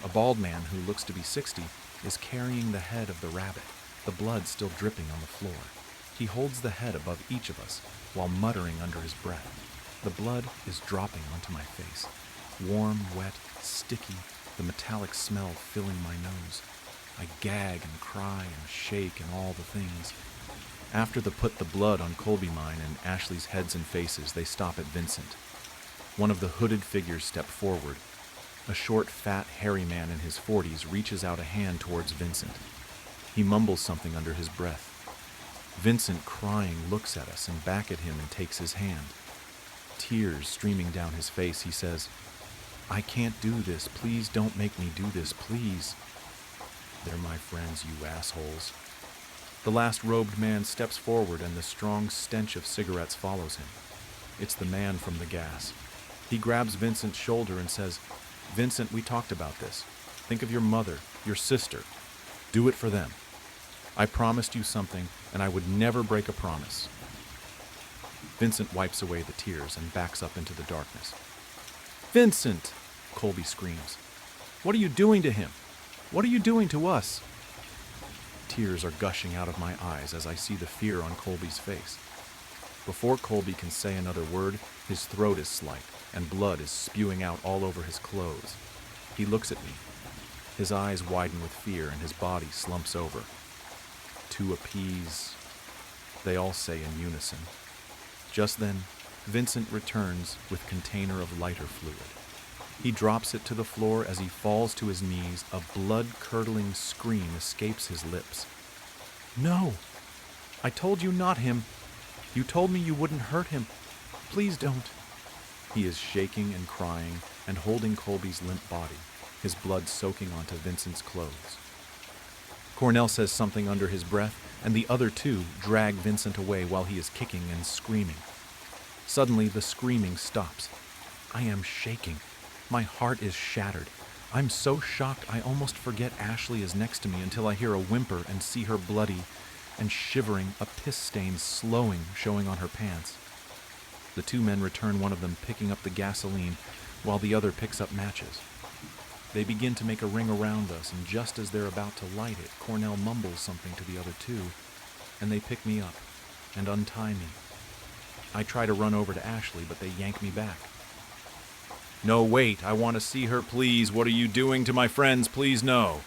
A bald man who looks to be 60 is carrying the head of the rabbit, the blood still dripping on the floor. He holds the head above each of us while muttering under his breath. The blood is dropping onto my face. Warm, wet, sticky, the metallic smell filling my nose. I gag and cry and shake and all the things. After they put the blood on Colby mine and Ashley's heads and faces, they stop at Vincent. One of the hooded figures step forward. A short, fat, hairy man in his 40s reaches out a hand towards Vincent. He mumbles something under his breath. Vincent, crying, looks at us and back at him and takes his hand. Tears streaming down his face, he says, I can't do this. Please don't make me do this, please. They're my friends, you assholes. The last robed man steps forward and the strong stench of cigarettes follows him. It's the man from the gas. He grabs Vincent's shoulder and says, Vincent, we talked about this. Think of your mother, your sister. Do it for them. I promised you something, and I would never break a promise. Vincent wipes away the tears and backs up into the darkness. Vincent! Colby screams. What are you doing to him? What are you doing to us? Tears are gushing out of my eyes as I see the fear on Colby's face. Before Colby can say another word, his throat is slit, and blood is spewing out all over his clothes. He looks at me. His eyes widen with fear and his body slumps over. To appease, they all say in unison. Just then, Vincent returns with container of lighter fluid. He drops it to the floor as he falls to his knees. A blood-curdling scream escapes his lips. No! I told you not him. You told me you wouldn't hurt him. Please don't. He is shaking and crying and holding Colby's limp body, his blood soaking onto Vincent's clothes. Cornell says something under his breath, and the other 2 drag Vincent away while he is kicking and screaming. Suddenly, the screaming stops. I am shaking. My heart is shattered. I'm so shocked I almost forget Ashley is next to me until I hear a whimper and see her bloody and shivering, a piss stain showing on her pants. The 2 men return, one of them picking up the gasoline while the other picks up matches. They begin to make a ring around us, and just as they're about to light it, Cornell mumbles something to the other 2, and they pick me up and untie me. I try to run over to Ashley, but they yank me back. No, wait, I want to see her, please. What are you doing to my friends? Please, no.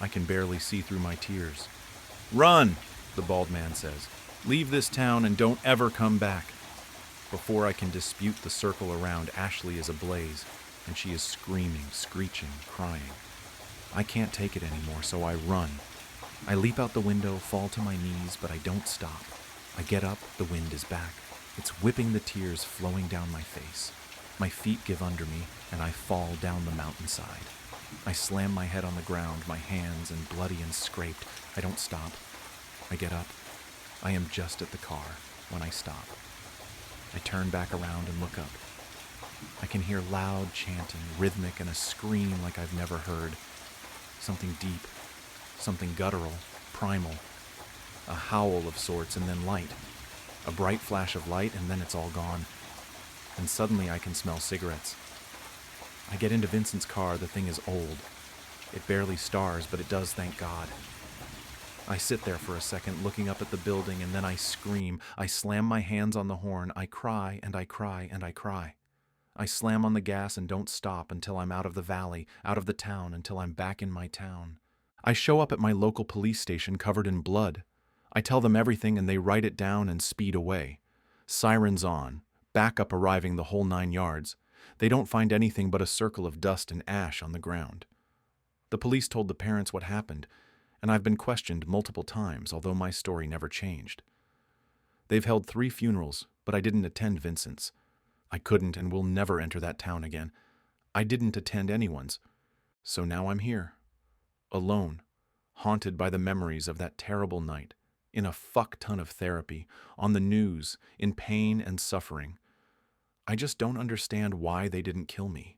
I can barely see through my tears. Run, the bald man says. Leave this town and don't ever come back. Before I can dispute the circle around, Ashley is ablaze, and she is screaming, screeching, crying. I can't take it anymore, so I run. I leap out the window, fall to my knees, but I don't stop. I get up, the wind is back. It's whipping the tears flowing down my face. My feet give under me, and I fall down the mountainside. I slam my head on the ground, my hands and bloody and scraped. I don't stop. I get up. I am just at the car when I stop. I turn back around and look up. I can hear loud chanting, rhythmic, and a scream like I've never heard. Something deep, something guttural, primal. A howl of sorts, and then light. A bright flash of light, and then it's all gone. And suddenly I can smell cigarettes. I get into Vincent's car. The thing is old. It barely stars, but it does, thank God. I sit there for a second, looking up at the building, and then I scream. I slam my hands on the horn. I cry, and I cry, and I cry. I slam on the gas and don't stop until I'm out of the valley, out of the town, until I'm back in my town. I show up at my local police station covered in blood. I tell them everything and they write it down and speed away. Sirens on, backup arriving, the whole 9 yards. They don't find anything but a circle of dust and ash on the ground. The police told the parents what happened, and I've been questioned multiple times, although my story never changed. They've held 3 funerals, but I didn't attend Vincent's. I couldn't and will never enter that town again. I didn't attend anyone's. So now I'm here, alone, haunted by the memories of that terrible night, in a fuck ton of therapy, on the news, in pain and suffering. I just don't understand why they didn't kill me.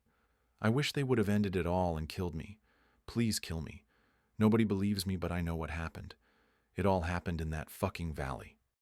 I wish they would have ended it all and killed me. Please kill me. Nobody believes me, but I know what happened. It all happened in that fucking valley.